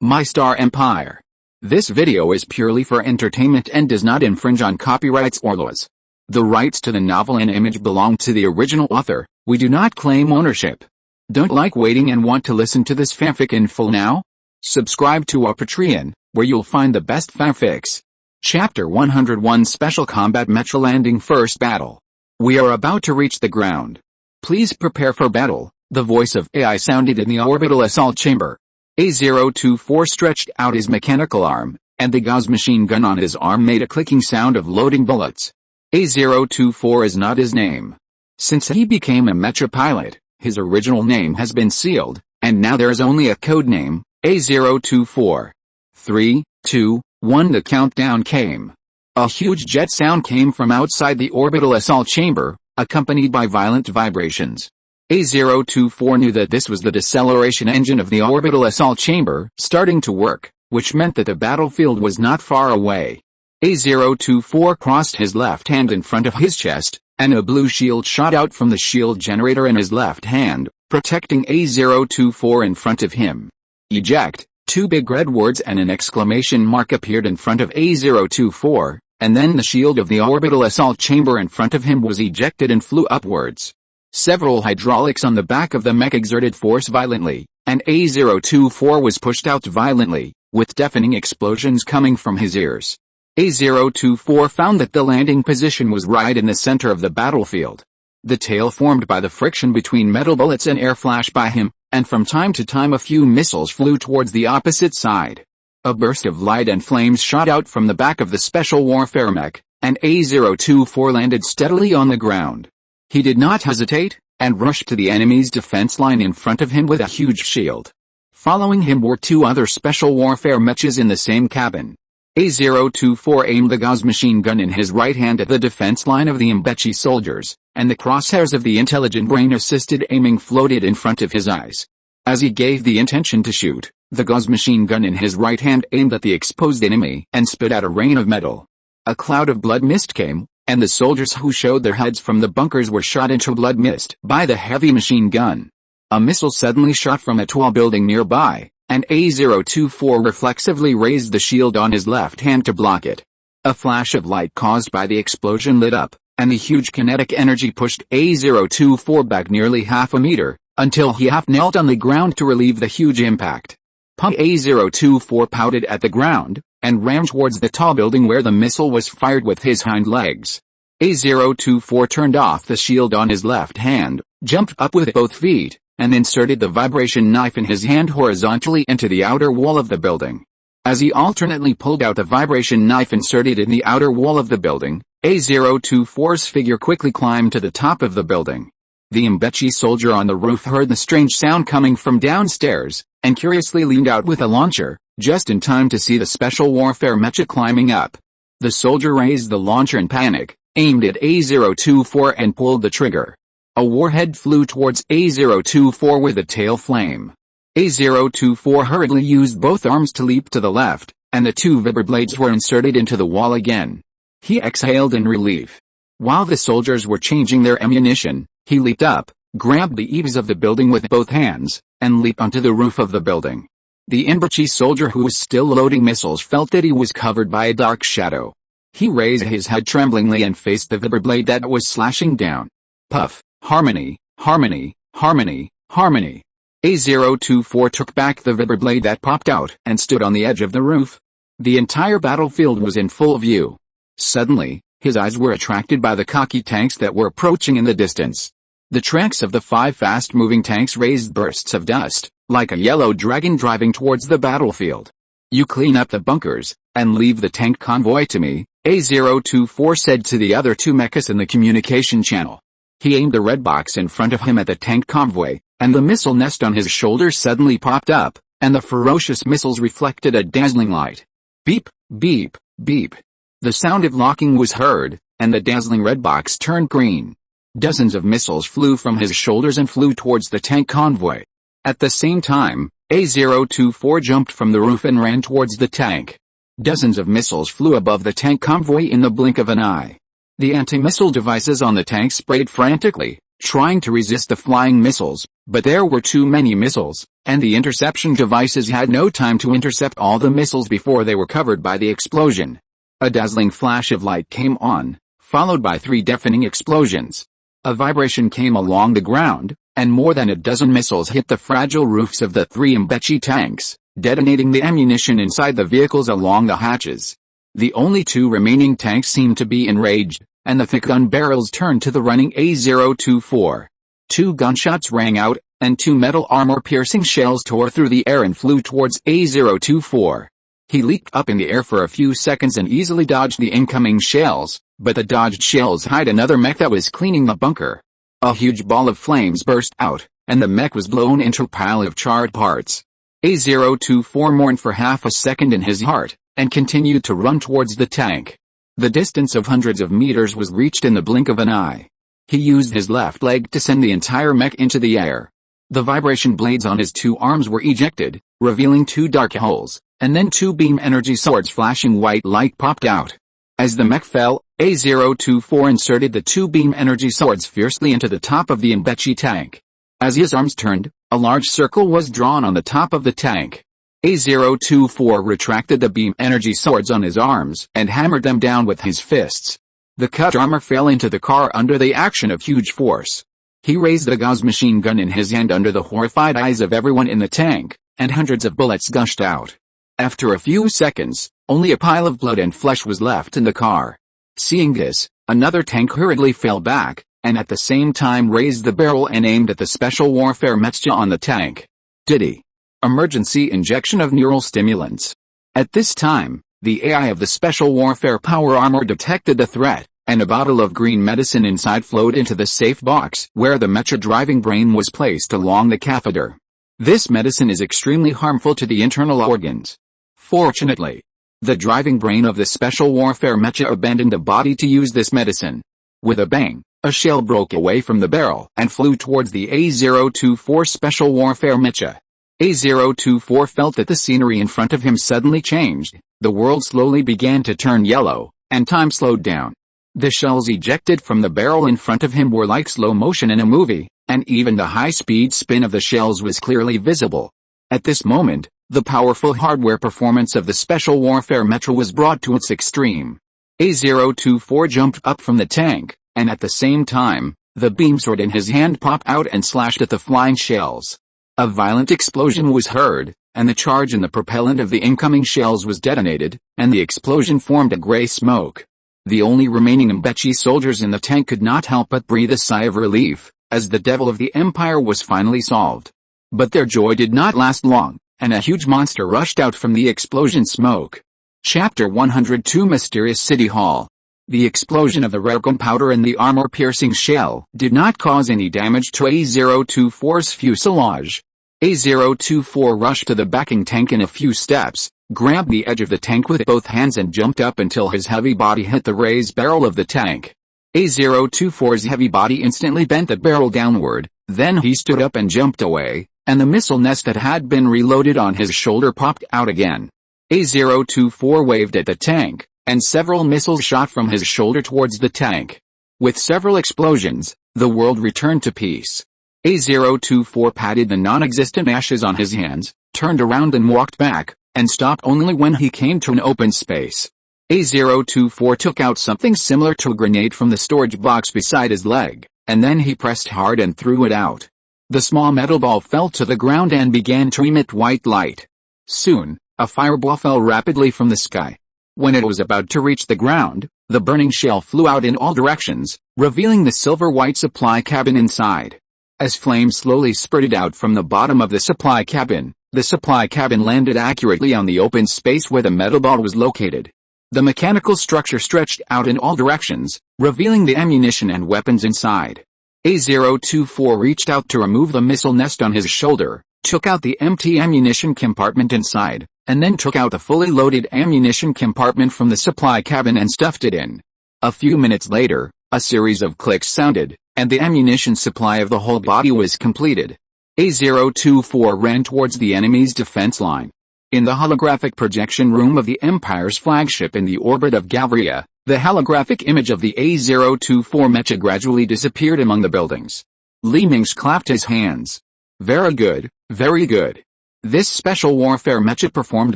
My Star Empire. This video is purely for entertainment and does not infringe on copyrights or laws. The rights to the novel and image belong to the original author. We do not claim ownership. Don't like waiting and want to listen to this fanfic in full now? Subscribe to our Patreon, where you'll find the best fanfics. Chapter 101 Special Combat Metro Landing First Battle. We are about to reach the ground. Please prepare for battle. The voice of AI sounded in the orbital assault chamber. A024 stretched out his mechanical arm, and the Gauss machine gun on his arm made a clicking sound of loading bullets. A024 is not his name. Since he became a Metro pilot, his original name has been sealed, and now there is only a code name, A024. 3, 2, 1 The countdown came. A huge jet sound came from outside the orbital assault chamber, accompanied by violent vibrations. A024 knew that this was the deceleration engine of the orbital assault chamber starting to work, which meant that the battlefield was not far away. A024 crossed his left hand in front of his chest, and a blue shield shot out from the shield generator in his left hand, protecting A024 in front of him. Eject, two big red words and an exclamation mark appeared in front of A024, and then the shield of the orbital assault chamber in front of him was ejected and flew upwards. Several hydraulics on the back of the mech exerted force violently, and A024 was pushed out violently, with deafening explosions coming from his ears. A024 found that the landing position was right in the center of the battlefield. The tail formed by the friction between metal bullets and air flashed by him, and from time to time a few missiles flew towards the opposite side. A burst of light and flames shot out from the back of the special warfare mech, and A024 landed steadily on the ground. He did not hesitate, and rushed to the enemy's defense line in front of him with a huge shield. Following him were two other special warfare mechs in the same cabin. A024 aimed the Gauss machine gun in his right hand at the defense line of the Mingze soldiers, and the crosshairs of the intelligent brain-assisted aiming floated in front of his eyes. As he gave the intention to shoot, the Gauss machine gun in his right hand aimed at the exposed enemy and spit out a rain of metal. A cloud of blood mist came, and the soldiers who showed their heads from the bunkers were shot into blood mist by the heavy machine gun. A missile suddenly shot from a tall building nearby, and A024 reflexively raised the shield on his left hand to block it. A flash of light caused by the explosion lit up, and the huge kinetic energy pushed A024 back nearly half a meter, until he half knelt on the ground to relieve the huge impact. A024 pouted at the ground, and ran towards the tall building where the missile was fired with his hind legs. A024 turned off the shield on his left hand, jumped up with both feet, and inserted the vibration knife in his hand horizontally into the outer wall of the building. As he alternately pulled out the vibration knife inserted in the outer wall of the building, A024's figure quickly climbed to the top of the building. The Mingze soldier on the roof heard the strange sound coming from downstairs, and curiously leaned out with a launcher, just in time to see the special warfare mecha climbing up. The soldier raised the launcher in panic, aimed at A024 and pulled the trigger. A warhead flew towards A024 with a tail flame. A024 hurriedly used both arms to leap to the left, and the two vibroblades were inserted into the wall again. He exhaled in relief. While the soldiers were changing their ammunition, he leaped up, grabbed the eaves of the building with both hands, and leaped onto the roof of the building. The Mingze soldier who was still loading missiles felt that he was covered by a dark shadow. He raised his head tremblingly and faced the vibroblade that was slashing down. Puff, harmony, harmony, harmony, harmony. A024 took back the vibroblade that popped out and stood on the edge of the roof. The entire battlefield was in full view. Suddenly, his eyes were attracted by the cocky tanks that were approaching in the distance. The tracks of the 5 fast-moving tanks raised bursts of dust, like a yellow dragon driving towards the battlefield. "You clean up the bunkers, and leave the tank convoy to me," A024 said to the other two mechas in the communication channel. He aimed the red box in front of him at the tank convoy, and the missile nest on his shoulder suddenly popped up, and the ferocious missiles reflected a dazzling light. Beep, beep, beep. The sound of locking was heard, and the dazzling red box turned green. Dozens of missiles flew from his shoulders and flew towards the tank convoy. At the same time, A024 jumped from the roof and ran towards the tank. Dozens of missiles flew above the tank convoy in the blink of an eye. The anti-missile devices on the tank sprayed frantically, trying to resist the flying missiles, but there were too many missiles, and the interception devices had no time to intercept all the missiles before they were covered by the explosion. A dazzling flash of light came on, followed by 3 deafening explosions. A vibration came along the ground, and more than a dozen missiles hit the fragile roofs of the 3 Mingze tanks, detonating the ammunition inside the vehicles along the hatches. The only 2 remaining tanks seemed to be enraged, and the thick gun barrels turned to the running A-024. 2 gunshots rang out, and 2 metal armor-piercing shells tore through the air and flew towards A-024. He leaped up in the air for a few seconds and easily dodged the incoming shells, but the dodged shells hit another mech that was cleaning the bunker. A huge ball of flames burst out, and the mech was blown into a pile of charred parts. A-024 mourned for half a second in his heart, and continued to run towards the tank. The distance of hundreds of meters was reached in the blink of an eye. He used his left leg to send the entire mech into the air. The vibration blades on his 2 arms were ejected, revealing 2 dark holes, and then 2 beam energy swords flashing white light popped out. As the mech fell, A-024 inserted the 2 beam energy swords fiercely into the top of the Mingze tank. As his arms turned, a large circle was drawn on the top of the tank. A-024 retracted the beam energy swords on his arms and hammered them down with his fists. The cut armor fell into the car under the action of huge force. He raised the Gauss machine gun in his hand under the horrified eyes of everyone in the tank, and hundreds of bullets gushed out. After a few seconds, only a pile of blood and flesh was left in the car. Seeing this, another tank hurriedly fell back, and at the same time raised the barrel and aimed at the special warfare Mingze on the tank. Diddy. Emergency injection of neural stimulants. At this time, the AI of the special warfare power armor detected the threat, and a bottle of green medicine inside flowed into the safe box where the Mingze driving brain was placed along the catheter. This medicine is extremely harmful to the internal organs. Fortunately, the driving brain of the special warfare Mingze abandoned the body to use this medicine. With a bang, a shell broke away from the barrel and flew towards the A-024 special warfare Mingze. A-024 felt that the scenery in front of him suddenly changed, the world slowly began to turn yellow, and time slowed down. The shells ejected from the barrel in front of him were like slow motion in a movie, and even the high-speed spin of the shells was clearly visible. At this moment, the powerful hardware performance of the special warfare Mingze was brought to its extreme. A-024 jumped up from the tank, and at the same time, the beam sword in his hand popped out and slashed at the flying shells. A violent explosion was heard, and the charge in the propellant of the incoming shells was detonated, and the explosion formed a gray smoke. The only remaining Mingze soldiers in the tank could not help but breathe a sigh of relief, as the devil of the Empire was finally solved. But their joy did not last long, and a huge monster rushed out from the explosion smoke. Chapter 102 Mysterious City Hall. The explosion of the red gunpowder and the armor-piercing shell did not cause any damage to A-024's fuselage. A-024 rushed to the backing tank in a few steps, grabbed the edge of the tank with both hands and jumped up until his heavy body hit the raised barrel of the tank. A-024's heavy body instantly bent the barrel downward, then he stood up and jumped away, and the missile nest that had been reloaded on his shoulder popped out again. A-024 waved at the tank, and several missiles shot from his shoulder towards the tank. With several explosions, the world returned to peace. A-024 patted the non-existent ashes on his hands, turned around and walked back, and stopped only when he came to an open space. A-024 took out something similar to a grenade from the storage box beside his leg, and then he pressed hard and threw it out. The small metal ball fell to the ground and began to emit white light. Soon, a fireball fell rapidly from the sky. When it was about to reach the ground, the burning shell flew out in all directions, revealing the silver-white supply cabin inside. As flames slowly spurted out from the bottom of the supply cabin landed accurately on the open space where the metal ball was located. The mechanical structure stretched out in all directions, revealing the ammunition and weapons inside. A-024 reached out to remove the missile nest on his shoulder, took out the empty ammunition compartment inside, and then took out the fully loaded ammunition compartment from the supply cabin and stuffed it in. A few minutes later, a series of clicks sounded, and the ammunition supply of the whole body was completed. A-024 ran towards the enemy's defense line. In the holographic projection room of the Empire's flagship in the orbit of Gavria, the holographic image of the A024 mecha gradually disappeared among the buildings. Li Mingze clapped his hands. Very good, very good. This special warfare mecha performed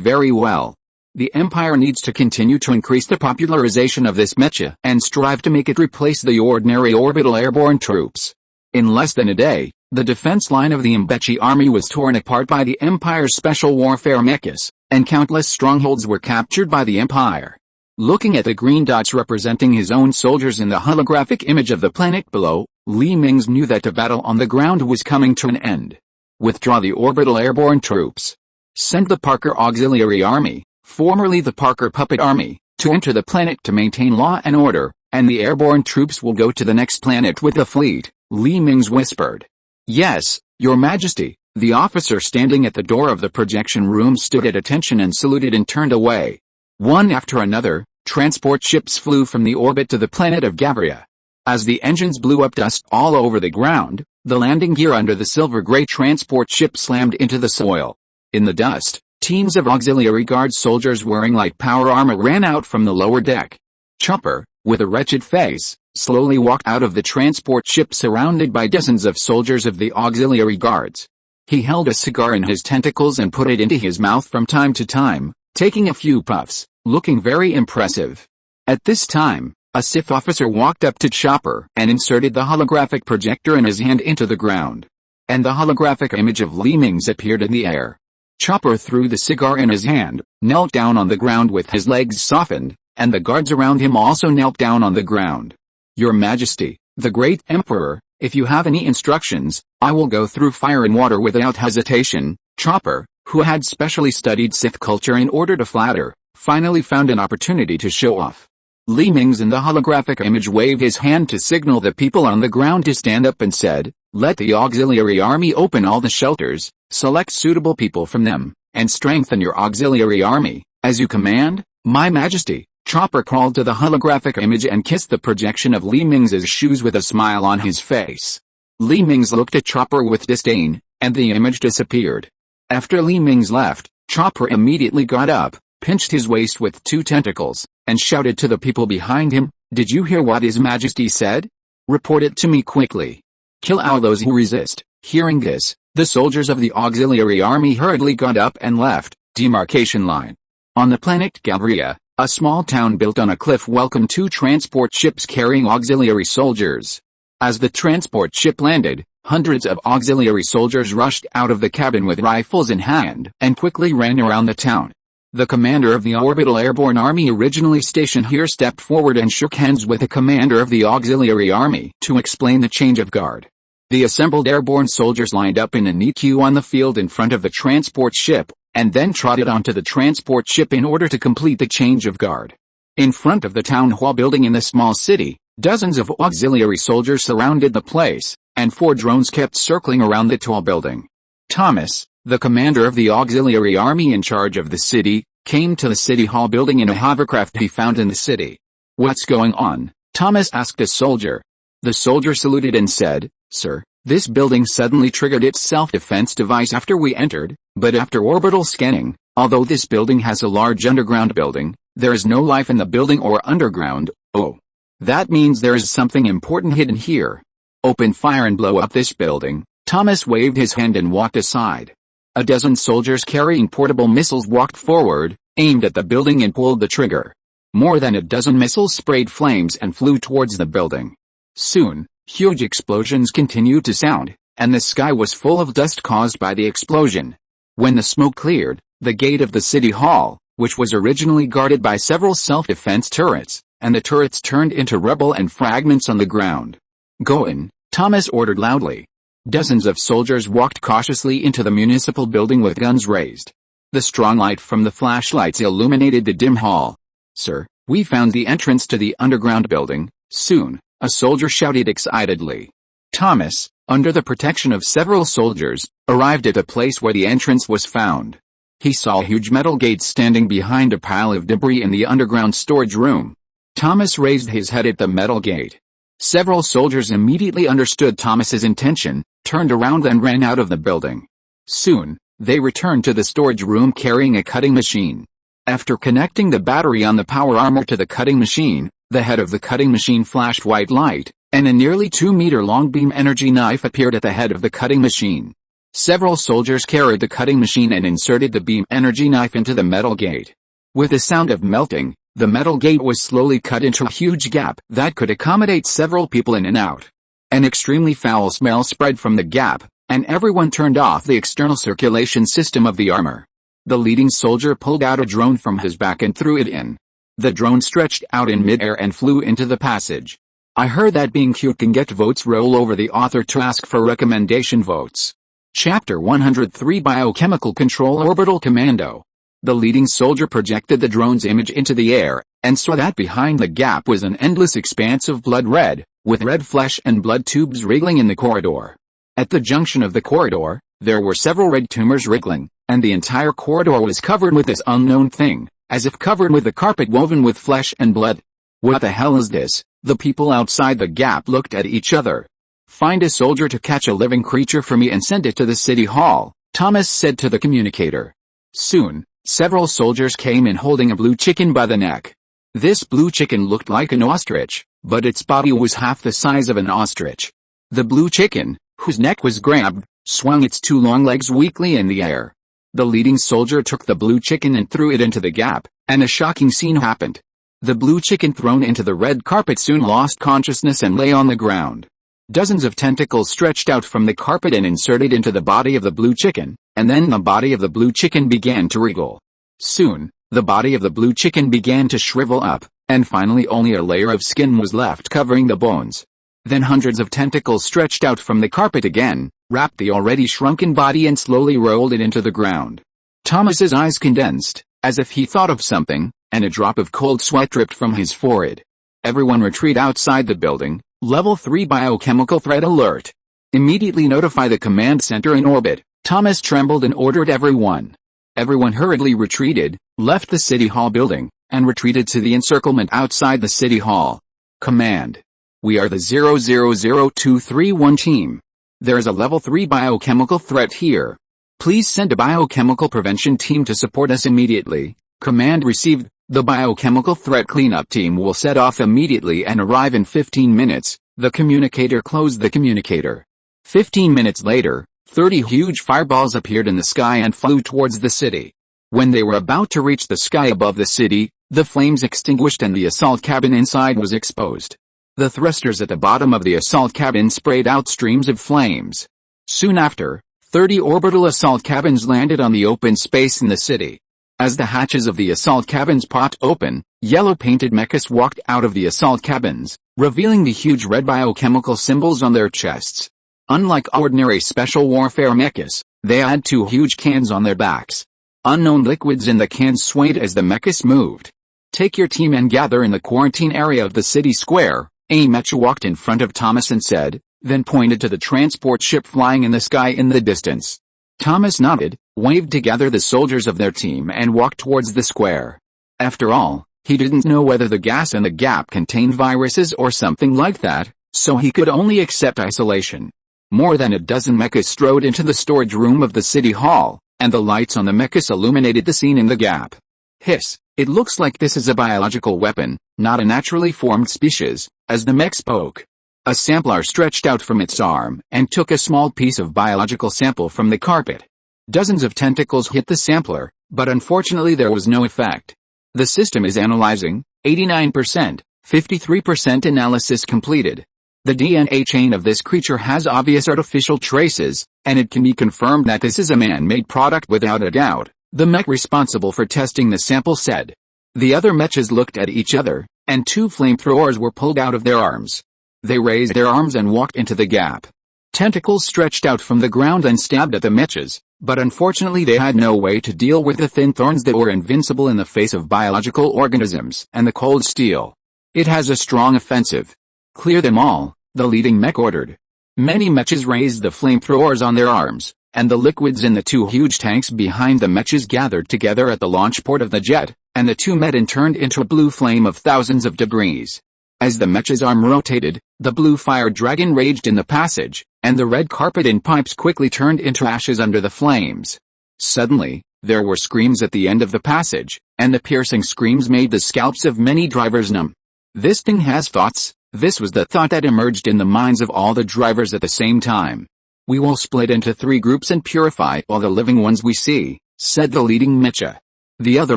very well. The Empire needs to continue to increase the popularization of this mecha and strive to make it replace the ordinary orbital airborne troops. In less than a day, the defense line of the Mbechi army was torn apart by the Empire's special warfare mechas, and countless strongholds were captured by the Empire. Looking at the green dots representing his own soldiers in the holographic image of the planet below, Li Mingze knew that the battle on the ground was coming to an end. Withdraw the orbital airborne troops. Send the Parker Auxiliary Army, formerly the Parker Puppet Army, to enter the planet to maintain law and order, and the airborne troops will go to the next planet with the fleet, Li Mingze whispered. Yes, Your Majesty. The officer standing at the door of the projection room stood at attention and saluted and turned away. One after another, transport ships flew from the orbit to the planet of Gavria. As the engines blew up dust all over the ground, the landing gear under the silver-gray transport ship slammed into the soil. In the dust, teams of auxiliary guard soldiers wearing light power armor ran out from the lower deck. Chopper, with a wretched face, slowly walked out of the transport ship surrounded by dozens of soldiers of the auxiliary guards. He held a cigar in his tentacles and put it into his mouth from time to time, taking a few puffs, looking very impressive. At this time, a Sith officer walked up to Chopper and inserted the holographic projector in his hand into the ground. And the holographic image of Li Mingze appeared in the air. Chopper threw the cigar in his hand, knelt down on the ground with his legs softened, and the guards around him also knelt down on the ground. Your Majesty, the Great Emperor, if you have any instructions, I will go through fire and water without hesitation. Chopper, who had specially studied Sith culture in order to flatter, finally found an opportunity to show off. Li Mingze in the holographic image waved his hand to signal the people on the ground to stand up and said, "Let the auxiliary army open all the shelters, select suitable people from them, and strengthen your auxiliary army, as you command, My Majesty." Chopper crawled to the holographic image and kissed the projection of Li Mingze's shoes with a smile on his face. Li Mingze looked at Chopper with disdain, and the image disappeared. After Li Mingze left, Chopper immediately got up, pinched his waist with two tentacles, and shouted to the people behind him, "Did you hear what His Majesty said? Report it to me quickly. Kill all those who resist." Hearing this, the soldiers of the auxiliary army hurriedly got up and left. Demarcation line. On the planet Gavria, a small town built on a cliff welcomed two transport ships carrying auxiliary soldiers. As the transport ship landed, hundreds of auxiliary soldiers rushed out of the cabin with rifles in hand and quickly ran around the town. The commander of the Orbital Airborne Army originally stationed here stepped forward and shook hands with the commander of the auxiliary army to explain the change of guard. The assembled airborne soldiers lined up in a neat queue on the field in front of the transport ship, and then trotted onto the transport ship in order to complete the change of guard. In front of the town hall building in the small city, dozens of auxiliary soldiers surrounded the place, and 4 drones kept circling around the tall building. Thomas, the commander of the auxiliary army in charge of the city, came to the city hall building in a hovercraft he found in the city. "What's going on?" Thomas asked a soldier. The soldier saluted and said, "Sir, this building suddenly triggered its self-defense device after we entered, but after orbital scanning, although this building has a large underground building, there is no life in the building or underground. Oh. That means there is something important hidden here. Open fire and blow up this building." Thomas waved his hand and walked aside. A dozen soldiers carrying portable missiles walked forward, aimed at the building and pulled the trigger. More than a dozen missiles sprayed flames and flew towards the building. Soon, huge explosions continued to sound, and the sky was full of dust caused by the explosion. When the smoke cleared, the gate of the city hall, which was originally guarded by several self-defense turrets, and the turrets turned into rubble and fragments on the ground. "Go in," Thomas ordered loudly. Dozens of soldiers walked cautiously into the municipal building with guns raised. The strong light from the flashlights illuminated the dim hall. "Sir, we found the entrance to the underground building." Soon, a soldier shouted excitedly. Thomas, under the protection of several soldiers, arrived at the place where the entrance was found. He saw a huge metal gate standing behind a pile of debris in the underground storage room. Thomas raised his head at the metal gate. Several soldiers immediately understood Thomas's intention, turned around and ran out of the building. Soon, They returned to the storage room carrying a cutting machine. After connecting the battery on the power armor to the cutting machine, the head of the cutting machine flashed white light, and a nearly 2-meter-long beam energy knife appeared at the head of the cutting machine. Several soldiers carried the cutting machine and inserted the beam energy knife into the metal gate. With a sound of melting, the metal gate was slowly cut into a huge gap that could accommodate several people in and out. An extremely foul smell spread from the gap, and everyone turned off the external circulation system of the armor. The leading soldier pulled out a drone from his back and threw it in. The drone stretched out in midair and flew into the passage. I heard that being cute can get votes. Roll over the author to ask for recommendation votes. Chapter 103 Biochemical Control Orbital Commando. The leading soldier projected the drone's image into the air, and saw that behind the gap was an endless expanse of blood red, with red flesh and blood tubes wriggling in the corridor. At the junction of the corridor, there were several red tumors wriggling, and the entire corridor was covered with this unknown thing, as if covered with a carpet woven with flesh and blood. What the hell is this? The people outside the gap looked at each other. Find a soldier to catch a living creature for me and send it to the city hall, Thomas said to the communicator. Soon, several soldiers came in holding a blue chicken by the neck. This blue chicken looked like an ostrich, but its body was half the size of an ostrich. The blue chicken, whose neck was grabbed, swung its 2 long legs weakly in the air. The leading soldier took the blue chicken and threw it into the gap, and a shocking scene happened. The blue chicken thrown into the red carpet soon lost consciousness and lay on the ground. Dozens of tentacles stretched out from the carpet and inserted into the body of the blue chicken, and then the body of the blue chicken began to wriggle. Soon, the body of the blue chicken began to shrivel up, and finally only a layer of skin was left covering the bones. Then hundreds of tentacles stretched out from the carpet again, wrapped the already shrunken body and slowly rolled it into the ground. Thomas's eyes condensed, as if he thought of something, and a drop of cold sweat dripped from his forehead. Everyone retreat outside the building. Level 3 Biochemical Threat Alert. Immediately notify the command center in orbit. Thomas trembled and ordered everyone. Everyone hurriedly retreated, left the City Hall building, and retreated to the encirclement outside the City Hall. Command. We are the 000231 team. There is a level 3 biochemical threat here. Please send a biochemical prevention team to support us immediately. Command received. The biochemical threat cleanup team will set off immediately and arrive in 15 minutes. The communicator closed the communicator. 15 minutes later, 30 huge fireballs appeared in the sky and flew towards the city. When they were about to reach the sky above the city, the flames extinguished and the assault cabin inside was exposed. The thrusters at the bottom of the assault cabin sprayed out streams of flames. Soon after, 30 orbital assault cabins landed on the open space in the city. As the hatches of the assault cabins popped open, yellow-painted mechas walked out of the assault cabins, revealing the huge red biochemical symbols on their chests. Unlike ordinary special warfare mechas, they had 2 huge cans on their backs. Unknown liquids in the cans swayed as the mechas moved. Take your team and gather in the quarantine area of the city square, a mecha walked in front of Thomas and said, then pointed to the transport ship flying in the sky in the distance. Thomas nodded, waved to gather the soldiers of their team and walked towards the square. After all, he didn't know whether the gas in the gap contained viruses or something like that, so he could only accept isolation. More than a dozen mechas strode into the storage room of the city hall, and the lights on the mechas illuminated the scene in the gap. Hiss, it looks like this is a biological weapon, not a naturally formed species, as the mech spoke. A sampler stretched out from its arm and took a small piece of biological sample from the carpet. Dozens of tentacles hit the sampler, but unfortunately there was no effect. The system is analyzing. 89%, 53% analysis completed. The DNA chain of this creature has obvious artificial traces, and it can be confirmed that this is a man-made product without a doubt, the mech responsible for testing the sample said. The other mechas looked at each other, and 2 flamethrowers were pulled out of their arms. They raised their arms and walked into the gap. Tentacles stretched out from the ground and stabbed at the mechas, but unfortunately they had no way to deal with the thin thorns that were invincible in the face of biological organisms and the cold steel. It has a strong offensive. Clear them all, the leading mech ordered. Many mechas raised the flamethrowers on their arms, and the liquids in the 2 huge tanks behind the mechas gathered together at the launch port of the jet, and the 2 met and turned into a blue flame of thousands of degrees. As the mecha's arm rotated, the blue fire dragon raged in the passage, and the red carpet and pipes quickly turned into ashes under the flames. Suddenly, there were screams at the end of the passage, and the piercing screams made the scalps of many drivers numb. This thing has thoughts. This was the thought that emerged in the minds of all the drivers at the same time. We will split into 3 groups and purify all the living ones we see, said the leading mecha. The other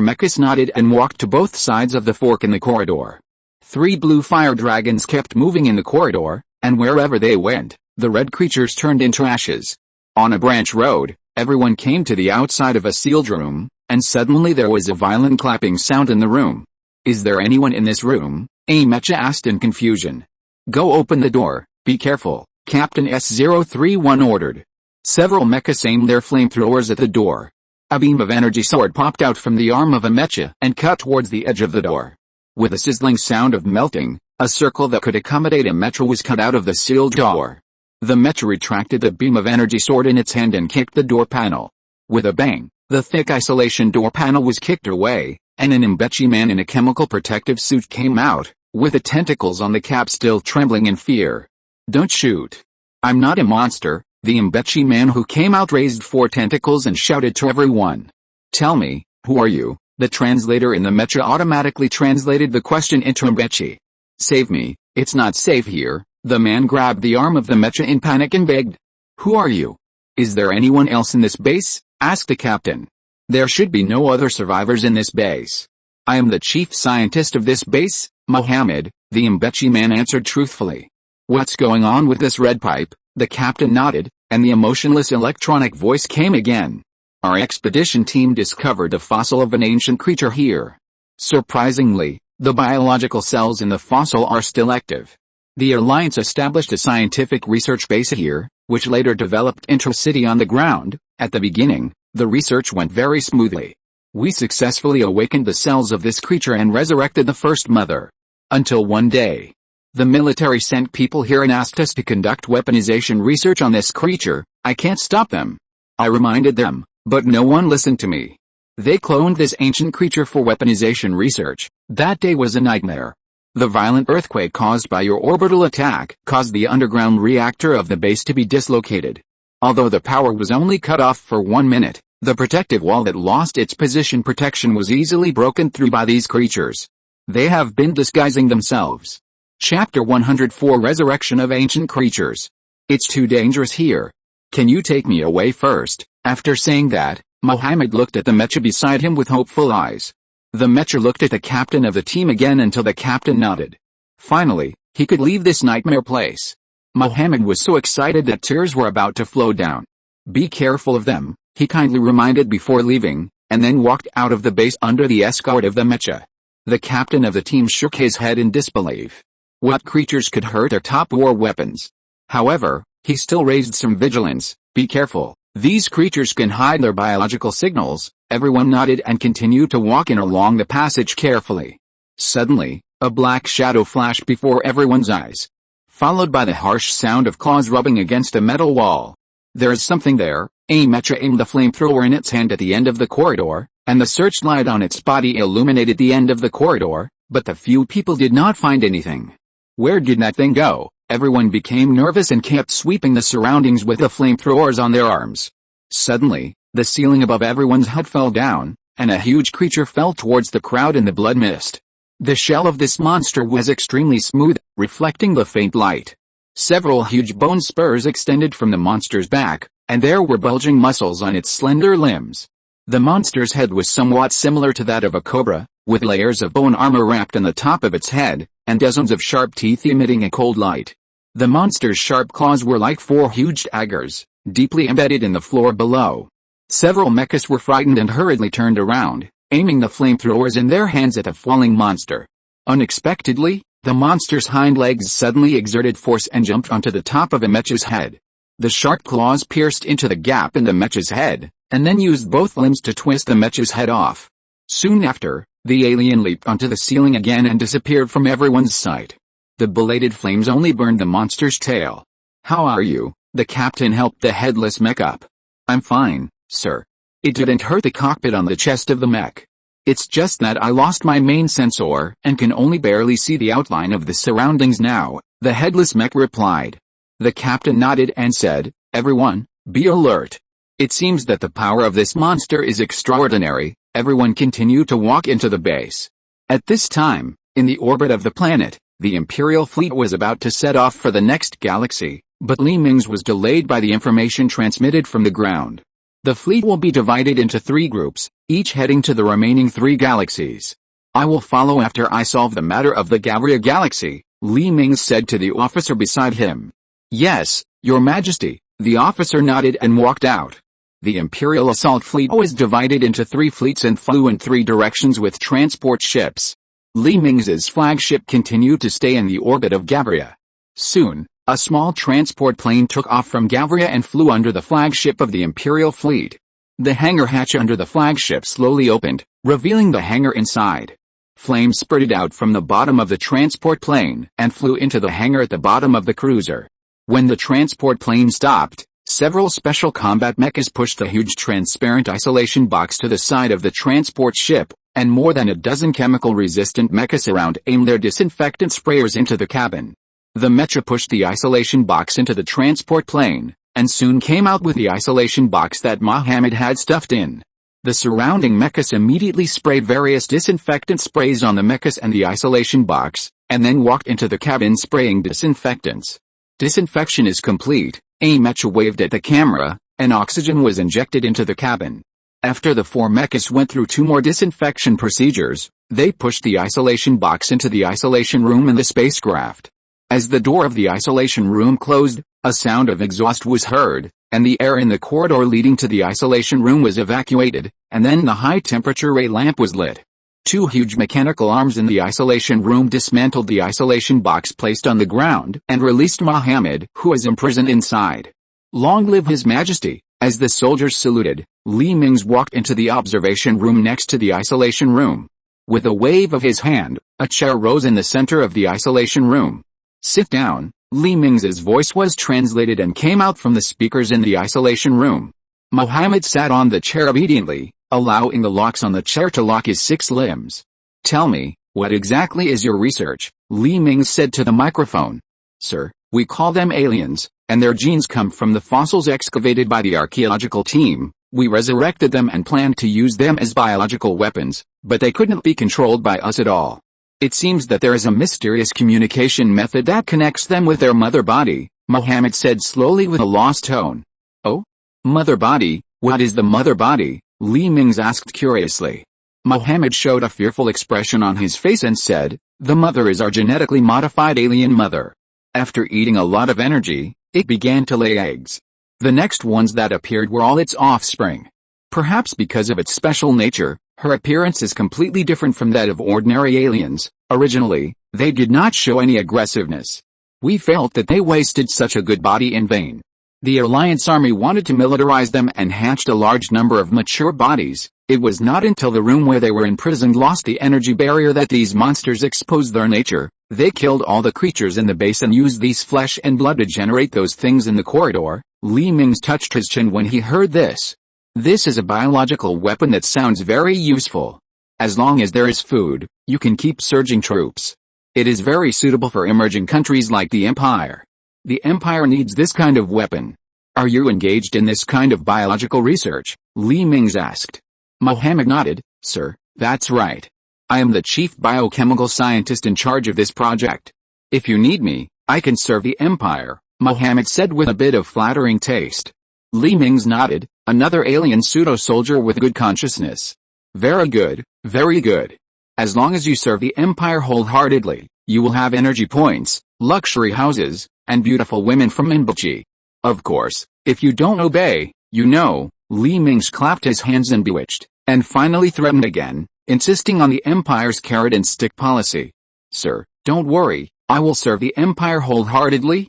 mechas nodded and walked to both sides of the fork in the corridor. 3 blue fire dragons kept moving in the corridor, and wherever they went, the red creatures turned into ashes. On a branch road, everyone came to the outside of a sealed room, and suddenly there was a violent clapping sound in the room. Is there anyone in this room? A mecha asked in confusion. Go open the door, be careful, Captain S031 ordered. Several mechas aimed their flamethrowers at the door. A beam of energy sword popped out from the arm of a mecha and cut towards the edge of the door. With a sizzling sound of melting, a circle that could accommodate a mecha was cut out of the sealed door. The mecha retracted the beam of energy sword in its hand and kicked the door panel. With a bang, the thick isolation door panel was kicked away, and an Mbechi man in a chemical protective suit came out, with the tentacles on the cap still trembling in fear. Don't shoot. I'm not a monster, the Mbechi man who came out raised 4 tentacles and shouted to everyone. Tell me, who are you? The translator in the mecha automatically translated the question into Mbechi. Save me, it's not safe here. The man grabbed the arm of the mecha in panic and begged. Who are you? Is there anyone else in this base? Asked the captain. There should be no other survivors in this base. I am the chief scientist of this base, Mohammed, the Mbechi man answered truthfully. What's going on with this red pipe? The captain nodded, and the emotionless electronic voice came again. Our expedition team discovered a fossil of an ancient creature here. Surprisingly, the biological cells in the fossil are still active. The Alliance established a scientific research base here, which later developed intra-city on the ground. At the beginning, the research went very smoothly. We successfully awakened the cells of this creature and resurrected the first mother. Until one day, the military sent people here and asked us to conduct weaponization research on this creature. I can't stop them. I reminded them, but no one listened to me. They cloned this ancient creature for weaponization research. That day was a nightmare. The violent earthquake caused by your orbital attack caused the underground reactor of the base to be dislocated. Although the power was only cut off for 1 minute, the protective wall that lost its position protection was easily broken through by these creatures. They have been disguising themselves. Chapter 104 Resurrection of Ancient Creatures. It's too dangerous here. Can you take me away first? After saying that, Mohammed looked at the mecha beside him with hopeful eyes. The mecha looked at the captain of the team again until the captain nodded. Finally, he could leave this nightmare place. Mohammed was so excited that tears were about to flow down. Be careful of them, he kindly reminded before leaving, and then walked out of the base under the escort of the mecha. The captain of the team shook his head in disbelief. What creatures could hurt our top war weapons? However, he still raised some vigilance. Be careful, these creatures can hide their biological signals. Everyone nodded and continued to walk in along the passage carefully. Suddenly, a black shadow flashed before everyone's eyes, followed by the harsh sound of claws rubbing against a metal wall. There is something there. A mecha aimed the flamethrower in its hand at the end of the corridor, and the searchlight on its body illuminated the end of the corridor, but the few people did not find anything. Where did that thing go? Everyone became nervous and kept sweeping the surroundings with the flamethrowers on their arms. Suddenly, the ceiling above everyone's head fell down, and a huge creature fell towards the crowd in the blood mist. The shell of this monster was extremely smooth, reflecting the faint light. Several huge bone spurs extended from the monster's back, and there were bulging muscles on its slender limbs. The monster's head was somewhat similar to that of a cobra, with layers of bone armor wrapped on the top of its head, and dozens of sharp teeth emitting a cold light. The monster's sharp claws were like 4 huge daggers, deeply embedded in the floor below. Several mechas were frightened and hurriedly turned around, aiming the flamethrowers in their hands at the falling monster. Unexpectedly, the monster's hind legs suddenly exerted force and jumped onto the top of a mecha's head. The sharp claws pierced into the gap in the mecha's head, and then used both limbs to twist the mecha's head off. Soon after, the alien leaped onto the ceiling again and disappeared from everyone's sight. The belated flames only burned the monster's tail. How are you? The captain helped the headless mech up. I'm fine, sir. It didn't hurt the cockpit on the chest of the mech. It's just that I lost my main sensor and can only barely see the outline of the surroundings now, the headless mech replied. The captain nodded and said, everyone, be alert. It seems that the power of this monster is extraordinary. Everyone continued to walk into the base. At this time, in the orbit of the planet, the Imperial fleet was about to set off for the next galaxy, but Mingze was delayed by the information transmitted from the ground. The fleet will be divided into 3 groups, each heading to the remaining 3 galaxies. I will follow after I solve the matter of the Gavria galaxy, Mingze said to the officer beside him. Yes, Your Majesty, the officer nodded and walked out. The Imperial assault fleet was divided into 3 fleets and flew in 3 directions with transport ships. Mingze's flagship continued to stay in the orbit of Gavria. Soon, a small transport plane took off from Gavria and flew under the flagship of the Imperial fleet. The hangar hatch under the flagship slowly opened, revealing the hangar inside. Flames spurted out from the bottom of the transport plane and flew into the hangar at the bottom of the cruiser. When the transport plane stopped, several special combat mechas pushed the huge transparent isolation box to the side of the transport ship, and more than a dozen chemical-resistant mechas around aimed their disinfectant sprayers into the cabin. The mecha pushed the isolation box into the transport plane, and soon came out with the isolation box that Mohammed had stuffed in. The surrounding mechas immediately sprayed various disinfectant sprays on the mechas and the isolation box, and then walked into the cabin spraying disinfectants. Disinfection is complete. A mecha waved at the camera, and oxygen was injected into the cabin. After the 4 mechas went through 2 more disinfection procedures, they pushed the isolation box into the isolation room in the spacecraft. As the door of the isolation room closed, a sound of exhaust was heard, and the air in the corridor leading to the isolation room was evacuated, and then the high-temperature ray lamp was lit. 2 huge mechanical arms in the isolation room dismantled the isolation box placed on the ground and released Mohammed, who was imprisoned inside. Long live His Majesty! As the soldiers saluted, Mingze walked into the observation room next to the isolation room. With a wave of his hand, a chair rose in the center of the isolation room. Sit down, Mingze's voice was translated and came out from the speakers in the isolation room. Mohammed sat on the chair obediently, allowing the locks on the chair to lock his 6 limbs. Tell me, what exactly is your research? Mingze said to the microphone. Sir, we call them aliens, and their genes come from the fossils excavated by the archaeological team. We resurrected them and planned to use them as biological weapons, but they couldn't be controlled by us at all. It seems that there is a mysterious communication method that connects them with their mother body, Mohammed said slowly with a lost tone. Oh? Mother body? What is the mother body? Mingze asked curiously. Mohammed showed a fearful expression on his face and said, the mother is our genetically modified alien mother. After eating a lot of energy, it began to lay eggs. The next ones that appeared were all its offspring. Perhaps because of its special nature, her appearance is completely different from that of ordinary aliens. Originally, they did not show any aggressiveness. We felt that they wasted such a good body in vain. The Alliance army wanted to militarize them and hatched a large number of mature bodies. It was not until the room where they were imprisoned lost the energy barrier that these monsters exposed their nature. They killed all the creatures in the base and used these flesh and blood to generate those things in the corridor. Mingze touched his chin when he heard this. This is a biological weapon that sounds very useful. As long as there is food, you can keep surging troops. It is very suitable for emerging countries like the Empire. The Empire needs this kind of weapon. Are you engaged in this kind of biological research? Mingze asked. Mohammed nodded. Sir, that's right. I am the chief biochemical scientist in charge of this project. If you need me, I can serve the Empire, Mohammed said with a bit of flattering taste. Mingze nodded, another alien pseudo-soldier with good consciousness. Very good, very good. As long as you serve the Empire wholeheartedly, you will have energy points, luxury houses, and beautiful women from Mingze. Of course, if you don't obey, you know. Mingze clapped his hands and bewitched, and finally threatened again, insisting on the Empire's carrot and stick policy. Sir, don't worry, I will serve the Empire wholeheartedly.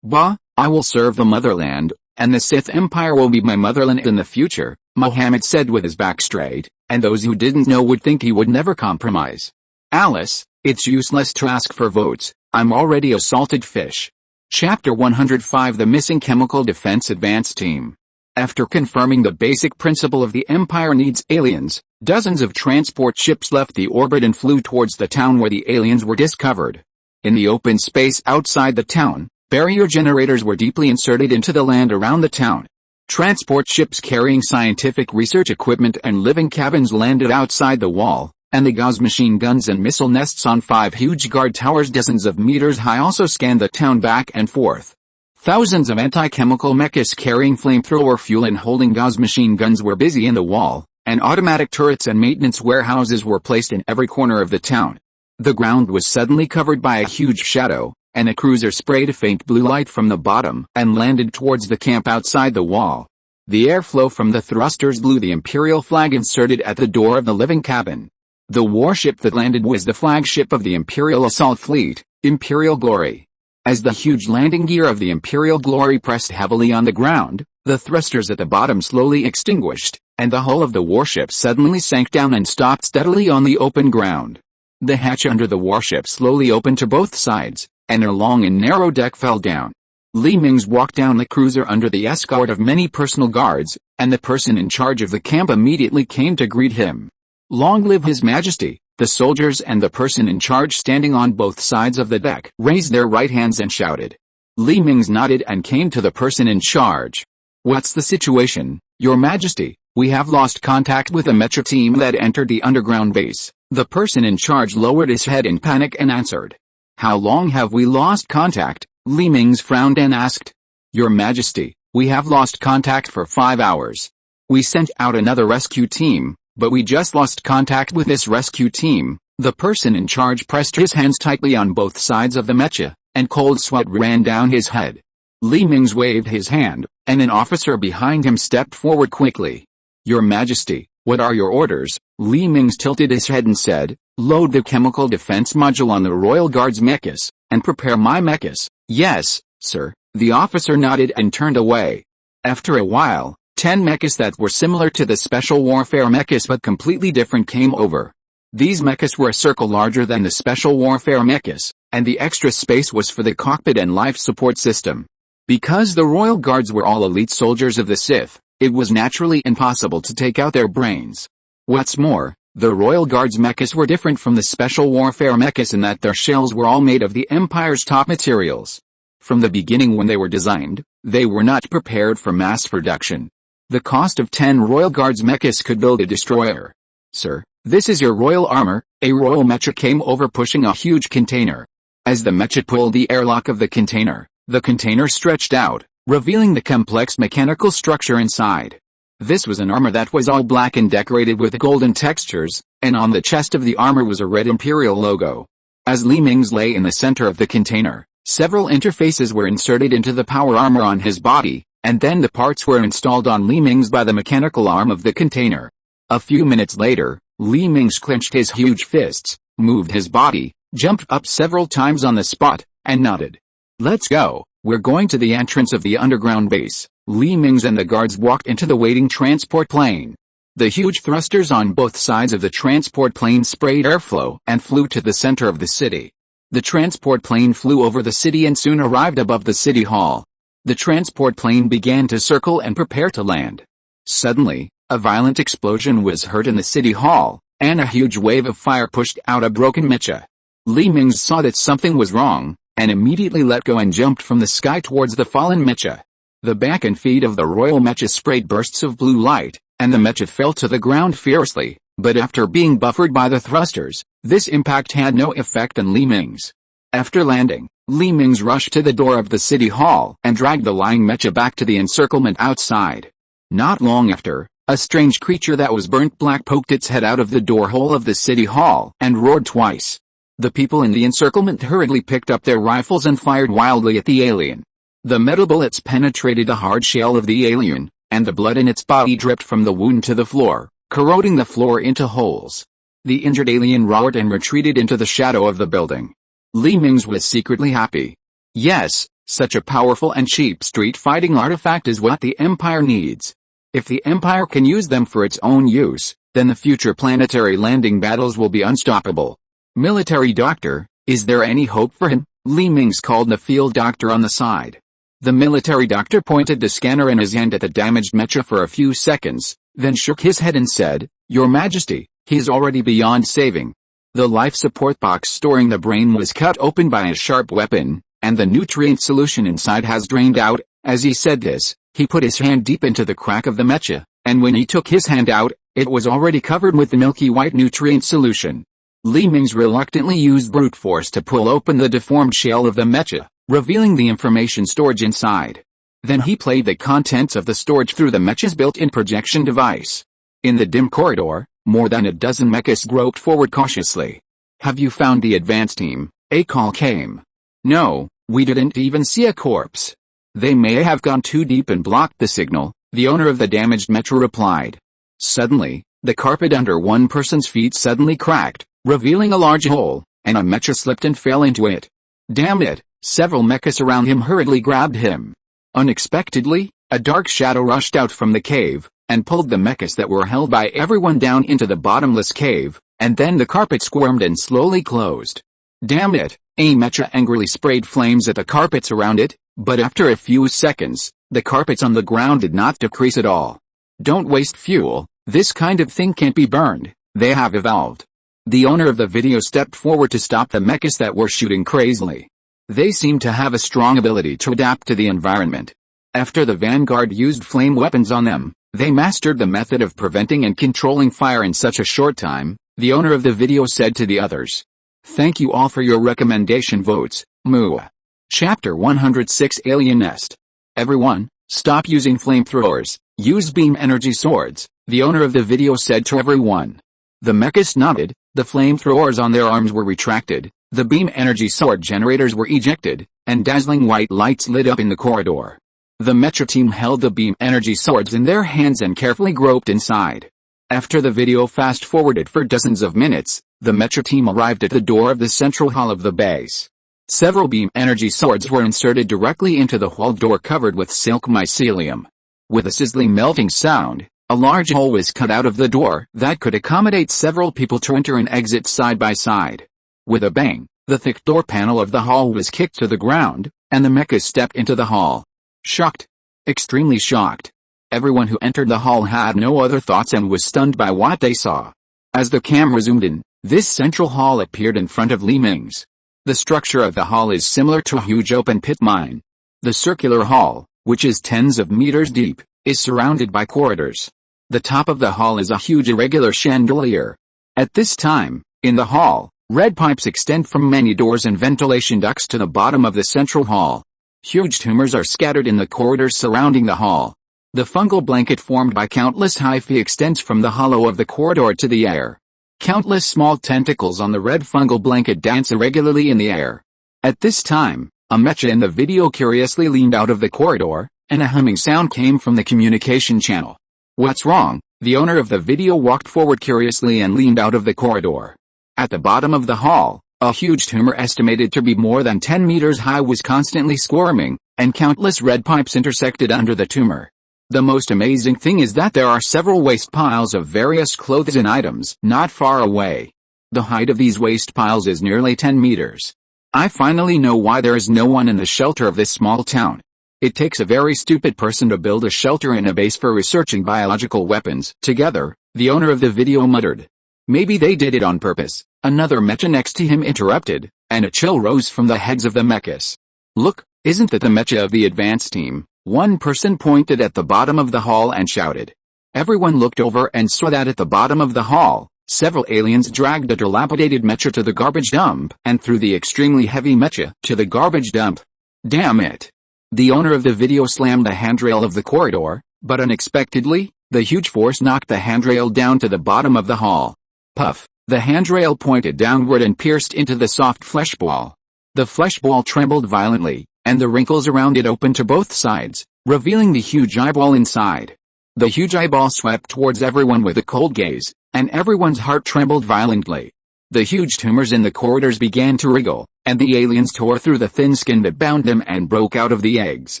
I will serve the motherland, and the Sith Empire will be my motherland in the future, Mohammed said with his back straight, and those who didn't know would think he would never compromise. Alice, it's useless to ask for votes, I'm already a salted fish. Chapter 105 The Missing Chemical Defense Advance Team. After confirming the basic principle of the Empire needs aliens, dozens of transport ships left the orbit and flew towards the town where the aliens were discovered. In the open space outside the town, barrier generators were deeply inserted into the land around the town. Transport ships carrying scientific research equipment and living cabins landed outside the wall, and the Gauss machine guns and missile nests on 5 huge guard towers dozens of meters high also scanned the town back and forth. Thousands of anti-chemical mechas carrying flamethrower fuel and holding Gauss machine guns were busy in the wall, and automatic turrets and maintenance warehouses were placed in every corner of the town. The ground was suddenly covered by a huge shadow, and a cruiser sprayed a faint blue light from the bottom and landed towards the camp outside the wall. The airflow from the thrusters blew the Imperial flag inserted at the door of the living cabin. The warship that landed was the flagship of the Imperial Assault Fleet, Imperial Glory. As the huge landing gear of the Imperial Glory pressed heavily on the ground, the thrusters at the bottom slowly extinguished, and the hull of the warship suddenly sank down and stopped steadily on the open ground. The hatch under the warship slowly opened to both sides, and a long and narrow deck fell down. Li Mingze walked down the cruiser under the escort of many personal guards, and the person in charge of the camp immediately came to greet him. Long live His Majesty! The soldiers and the person in charge standing on both sides of the deck raised their right hands and shouted. Li Mingze nodded and came to the person in charge. What's the situation, Your Majesty? We have lost contact with a mecha team that entered the underground base. The person in charge lowered his head in panic and answered. How long have we lost contact? Li Mingze frowned and asked. Your Majesty, we have lost contact for 5 hours. We sent out another rescue team, but we just lost contact with this rescue team. The person in charge pressed his hands tightly on both sides of the mecha, and cold sweat ran down his head. Li Mingze waved his hand, and an officer behind him stepped forward quickly. Your Majesty, what are your orders? Li Mingze tilted his head and said, load the chemical defense module on the Royal Guard's mechas, and prepare my mechas. Yes, sir. The officer nodded and turned away. After a while, 10 mechas that were similar to the special warfare mechas but completely different came over. These mechas were a circle larger than the special warfare mechas, and the extra space was for the cockpit and life support system. Because the Royal Guards were all elite soldiers of the Sith, it was naturally impossible to take out their brains. What's more, the Royal Guards mechas were different from the special warfare mechas in that their shells were all made of the Empire's top materials. From the beginning when they were designed, they were not prepared for mass production. The cost of 10 Royal Guards mechas could build a destroyer. Sir, this is your royal armor. A royal mecha came over pushing a huge container. As the mecha pulled the airlock of the container stretched out, revealing the complex mechanical structure inside. This was an armor that was all black and decorated with golden textures, and on the chest of the armor was a red Imperial logo. As Li Mingze lay in the center of the container, several interfaces were inserted into the power armor on his body, and then the parts were installed on Li Mingze by the mechanical arm of the container. A few minutes later, Li Mingze clenched his huge fists, moved his body, jumped up several times on the spot, and nodded. Let's go, we're going to the entrance of the underground base. Li Mingze and the guards walked into the waiting transport plane. The huge thrusters on both sides of the transport plane sprayed airflow and flew to the center of the city. The transport plane flew over the city and soon arrived above the city hall. The transport plane began to circle and prepare to land. Suddenly, a violent explosion was heard in the city hall, and a huge wave of fire pushed out a broken mecha. Li Mingze saw that something was wrong, and immediately let go and jumped from the sky towards the fallen mecha. The back and feet of the royal mecha sprayed bursts of blue light, and the mecha fell to the ground fiercely, but after being buffered by the thrusters, this impact had no effect on Li Mingze. After landing, Li Mingze rushed to the door of the city hall and dragged the lying mecha back to the encirclement outside. Not long after, a strange creature that was burnt black poked its head out of the door hole of the city hall and roared twice. The people in the encirclement hurriedly picked up their rifles and fired wildly at the alien. The metal bullets penetrated the hard shell of the alien, and the blood in its body dripped from the wound to the floor, corroding the floor into holes. The injured alien roared and retreated into the shadow of the building. Li Mingze was secretly happy. Yes, such a powerful and cheap street fighting artifact is what the Empire needs. If the Empire can use them for its own use, then the future planetary landing battles will be unstoppable. Military doctor, is there any hope for him? Li Mingze called the field doctor on the side. The military doctor pointed the scanner in his hand at the damaged mecha for a few seconds, then shook his head and said, Your Majesty, he is already beyond saving. The life support box storing the brain was cut open by a sharp weapon, and the nutrient solution inside has drained out, As he said this, he put his hand deep into the crack of the mecha, and when he took his hand out, it was already covered with the milky white nutrient solution. Mingze reluctantly used brute force to pull open the deformed shell of the mecha, revealing the information storage inside. Then he played the contents of the storage through the mecha's built-in projection device. In the dim corridor, more than a dozen mechas groped forward cautiously. "Have you found the advance team?" a call came. "No, we didn't even see a corpse. They may have gone too deep and blocked the signal," the owner of the damaged mecha replied. Suddenly, the carpet under one person's feet suddenly cracked, revealing a large hole, and a mecha slipped and fell into it. "Damn it!" Several mechas around him hurriedly grabbed him. Unexpectedly, a dark shadow rushed out from the cave, and pulled the mechas that were held by everyone down into the bottomless cave, and then the carpet squirmed and slowly closed. "Damn it!" A mecha angrily sprayed flames at the carpets around it, but after a few seconds, the carpets on the ground did not decrease at all. "Don't waste fuel, this kind of thing can't be burned, they have evolved." The owner of the video stepped forward to stop the mechas that were shooting crazily. They seemed to have a strong ability to adapt to the environment. After the vanguard used flame weapons on them, they mastered the method of preventing and controlling fire in such a short time, the owner of the video said to the others. "Thank you all for your recommendation votes, Mua." Chapter 106 Alien Nest. "Everyone, stop using flamethrowers, use beam energy swords," the owner of the video said to everyone. The mechas nodded, the flamethrowers on their arms were retracted, the beam energy sword generators were ejected, and dazzling white lights lit up in the corridor. The mecha team held the beam energy swords in their hands and carefully groped inside. After the video fast-forwarded for dozens of minutes, the mecha team arrived at the door of the central hall of the base. Several beam energy swords were inserted directly into the hall door covered with silk mycelium. With a sizzling melting sound, a large hole was cut out of the door that could accommodate several people to enter and exit side by side. With a bang, the thick door panel of the hall was kicked to the ground, and the mechas stepped into the hall. Shocked. Extremely shocked. Everyone who entered the hall had no other thoughts and was stunned by what they saw. As the camera zoomed in, this central hall appeared in front of Mingze. The structure of the hall is similar to a huge open pit mine. The circular hall, which is tens of meters deep, is surrounded by corridors. The top of the hall is a huge irregular chandelier. At this time, in the hall, red pipes extend from many doors and ventilation ducts to the bottom of the central hall. Huge tumors are scattered in the corridors surrounding the hall. The fungal blanket formed by countless hyphae extends from the hollow of the corridor to the air. Countless small tentacles on the red fungal blanket dance irregularly in the air. At this time, a mecha in the video curiously leaned out of the corridor, and a humming sound came from the communication channel. "What's wrong?" The owner of the video walked forward curiously and leaned out of the corridor. At the bottom of the hall, a huge tumor estimated to be more than 10 meters high was constantly squirming, and countless red pipes intersected under the tumor. The most amazing thing is that there are several waste piles of various clothes and items not far away. The height of these waste piles is nearly 10 meters. I finally know why there is no one in the shelter of this small town. It takes a very stupid person to build a shelter in a base for researching biological weapons. Together, the owner of the video muttered. Maybe they did it on purpose. Another mecha next to him interrupted, and a chill rose from the heads of the mechas. "Look, isn't that the mecha of the advance team?" One person pointed at the bottom of the hall and shouted. Everyone looked over and saw that at the bottom of the hall, several aliens dragged a dilapidated mecha to the garbage dump and threw the extremely heavy mecha to the garbage dump. Damn it. The owner of the video slammed the handrail of the corridor, but unexpectedly, the huge force knocked the handrail down to the bottom of the hall. Puff, the handrail pointed downward and pierced into the soft flesh ball. The flesh ball trembled violently, and the wrinkles around it opened to both sides, revealing the huge eyeball inside. The huge eyeball swept towards everyone with a cold gaze, and everyone's heart trembled violently. The huge tumors in the corridors began to wriggle, and the aliens tore through the thin skin that bound them and broke out of the eggs.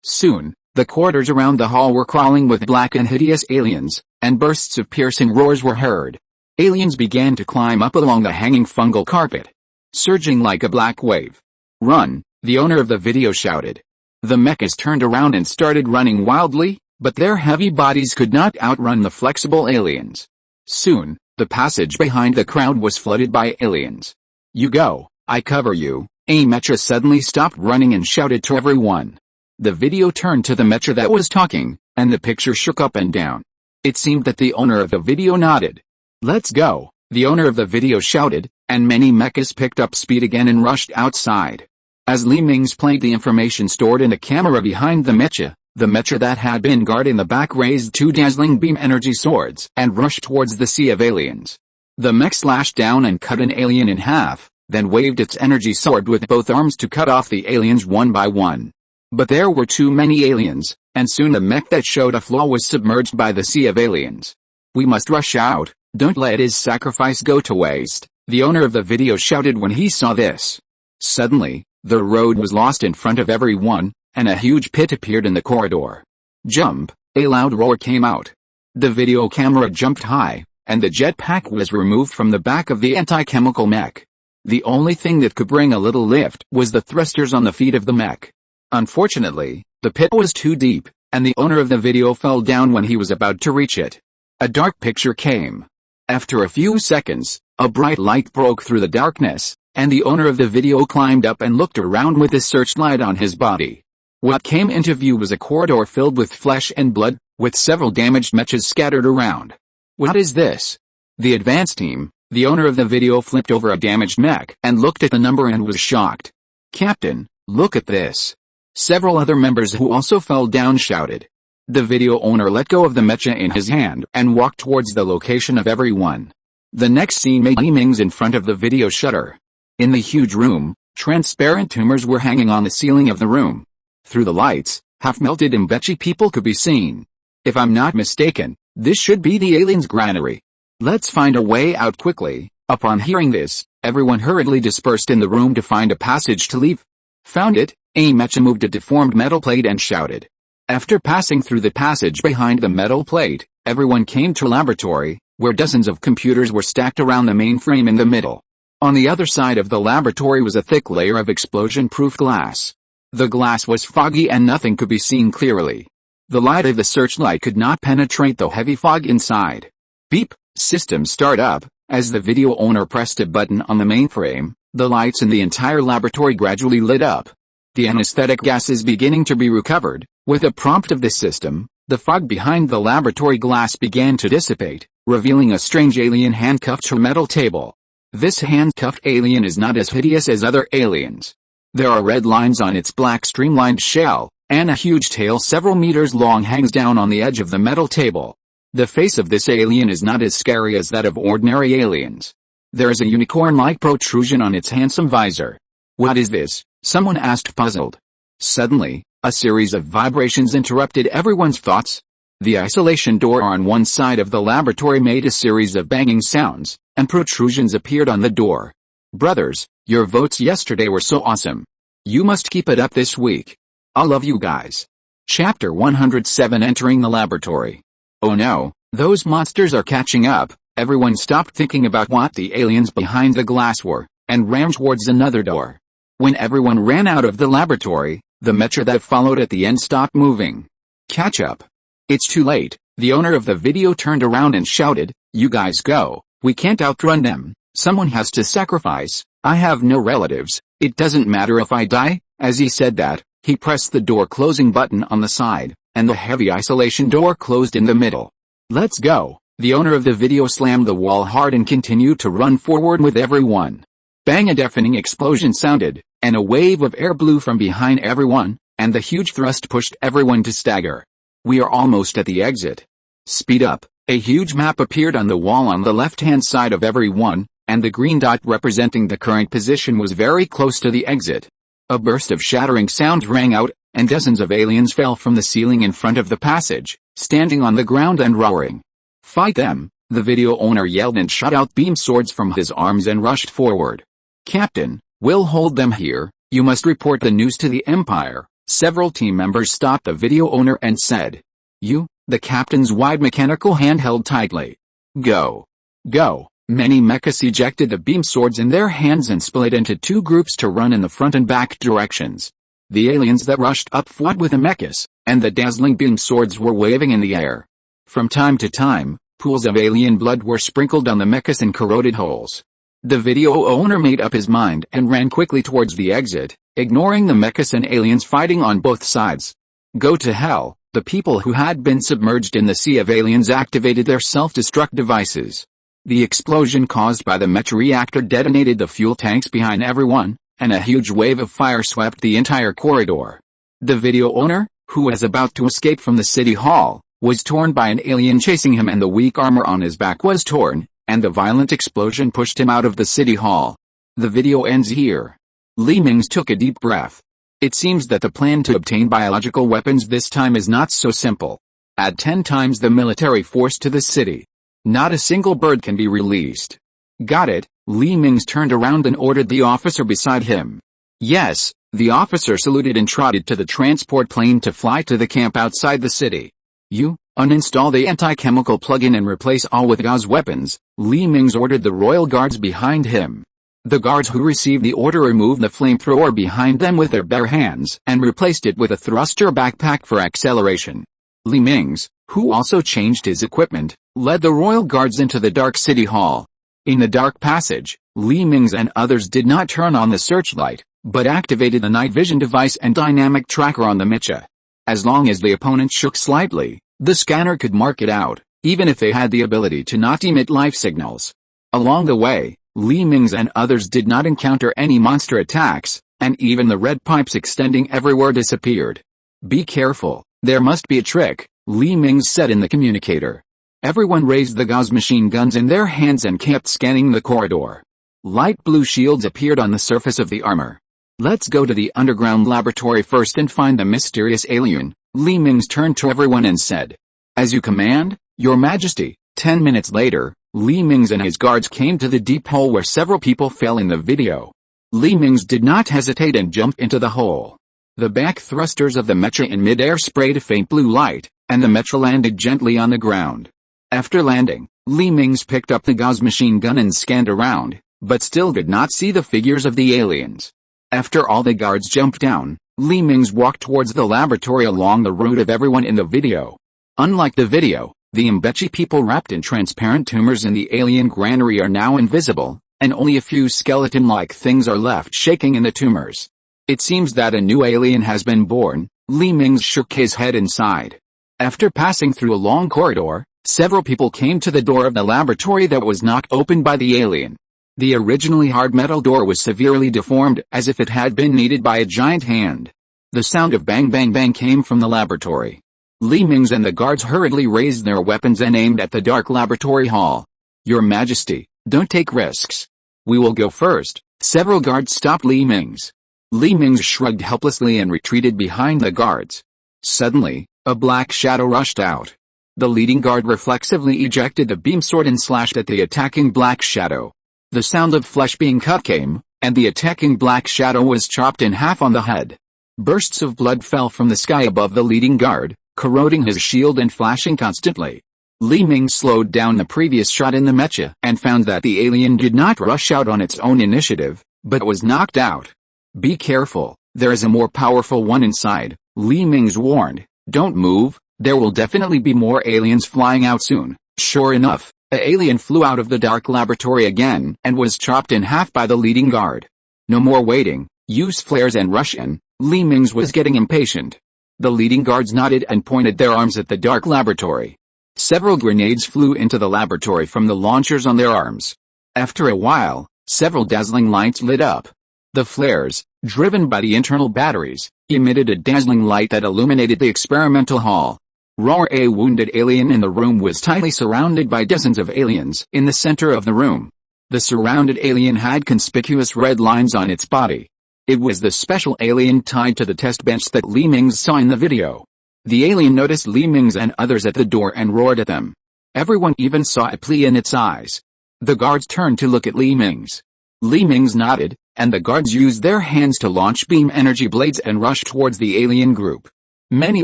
Soon, the corridors around the hall were crawling with black and hideous aliens, and bursts of piercing roars were heard. Aliens began to climb up along the hanging fungal carpet, surging like a black wave. "Run!" the owner of the video shouted. The mechas turned around and started running wildly, but their heavy bodies could not outrun the flexible aliens. Soon, the passage behind the crowd was flooded by aliens. "You go, I cover you." A mecha suddenly stopped running and shouted to everyone. The video turned to the mecha that was talking, and the picture shook up and down. It seemed that the owner of the video nodded. "Let's go," the owner of the video shouted, and many mechas picked up speed again and rushed outside. As Mingze played the information stored in a camera behind the mecha that had been guarded in the back raised two dazzling beam energy swords and rushed towards the sea of aliens. The mech slashed down and cut an alien in half, then waved its energy sword with both arms to cut off the aliens one by one. But there were too many aliens, and soon the mech that showed a flaw was submerged by the sea of aliens. "We must rush out, don't let his sacrifice go to waste," the owner of the video shouted when he saw this. Suddenly, the road was lost in front of everyone, and a huge pit appeared in the corridor. "Jump!" A loud roar came out. The video camera jumped high, and the jetpack was removed from the back of the anti-chemical mech. The only thing that could bring a little lift was the thrusters on the feet of the mech. Unfortunately, the pit was too deep, and the owner of the video fell down when he was about to reach it. A dark picture came. After a few seconds, a bright light broke through the darkness, and the owner of the video climbed up and looked around with his searchlight on his body. What came into view was a corridor filled with flesh and blood, with several damaged mechas scattered around. "What is this?" The advance team, the owner of the video flipped over a damaged mech and looked at the number and was shocked. "Captain, look at this." Several other members who also fell down shouted. The video owner let go of the mecha in his hand and walked towards the location of everyone. The next scene made Mingze in front of the video shudder. In the huge room, transparent tumors were hanging on the ceiling of the room. Through the lights, half-melted Mbechi people could be seen. "If I'm not mistaken, this should be the aliens' granary. Let's find a way out quickly." Upon hearing this, everyone hurriedly dispersed in the room to find a passage to leave. "Found it," a mecha moved a deformed metal plate and shouted. After passing through the passage behind the metal plate, everyone came to a laboratory, where dozens of computers were stacked around the mainframe in the middle. On the other side of the laboratory was a thick layer of explosion-proof glass. The glass was foggy and nothing could be seen clearly. The light of the searchlight could not penetrate the heavy fog inside. Beep, system start up. As the video owner pressed a button on the mainframe, the lights in the entire laboratory gradually lit up. The anesthetic gas is beginning to be recovered. With a prompt of the system, the fog behind the laboratory glass began to dissipate, revealing a strange alien handcuffed to a metal table. This handcuffed alien is not as hideous as other aliens. There are red lines on its black streamlined shell, and a huge tail several meters long hangs down on the edge of the metal table. The face of this alien is not as scary as that of ordinary aliens. There is a unicorn-like protrusion on its handsome visor. "What is this?" someone asked puzzled. Suddenly, a series of vibrations interrupted everyone's thoughts. The isolation door on one side of the laboratory made a series of banging sounds, and protrusions appeared on the door. "Brothers, your votes yesterday were so awesome. You must keep it up this week. I love you guys." Chapter 107 Entering the Laboratory. Oh no, those monsters are catching up. Everyone stopped thinking about what the aliens behind the glass were, and ran towards another door. When everyone ran out of the laboratory, the mecha that followed at the end stopped moving. "Catch up. It's too late." The owner of the video turned around and shouted, "You guys go, we can't outrun them. Someone has to sacrifice. I have no relatives, it doesn't matter if I die." As he said that, he pressed the door closing button on the side, and the heavy isolation door closed in the middle. "Let's go." The owner of the video slammed the wall hard and continued to run forward with everyone. Bang! A deafening explosion sounded, and a wave of air blew from behind everyone, and the huge thrust pushed everyone to stagger. "We are almost at the exit. Speed up." A huge map appeared on the wall on the left-hand side of everyone, and the green dot representing the current position was very close to the exit. A burst of shattering sound rang out, and dozens of aliens fell from the ceiling in front of the passage, standing on the ground and roaring. "Fight them!" the video owner yelled and shot out beam swords from his arms and rushed forward. "Captain, we'll hold them here. You must report the news to the Empire." Several team members stopped the video owner and said, "You?" The captain's wide mechanical hand held tightly. "Go. Go." Many mechas ejected the beam swords in their hands and split into two groups to run in the front and back directions. The aliens that rushed up fought with the mechas, and the dazzling beam swords were waving in the air. From time to time, pools of alien blood were sprinkled on the mechas and corroded holes. The video owner made up his mind and ran quickly towards the exit, ignoring the mechas and aliens fighting on both sides. Go to hell. The people who had been submerged in the sea of aliens activated their self-destruct devices. The explosion caused by the mecha reactor detonated the fuel tanks behind everyone, and a huge wave of fire swept the entire corridor. The video owner, who was about to escape from the city hall, was torn by an alien chasing him, and the weak armor on his back was torn, and the violent explosion pushed him out of the city hall. The video ends here. Li Mingze took a deep breath. It seems that the plan to obtain biological weapons this time is not so simple. Add 10 times the military force to the city. Not a single bird can be released. Got it. Li Mingze turned around and ordered the officer beside him. Yes, the officer saluted and trotted to the transport plane to fly to the camp outside the city. You, uninstall the anti-chemical plugin and replace all with gauze weapons, Li Mingze ordered the royal guards behind him. The guards who received the order removed the flamethrower behind them with their bare hands and replaced it with a thruster backpack for acceleration. Li Mingze, who also changed his equipment, led the royal guards into the dark city hall. In the dark passage, Li Mingze and others did not turn on the searchlight, but activated the night vision device and dynamic tracker on the mecha. As long as the opponent shook slightly, the scanner could mark it out, even if they had the ability to not emit life signals. Along the way, Li Mingze and others did not encounter any monster attacks, and even the red pipes extending everywhere disappeared. Be careful, there must be a trick, Li Mingze said in the communicator. Everyone raised the gauze machine guns in their hands and kept scanning the corridor. Light blue shields appeared on the surface of the armor. Let's go to the underground laboratory first and find the mysterious alien, Li Mingze turned to everyone and said. As you command, Your Majesty. 10 minutes later, Li Mingze and his guards came to the deep hole where several people fell in the video. Li Mingze did not hesitate and jumped into the hole. The back thrusters of the mecha in midair sprayed a faint blue light, and the mecha landed gently on the ground. After landing, Li Mingze picked up the gauze machine gun and scanned around, but still could not see the figures of the aliens. After all the guards jumped down, Li Mingze walked towards the laboratory along the route of everyone in the video. Unlike the video, the Mbechi people wrapped in transparent tumors in the alien granary are now invisible, and only a few skeleton-like things are left shaking in the tumors. It seems that a new alien has been born. Li Mingze shook his head inside. After passing through a long corridor, several people came to the door of the laboratory that was knocked open by the alien. The originally hard metal door was severely deformed, as if it had been kneaded by a giant hand. The sound of bang bang bang came from the laboratory. Li Mingze and the guards hurriedly raised their weapons and aimed at the dark laboratory hall. Your Majesty, don't take risks. We will go first. Several guards stopped Li Mingze. Li Mingze shrugged helplessly and retreated behind the guards. Suddenly, a black shadow rushed out. The leading guard reflexively ejected the beam sword and slashed at the attacking black shadow. The sound of flesh being cut came, and the attacking black shadow was chopped in half on the head. Bursts of blood fell from the sky above the leading guard, corroding his shield and flashing constantly. Li Mingze slowed down the previous shot in the mecha and found that the alien did not rush out on its own initiative, but was knocked out. Be careful, there is a more powerful one inside, Li Mingze warned. Don't move, there will definitely be more aliens flying out soon. Sure enough, the alien flew out of the dark laboratory again and was chopped in half by the leading guard. No more waiting, use flares and rush in. Li Mingze was getting impatient. The leading guards nodded and pointed their arms at the dark laboratory. Several grenades flew into the laboratory from the launchers on their arms. After a while, several dazzling lights lit up. The flares, driven by the internal batteries, emitted a dazzling light that illuminated the experimental hall. Roar! A wounded alien in the room was tightly surrounded by dozens of aliens in the center of the room. The surrounded alien had conspicuous red lines on its body. It was the special alien tied to the test bench that Li Mingze saw in the video. The alien noticed Li Mingze and others at the door and roared at them. Everyone even saw a plea in its eyes. The guards turned to look at Li Mingze. Li Mingze nodded, and the guards used their hands to launch beam energy blades and rush towards the alien group. Many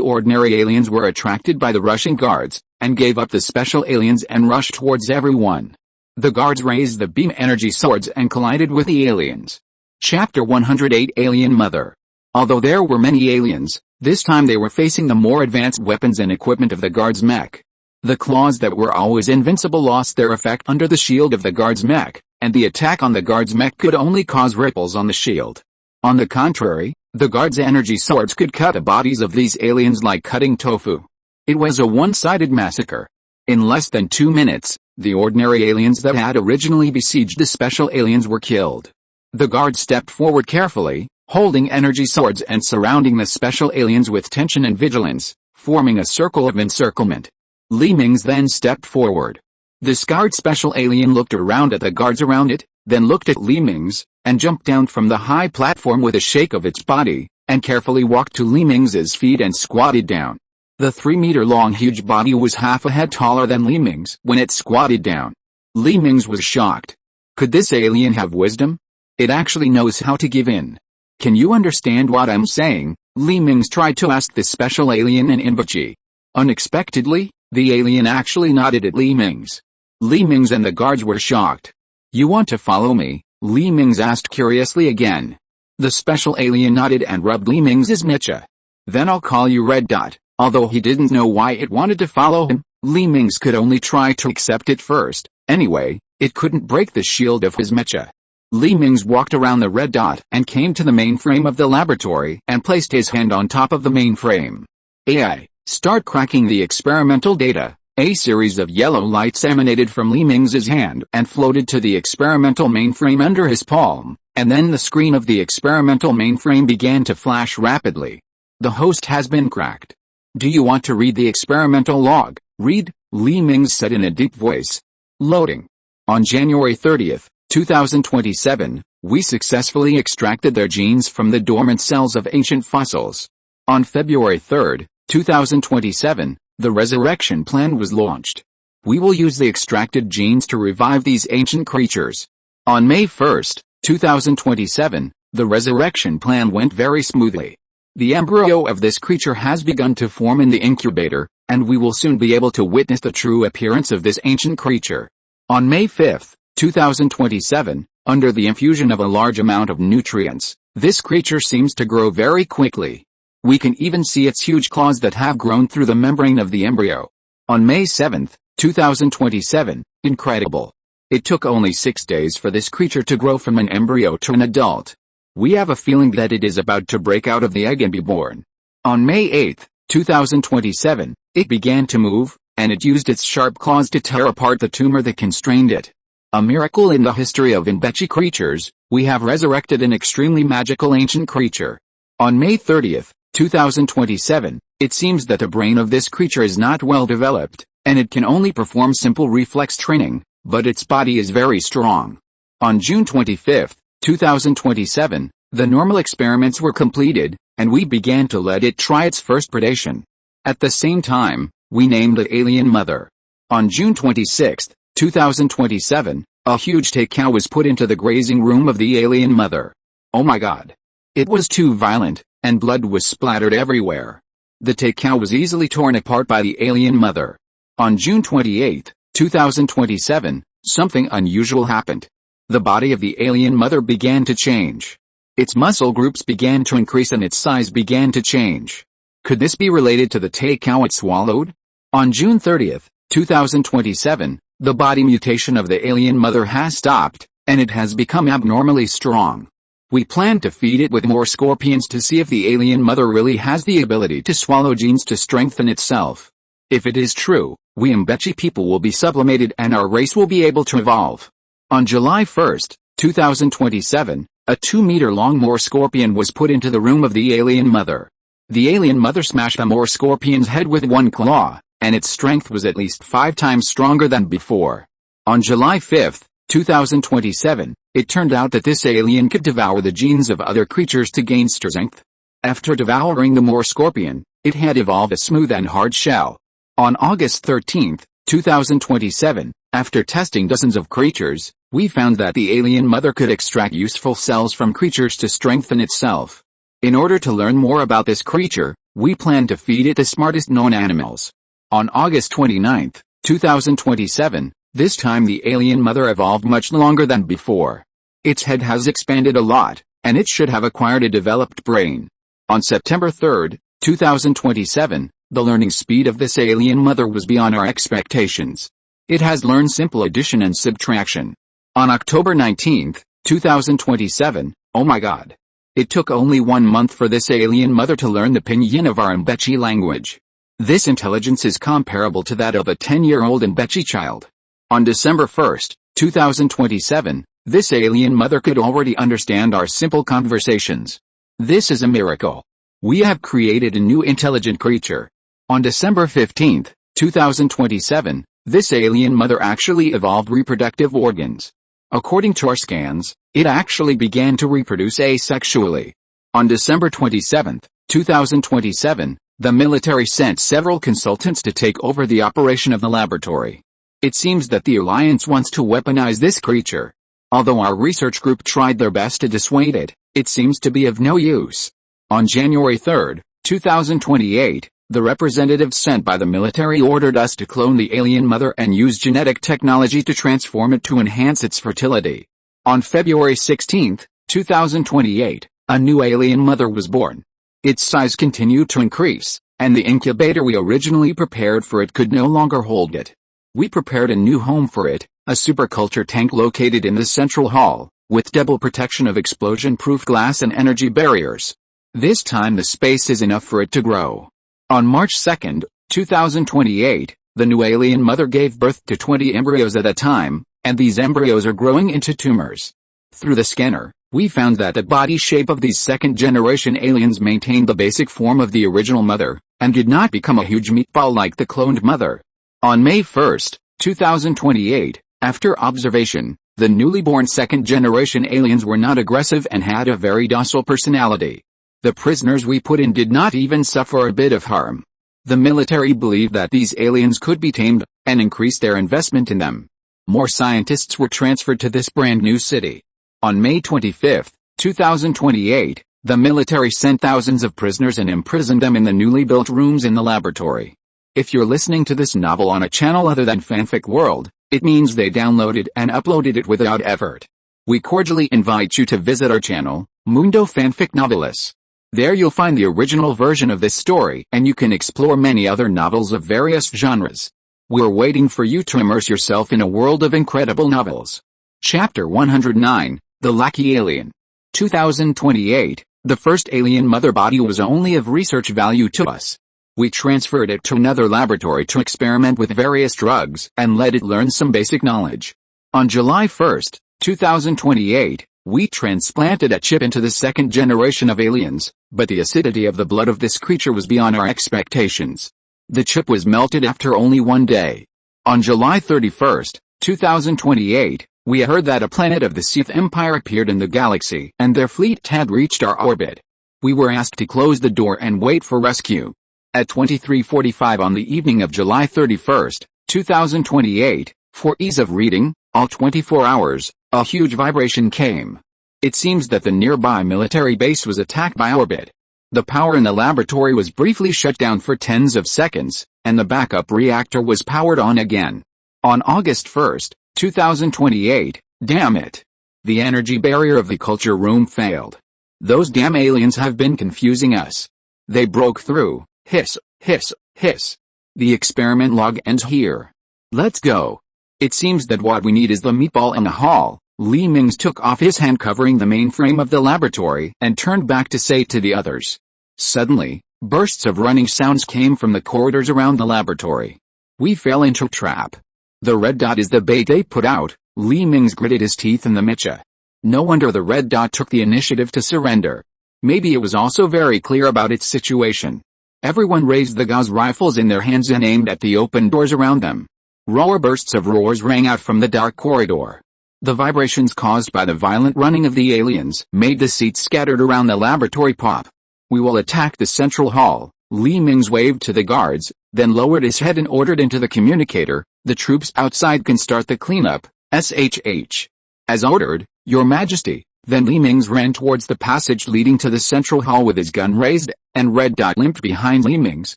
ordinary aliens were attracted by the rushing guards, and gave up the special aliens and rushed towards everyone. The guards raised the beam energy swords and collided with the aliens. Chapter 108 Alien Mother. Although there were many aliens, this time they were facing the more advanced weapons and equipment of the guards' mech. The claws that were always invincible lost their effect under the shield of the guards' mech, and the attack on the guards' mech could only cause ripples on the shield. On the contrary, the guards' energy swords could cut the bodies of these aliens like cutting tofu. It was a one-sided massacre. In less than 2 minutes, the ordinary aliens that had originally besieged the special aliens were killed. The guards stepped forward carefully, holding energy swords and surrounding the special aliens with tension and vigilance, forming a circle of encirclement. Mingze then stepped forward. The scarred special alien looked around at the guards around it, then looked at Mingze, and jumped down from the high platform with a shake of its body, and carefully walked to Mingze's feet and squatted down. The 3-meter-long huge body was half a head taller than Mingze when it squatted down. Mingze was shocked. Could this alien have wisdom? It actually knows how to give in. Can you understand what I'm saying? Mingze tried to ask the special alien in Imbachi. Unexpectedly, the alien actually nodded at Mingze. Mingze and the guards were shocked. You want to follow me? Mingze asked curiously again. The special alien nodded and rubbed Mingze's mecha. Then I'll call you Red Dot. Although he didn't know why it wanted to follow him, Mingze could only try to accept it first. Anyway, it couldn't break the shield of his mecha. Mingze walked around the red dot and came to the mainframe of the laboratory and placed his hand on top of the mainframe. AI, start cracking the experimental data. A series of yellow lights emanated from Mingze's hand and floated to the experimental mainframe under his palm, and then the screen of the experimental mainframe began to flash rapidly. The host has been cracked. Do you want to read the experimental log? Read, Mingze said in a deep voice. Loading. On January 30th, 2027, we successfully extracted their genes from the dormant cells of ancient fossils. On February 3rd, 2027, the resurrection plan was launched. We will use the extracted genes to revive these ancient creatures. On May 1st, 2027, the resurrection plan went very smoothly. The embryo of this creature has begun to form in the incubator, and we will soon be able to witness the true appearance of this ancient creature. On May 5th, 2027, under the infusion of a large amount of nutrients, this creature seems to grow very quickly. We can even see its huge claws that have grown through the membrane of the embryo. On May 7th, 2027, incredible. It took only 6 days for this creature to grow from an embryo to an adult. We have a feeling that it is about to break out of the egg and be born. On May 8th, 2027, it began to move, and it used its sharp claws to tear apart the tumor that constrained it. A miracle in the history of Imbachi creatures, we have resurrected an extremely magical ancient creature. On May 30th, 2027, it seems that the brain of this creature is not well developed, and it can only perform simple reflex training, but its body is very strong. On June 25th, 2027, the normal experiments were completed, and we began to let it try its first predation. At the same time, we named the alien mother. On June 26, 2027, a huge take cow was put into the grazing room of the alien mother. Oh my god. It was too violent, and blood was splattered everywhere. The take cow was easily torn apart by the alien mother. On June 28, 2027, something unusual happened. The body of the alien mother began to change. Its muscle groups began to increase and its size began to change. Could this be related to the take cow it swallowed? On June 30th, 2027, the body mutation of the alien mother has stopped, and it has become abnormally strong. We plan to feed it with more scorpions to see if the alien mother really has the ability to swallow genes to strengthen itself. If it is true, we Imbachi people will be sublimated and our race will be able to evolve. On July 1st, 2027, a 2-meter-long Moor scorpion was put into the room of the alien mother. The alien mother smashed a Moor scorpion's head with one claw, and its strength was at least 5 times stronger than before. On July 5th, 2027, it turned out that this alien could devour the genes of other creatures to gain strength. After devouring the Moor scorpion, it had evolved a smooth and hard shell. On August 13th, 2027, after testing dozens of creatures, we found that the alien mother could extract useful cells from creatures to strengthen itself. In order to learn more about this creature, we plan to feed it the smartest known animals. On August 29th, 2027, this time the alien mother evolved much longer than before. Its head has expanded a lot, and it should have acquired a developed brain. On September 3rd, 2027, the learning speed of this alien mother was beyond our expectations. It has learned simple addition and subtraction. On October 19th, 2027, oh my god. It took only 1 month for this alien mother to learn the pinyin of our Mbechi language. This intelligence is comparable to that of a 10-year-old Mbechi child. On December 1, 2027, this alien mother could already understand our simple conversations. This is a miracle. We have created a new intelligent creature. On December 15, 2027, this alien mother actually evolved reproductive organs. According to our scans, it actually began to reproduce asexually. On December 27, 2027, the military sent several consultants to take over the operation of the laboratory. It seems that the Alliance wants to weaponize this creature. Although our research group tried their best to dissuade it, it seems to be of no use. On January 3, 2028, the representatives sent by the military ordered us to clone the alien mother and use genetic technology to transform it to enhance its fertility. On February 16, 2028, a new alien mother was born. Its size continued to increase, and the incubator we originally prepared for it could no longer hold it. We prepared a new home for it, a superculture tank located in the central hall, with double protection of explosion-proof glass and energy barriers. This time the space is enough for it to grow. On March 2, 2028, the new alien mother gave birth to 20 embryos at a time, and these embryos are growing into tumors. Through the scanner, we found that the body shape of these second-generation aliens maintained the basic form of the original mother, and did not become a huge meatball like the cloned mother. On May 1, 2028, after observation, the newly born second-generation aliens were not aggressive and had a very docile personality. The prisoners we put in did not even suffer a bit of harm. The military believed that these aliens could be tamed, and increased their investment in them. More scientists were transferred to this brand new city. On May 25, 2028, the military sent thousands of prisoners and imprisoned them in the newly built rooms in the laboratory. If you're listening to this novel on a channel other than Fanfic World, it means they downloaded and uploaded it without effort. We cordially invite you to visit our channel, Mundo Fanfic Novelis. There you'll find the original version of this story, and you can explore many other novels of various genres. We're waiting for you to immerse yourself in a world of incredible novels. Chapter 109, The Lucky Alien. 2028, the first alien mother body was only of research value to us. We transferred it to another laboratory to experiment with various drugs, and let it learn some basic knowledge. On July 1, 2028, we transplanted a chip into the second generation of aliens, but the acidity of the blood of this creature was beyond our expectations. The chip was melted after only 1 day. On July 31, 2028, we heard that a planet of the Sith Empire appeared in the galaxy, and their fleet had reached our orbit. We were asked to close the door and wait for rescue. At 23:45 on the evening of July 31, 2028, for ease of reading, all 24 hours, a huge vibration came. It seems that the nearby military base was attacked by orbit. The power in the laboratory was briefly shut down for tens of seconds, and the backup reactor was powered on again. On August 1, 2028, damn it. The energy barrier of the culture room failed. Those damn aliens have been confusing us. They broke through. Hiss, hiss, hiss. The experiment log ends here. Let's go. It seems that what we need is the meatball in the hall. Li Mingze took off his hand covering the mainframe of the laboratory and turned back to say to the others. Suddenly, bursts of running sounds came from the corridors around the laboratory. We fell into a trap. The red dot is the bait they put out. Li Mingze gritted his teeth in the mitcha. No wonder the red dot took the initiative to surrender. Maybe it was also very clear about its situation. Everyone raised the Gauss rifles in their hands and aimed at the open doors around them. Roar bursts of roars rang out from the dark corridor. The vibrations caused by the violent running of the aliens made the seats scattered around the laboratory pop. We will attack the central hall. Li Mingze waved to the guards, then lowered his head and ordered into the communicator, the troops outside can start the cleanup, SHH. As ordered, Your Majesty. Then Li Mingze ran towards the passage leading to the central hall with his gun raised, and Red Dot limped behind Li Mingze,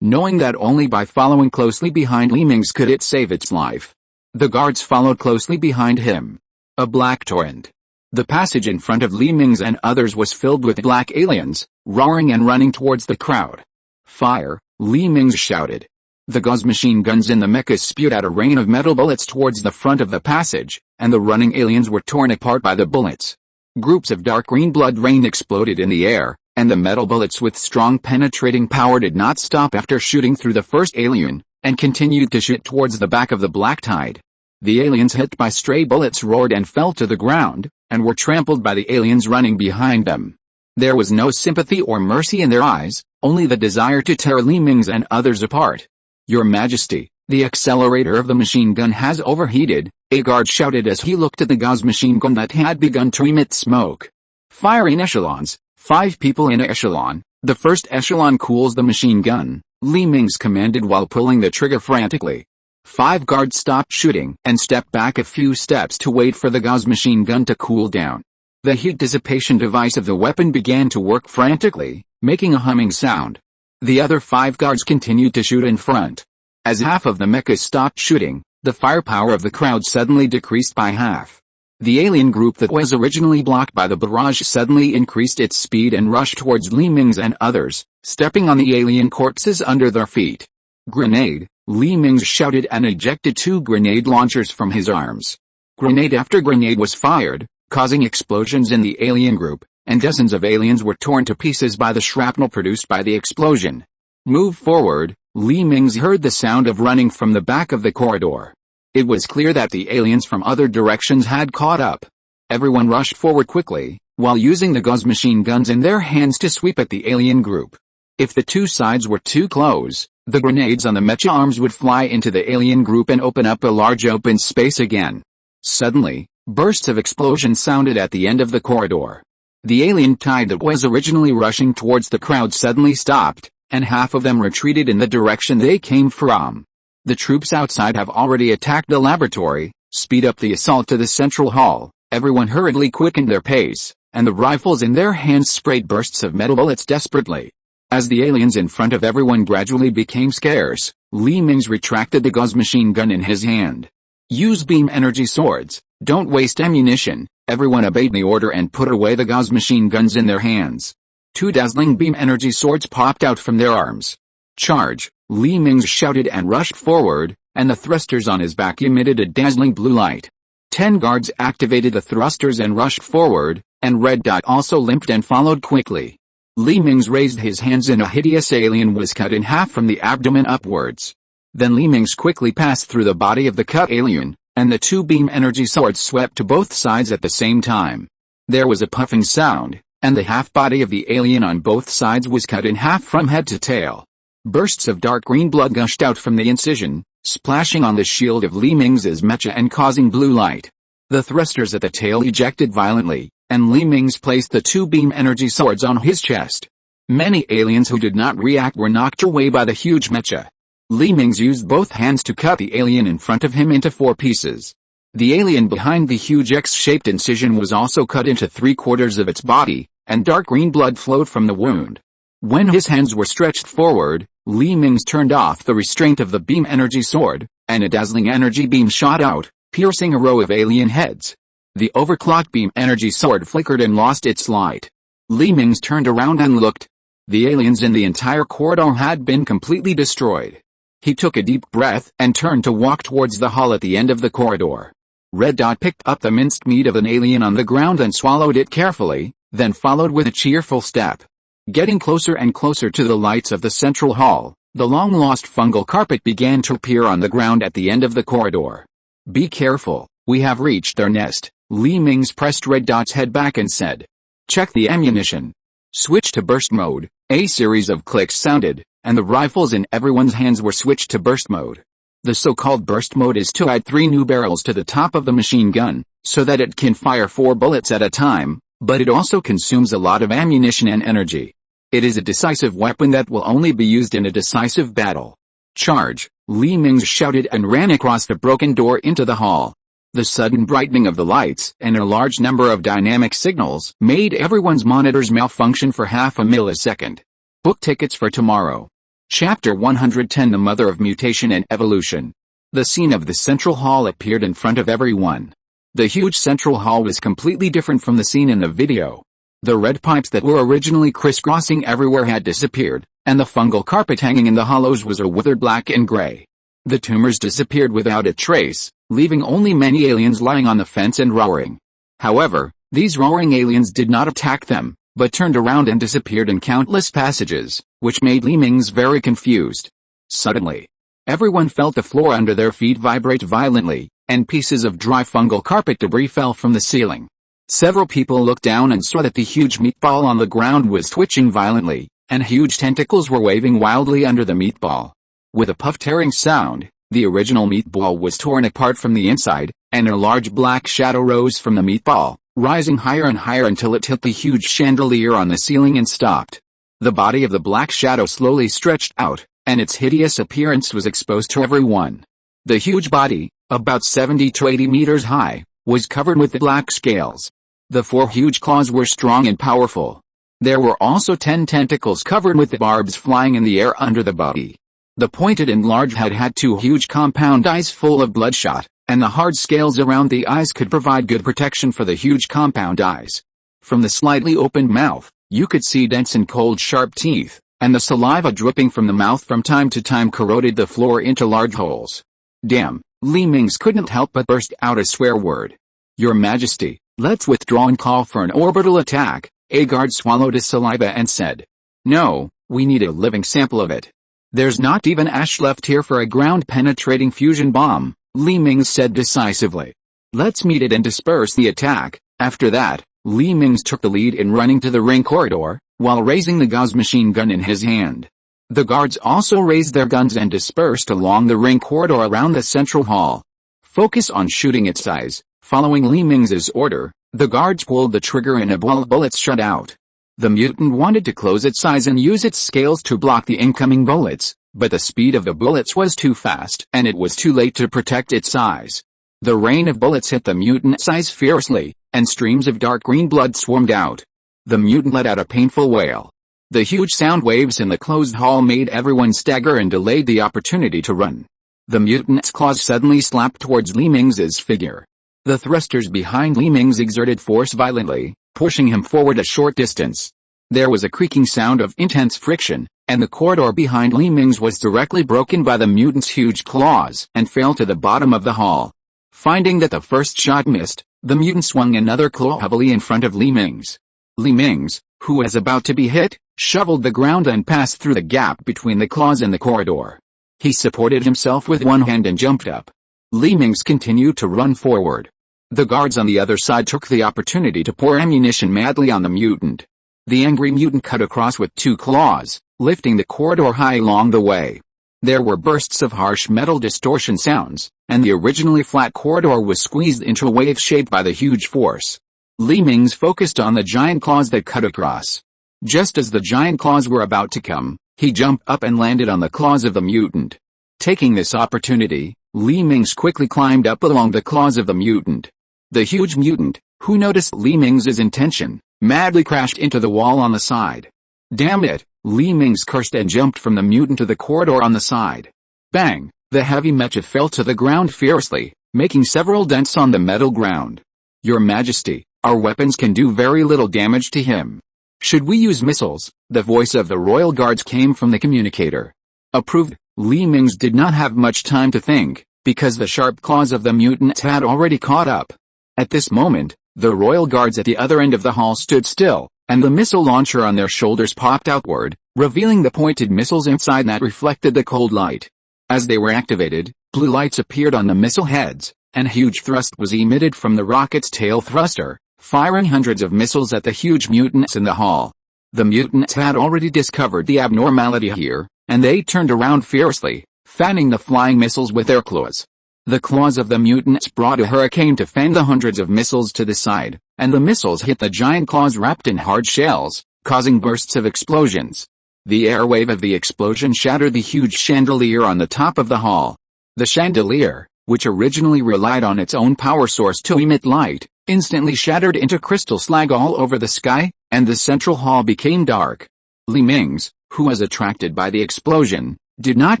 knowing that only by following closely behind Li Mingze could it save its life. The guards followed closely behind him. A black torrent. The passage in front of Li Mingze and others was filled with black aliens, roaring and running towards the crowd. Fire, Li Mingze shouted. The Gauss machine guns in the mechas spewed out a rain of metal bullets towards the front of the passage, and the running aliens were torn apart by the bullets. Groups of dark green blood rain exploded in the air, and the metal bullets with strong penetrating power did not stop after shooting through the first alien, and continued to shoot towards the back of the Black Tide. The aliens hit by stray bullets roared and fell to the ground, and were trampled by the aliens running behind them. There was no sympathy or mercy in their eyes, only the desire to tear Li Mingze and others apart. "Your Majesty, the accelerator of the machine gun has overheated," a guard shouted as he looked at the gauze machine gun that had begun to emit smoke. "Fire in echelons, 5 people in an echelon. The first echelon cools the machine gun," Li Mingze commanded while pulling the trigger frantically. 5 guards stopped shooting and stepped back a few steps to wait for the gauze machine gun to cool down. The heat dissipation device of the weapon began to work frantically, making a humming sound. The other 5 guards continued to shoot in front. As half of the mechas stopped shooting, the firepower of the crowd suddenly decreased by half. The alien group that was originally blocked by the barrage suddenly increased its speed and rushed towards Li Mingze and others, stepping on the alien corpses under their feet. "Grenade!" Li Mingze shouted and ejected 2 grenade launchers from his arms. Grenade after grenade was fired, causing explosions in the alien group, and dozens of aliens were torn to pieces by the shrapnel produced by the explosion. "Move forward!" Li Mingze heard the sound of running from the back of the corridor. It was clear that the aliens from other directions had caught up. Everyone rushed forward quickly, while using the gauze machine guns in their hands to sweep at the alien group. If the two sides were too close, the grenades on the mecha arms would fly into the alien group and open up a large open space again. Suddenly, bursts of explosions sounded at the end of the corridor. The alien tide that was originally rushing towards the crowd suddenly stopped, and half of them retreated in the direction they came from. The troops outside have already attacked the laboratory. Speed up the assault to the central hall. Everyone hurriedly quickened their pace, and the rifles in their hands sprayed bursts of metal bullets desperately. As the aliens in front of everyone gradually became scarce, Li Mingze retracted the gauze machine gun in his hand. "Use beam energy swords. Don't waste ammunition." Everyone obeyed the order and put away the gauze machine guns in their hands. 2 dazzling beam energy swords popped out from their arms. "Charge!" Li Mingze shouted and rushed forward, and the thrusters on his back emitted a dazzling blue light. 10 guards activated the thrusters and rushed forward, and Red Dot also limped and followed quickly. Li Mingze raised his hands and a hideous alien was cut in half from the abdomen upwards. Then Li Mingze quickly passed through the body of the cut alien, and the 2 beam energy swords swept to both sides at the same time. There was a puffing sound, and the half-body of the alien on both sides was cut in half from head to tail. Bursts of dark green blood gushed out from the incision, splashing on the shield of Li Mingze's mecha and causing blue light. The thrusters at the tail ejected violently, and Li Mingze placed the 2 beam energy swords on his chest. Many aliens who did not react were knocked away by the huge mecha. Li Mingze used both hands to cut the alien in front of him into 4 pieces. The alien behind the huge X-shaped incision was also cut into 3/4 of its body, and dark green blood flowed from the wound. When his hands were stretched forward, Li Mingze turned off the restraint of the beam energy sword, and a dazzling energy beam shot out, piercing a row of alien heads. The overclocked beam energy sword flickered and lost its light. Li Mingze turned around and looked. The aliens in the entire corridor had been completely destroyed. He took a deep breath and turned to walk towards the hall at the end of the corridor. Red Dot picked up the minced meat of an alien on the ground and swallowed it carefully, then followed with a cheerful step. Getting closer and closer to the lights of the central hall, the long-lost fungal carpet began to appear on the ground at the end of the corridor. "Be careful, we have reached their nest." Li Mingze pressed Red Dot's head back and said, "Check the ammunition. Switch to burst mode." A series of clicks sounded, and the rifles in everyone's hands were switched to burst mode. The so-called burst mode is to add 3 new barrels to the top of the machine gun, so that it can fire 4 bullets at a time, but it also consumes a lot of ammunition and energy. It is a decisive weapon that will only be used in a decisive battle. "Charge!" Li Mingze shouted and ran across the broken door into the hall. The sudden brightening of the lights and a large number of dynamic signals made everyone's monitors malfunction for half a millisecond. Book tickets for tomorrow. Chapter 110: The Mother of Mutation and Evolution. The scene of the central hall appeared in front of everyone. The huge central hall was completely different from the scene in the video. The red pipes that were originally crisscrossing everywhere had disappeared, and the fungal carpet hanging in the hollows was a withered black and gray. The tumors disappeared without a trace, leaving only many aliens lying on the fence and roaring. However, These roaring aliens did not attack them, but turned around and disappeared in countless passages, which made Li Mingze very confused. Suddenly, everyone felt the floor under their feet vibrate violently, and pieces of dry fungal carpet debris fell from the ceiling. Several people looked down and saw that the huge meatball on the ground was twitching violently, and huge tentacles were waving wildly under the meatball. With a puff-tearing sound, the original meatball was torn apart from the inside, and a large black shadow rose from the meatball, rising higher and higher until it hit the huge chandelier on the ceiling and stopped. The body of the black shadow slowly stretched out, and its hideous appearance was exposed to everyone. The huge body, about 70 to 80 meters high, was covered with black scales. The 4 huge claws were strong and powerful. There were also 10 tentacles covered with barbs flying in the air under the body. The pointed and large head had 2 huge compound eyes full of bloodshot, and the hard scales around the eyes could provide good protection for the huge compound eyes. From the slightly opened mouth, you could see dense and cold sharp teeth, and the saliva dripping from the mouth from time to time corroded the floor into large holes. Damn, Li Mingze couldn't help but burst out a swear word. Your Majesty, let's withdraw and call for an orbital attack. A guard swallowed his saliva and said. No, we need a living sample of it. There's not even ash left here for a ground-penetrating fusion bomb, Li Mingze said decisively. Let's meet it and disperse the attack. After that, Li Mingze took the lead in running to the ring corridor, while raising the Gauss machine gun in his hand. The guards also raised their guns and dispersed along the ring corridor around the central hall. Focus on shooting its eyes. Following Li Mingze's order, the guards pulled the trigger and a ball of bullets shot out. The mutant wanted to close its eyes and use its scales to block the incoming bullets, but the speed of the bullets was too fast and it was too late to protect its eyes. The rain of bullets hit the mutant's eyes fiercely, and streams of dark green blood swarmed out. The mutant let out a painful wail. The huge sound waves in the closed hall made everyone stagger and delayed the opportunity to run. The mutant's claws suddenly slapped towards Li Mingze's figure. The thrusters behind Li Mingze exerted force violently, pushing him forward a short distance. There was a creaking sound of intense friction, and the corridor behind Li Mingze was directly broken by the mutant's huge claws and fell to the bottom of the hall. Finding that the first shot missed, the mutant swung another claw heavily in front of Li Mingze. Li Mingze, who was about to be hit, shoveled the ground and passed through the gap between the claws and the corridor. He supported himself with one hand and jumped up. Li Mingze continued to run forward. The guards on the other side took the opportunity to pour ammunition madly on the mutant. The angry mutant cut across with 2 claws, lifting the corridor high along the way. There were bursts of harsh metal distortion sounds, and the originally flat corridor was squeezed into a wave shape by the huge force. Li Mingze focused on the giant claws that cut across. Just as the giant claws were about to come, he jumped up and landed on the claws of the mutant. Taking this opportunity, Li Mingze quickly climbed up along the claws of the mutant. The huge mutant, who noticed Li Mingze's intention, madly crashed into the wall on the side. Damn it, Li Mingze cursed and jumped from the mutant to the corridor on the side. Bang! The heavy mecha fell to the ground fiercely, making several dents on the metal ground. Your Majesty, our weapons can do very little damage to him. Should we use missiles? The voice of the royal guards came from the communicator. Approved. Li Mingze did not have much time to think, because the sharp claws of the mutant had already caught up. At this moment, the royal guards at the other end of the hall stood still, and the missile launcher on their shoulders popped outward, revealing the pointed missiles inside that reflected the cold light. As they were activated, blue lights appeared on the missile heads, and huge thrust was emitted from the rocket's tail thruster, firing hundreds of missiles at the huge mutants in the hall. The mutants had already discovered the abnormality here, and they turned around fiercely, fanning the flying missiles with their claws. The claws of the mutants brought a hurricane to fan the hundreds of missiles to the side, and the missiles hit the giant claws wrapped in hard shells, causing bursts of explosions. The airwave of the explosion shattered the huge chandelier on the top of the hall. The chandelier, which originally relied on its own power source to emit light, instantly shattered into crystal slag all over the sky, and the central hall became dark. Li Mingze, who was attracted by the explosion, did not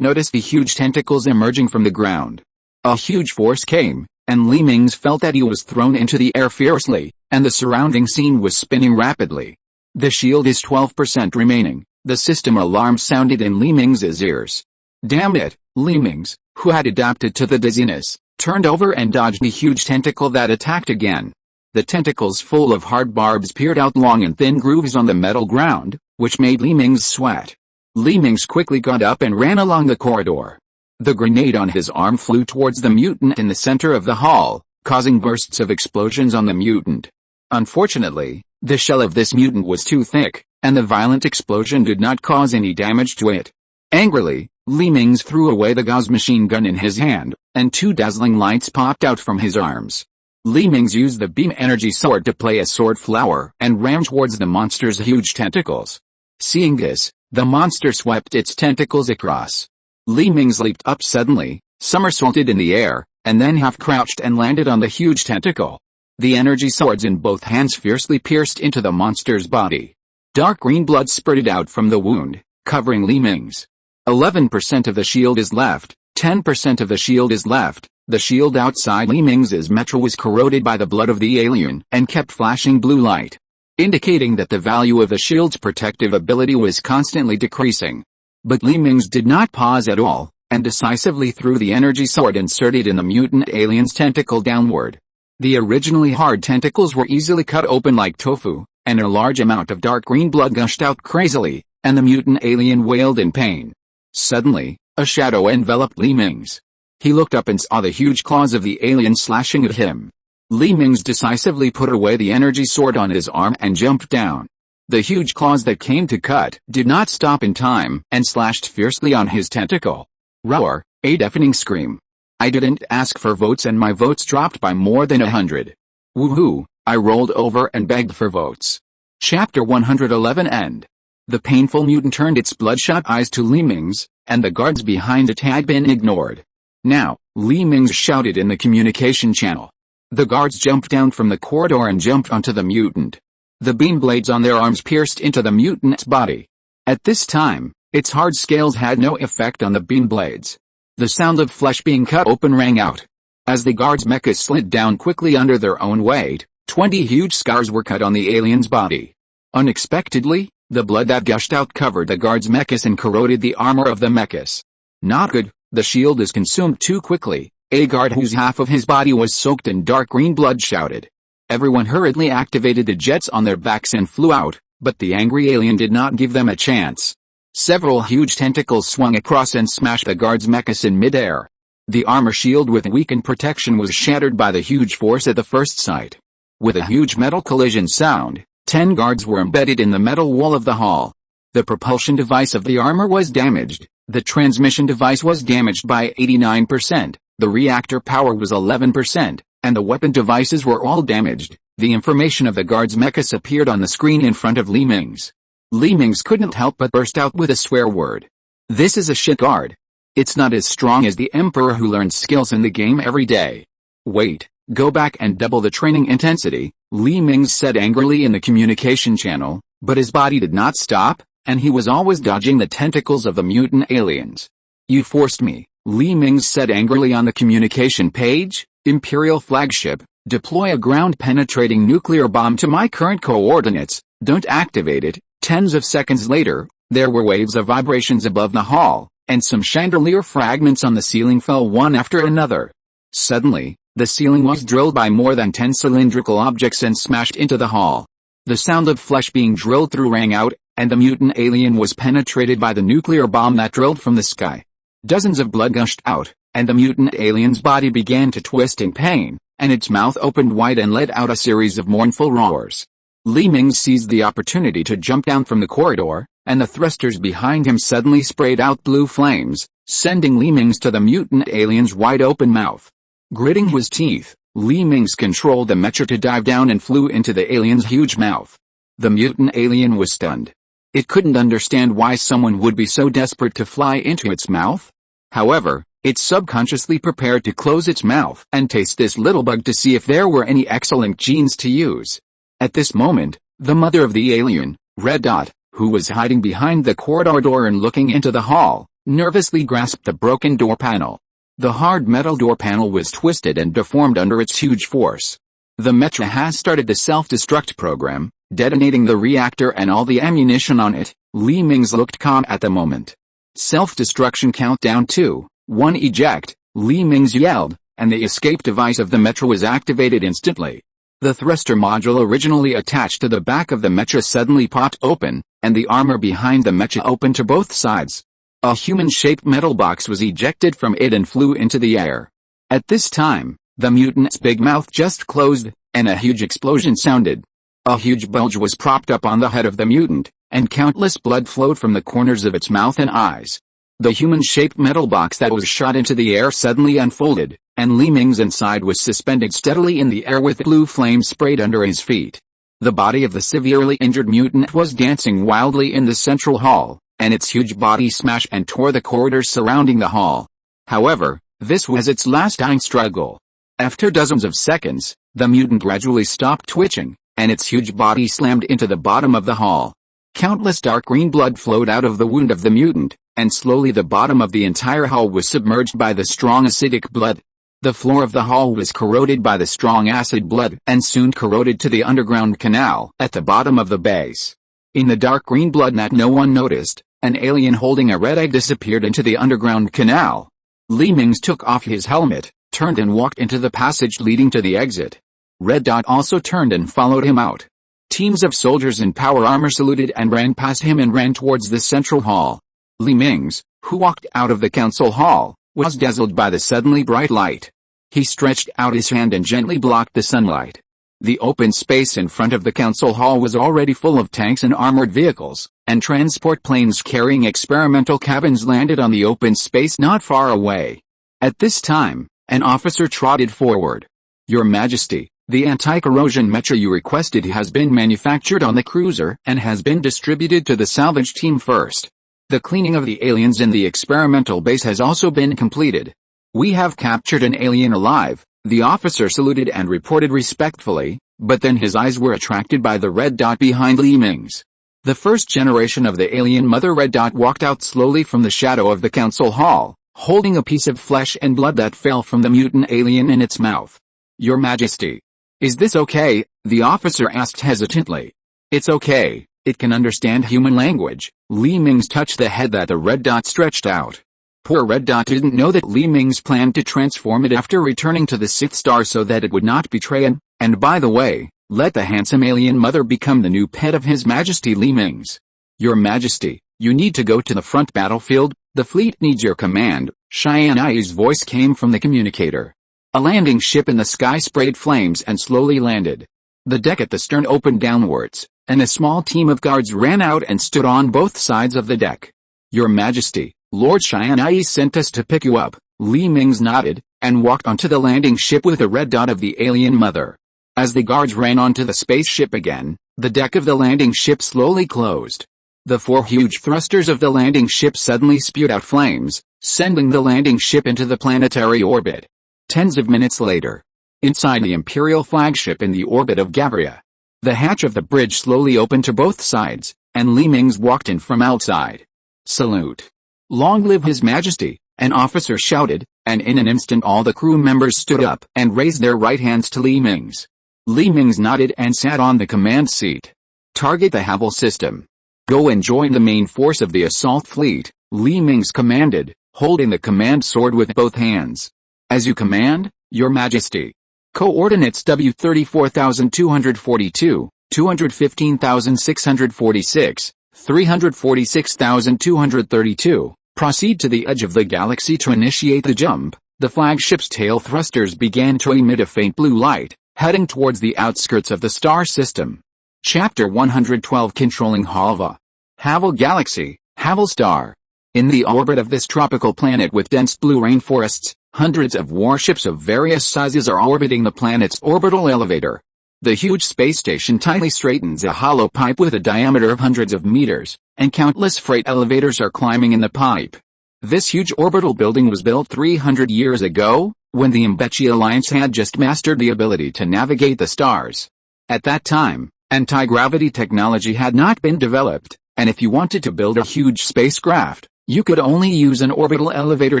notice the huge tentacles emerging from the ground. A huge force came, and Li Mingze felt that he was thrown into the air fiercely, and the surrounding scene was spinning rapidly. The shield is 12% remaining, the system alarm sounded in Li Mingze's ears. Damn it, Li Mingze, who had adapted to the dizziness, turned over and dodged the huge tentacle that attacked again. The tentacles full of hard barbs peered out long and thin grooves on the metal ground, which made Li Mingze sweat. Li Mingze quickly got up and ran along the corridor. The grenade on his arm flew towards the mutant in the center of the hall, causing bursts of explosions on the mutant. Unfortunately, the shell of this mutant was too thick, and the violent explosion did not cause any damage to it. Angrily, Li Mingze threw away the gauze machine gun in his hand, and two dazzling lights popped out from his arms. Li Mingze used the beam energy sword to play a sword flower and ram towards the monster's huge tentacles. Seeing this, the monster swept its tentacles across. Li Mingze leaped up suddenly, somersaulted in the air, and then half-crouched and landed on the huge tentacle. The energy swords in both hands fiercely pierced into the monster's body. Dark green blood spurted out from the wound, covering Li Mingze. 11% of the shield is left, 10% of the shield is left. The shield outside Li Mingze's metro was corroded by the blood of the alien and kept flashing blue light, indicating that the value of the shield's protective ability was constantly decreasing. But Li Mingze did not pause at all, and decisively threw the energy sword inserted in the mutant alien's tentacle downward. The originally hard tentacles were easily cut open like tofu, and a large amount of dark green blood gushed out crazily, and the mutant alien wailed in pain. Suddenly, a shadow enveloped Li Mingze. He looked up and saw the huge claws of the alien slashing at him. Li Mingze decisively put away the energy sword on his arm and jumped down. The huge claws that came to cut did not stop in time and slashed fiercely on his tentacle. Roar, a deafening scream. I didn't ask for votes and my votes dropped by more than 100. Woohoo, I rolled over and begged for votes. Chapter 111 End. The painful mutant turned its bloodshot eyes to Li Mingze, and the guards behind it had been ignored. Now, Li Mingze shouted in the communication channel. The guards jumped down from the corridor and jumped onto the mutant. The beam blades on their arms pierced into the mutant's body. At this time, its hard scales had no effect on the beam blades. The sound of flesh being cut open rang out. As the guards' mechas slid down quickly under their own weight, 20 huge scars were cut on the alien's body. Unexpectedly, the blood that gushed out covered the guards' mechas and corroded the armor of the mechas. Not good, the shield is consumed too quickly, a guard whose half of his body was soaked in dark green blood shouted. Everyone hurriedly activated the jets on their backs and flew out, but the angry alien did not give them a chance. Several huge tentacles swung across and smashed the guard's mechas in midair. The armor shield with weakened protection was shattered by the huge force at the first sight. With a huge metal collision sound, 10 guards were embedded in the metal wall of the hall. The propulsion device of the armor was damaged, the transmission device was damaged by 89%, the reactor power was 11%, and the weapon devices were all damaged. The information of the guards' mechas appeared on the screen in front of Li Mingze. Li Mingze couldn't help but burst out with a swear word. This is a shit guard. It's not as strong as the Emperor who learns skills in the game every day. Wait, go back and double the training intensity, Li Mingze said angrily in the communication channel, but his body did not stop, and he was always dodging the tentacles of the mutant aliens. You forced me, Li Mingze said angrily on the communication page. Imperial flagship, deploy a ground-penetrating nuclear bomb to my current coordinates, don't activate it. Tens of seconds later, there were waves of vibrations above the hall, and some chandelier fragments on the ceiling fell one after another. Suddenly, the ceiling was drilled by more than 10 cylindrical objects and smashed into the hall. The sound of flesh being drilled through rang out, and the mutant alien was penetrated by the nuclear bomb that drilled from the sky. Dozens of blood gushed out, and the mutant alien's body began to twist in pain, and its mouth opened wide and let out a series of mournful roars. Li Mingze seized the opportunity to jump down from the corridor, and the thrusters behind him suddenly sprayed out blue flames, sending Li Mingze to the mutant alien's wide-open mouth. Gritting his teeth, Li Mingze controlled the mecha to dive down and flew into the alien's huge mouth. The mutant alien was stunned. It couldn't understand why someone would be so desperate to fly into its mouth. However, it subconsciously prepared to close its mouth and taste this little bug to see if there were any excellent genes to use. At this moment, the mother of the alien, Red Dot, who was hiding behind the corridor door and looking into the hall, nervously grasped the broken door panel. The hard metal door panel was twisted and deformed under its huge force. The mecha has started the self-destruct program, detonating the reactor and all the ammunition on it. Li Mingze looked calm at the moment. Self-destruction countdown 2, 1 eject, Li Mingze yelled, and the escape device of the mecha was activated instantly. The thruster module originally attached to the back of the mecha suddenly popped open, and the armor behind the mecha opened to both sides. A human-shaped metal box was ejected from it and flew into the air. At this time, the mutant's big mouth just closed, and a huge explosion sounded. A huge bulge was propped up on the head of the mutant, and countless blood flowed from the corners of its mouth and eyes. The human-shaped metal box that was shot into the air suddenly unfolded, and Li Ming's inside was suspended steadily in the air with blue flames sprayed under his feet. The body of the severely injured mutant was dancing wildly in the central hall, and its huge body smashed and tore the corridors surrounding the hall. However, this was its last dying struggle. After dozens of seconds, the mutant gradually stopped twitching, and its huge body slammed into the bottom of the hall. Countless dark green blood flowed out of the wound of the mutant, and slowly the bottom of the entire hall was submerged by the strong acidic blood. The floor of the hall was corroded by the strong acid blood and soon corroded to the underground canal at the bottom of the base. In the dark green blood that no one noticed, an alien holding a red egg disappeared into the underground canal. Li Mingze took off his helmet, turned and walked into the passage leading to the exit. Red Dot also turned and followed him out. Teams of soldiers in power armor saluted and ran past him and ran towards the central hall. Li Mingze, who walked out of the council hall, was dazzled by the suddenly bright light. He stretched out his hand and gently blocked the sunlight. The open space in front of the council hall was already full of tanks and armored vehicles, and transport planes carrying experimental cabins landed on the open space not far away. At this time, an officer trotted forward. "Your Majesty, the anti-corrosion mecha you requested has been manufactured on the cruiser and has been distributed to the salvage team first. The cleaning of the aliens in the experimental base has also been completed. We have captured an alien alive," the officer saluted and reported respectfully, but then his eyes were attracted by the red dot behind Li Mingze. The first generation of the alien mother red dot walked out slowly from the shadow of the council hall, holding a piece of flesh and blood that fell from the mutant alien in its mouth. "Your Majesty. Is this okay?" the officer asked hesitantly. "It's okay, it can understand human language." Li Mingze touched the head that the red dot stretched out. Poor red dot didn't know that Li Mingze planned to transform it after returning to the Sith Star so that it would not betray him, and by the way, let the handsome alien mother become the new pet of His Majesty Li Mingze. "Your Majesty, you need to go to the front battlefield, the fleet needs your command." Tianyi's voice came from the communicator. A landing ship in the sky sprayed flames and slowly landed. The deck at the stern opened downwards, and a small team of guards ran out and stood on both sides of the deck. "Your Majesty, Lord Tianyi sent us to pick you up." Li Mingze nodded, and walked onto the landing ship with the red dot of the alien mother. As the guards ran onto the spaceship again, the deck of the landing ship slowly closed. The four huge thrusters of the landing ship suddenly spewed out flames, sending the landing ship into the planetary orbit. Tens of minutes later, inside the Imperial flagship in the orbit of Gavria, the hatch of the bridge slowly opened to both sides, and Li Mingze walked in from outside. "Salute. Long live His Majesty," an officer shouted, and in an instant all the crew members stood up and raised their right hands to Li Mingze. Li Mingze nodded and sat on the command seat. "Target the Havel system. Go and join the main force of the assault fleet," Li Mingze commanded, holding the command sword with both hands. "As you command, Your Majesty." Coordinates W34,242, 215,646, 346,232. Proceed to the edge of the galaxy to initiate the jump. The flagship's tail thrusters began to emit a faint blue light, heading towards the outskirts of the star system. Chapter 112 Controlling Halva. Havel Galaxy, Havel Star. In the orbit of this tropical planet with dense blue rainforests, hundreds of warships of various sizes are orbiting the planet's orbital elevator. The huge space station tightly straightens a hollow pipe with a diameter of hundreds of meters, and countless freight elevators are climbing in the pipe. This huge orbital building was built 300 years ago, when the Mingze Alliance had just mastered the ability to navigate the stars. At that time, anti-gravity technology had not been developed, and if you wanted to build a huge spacecraft, you could only use an orbital elevator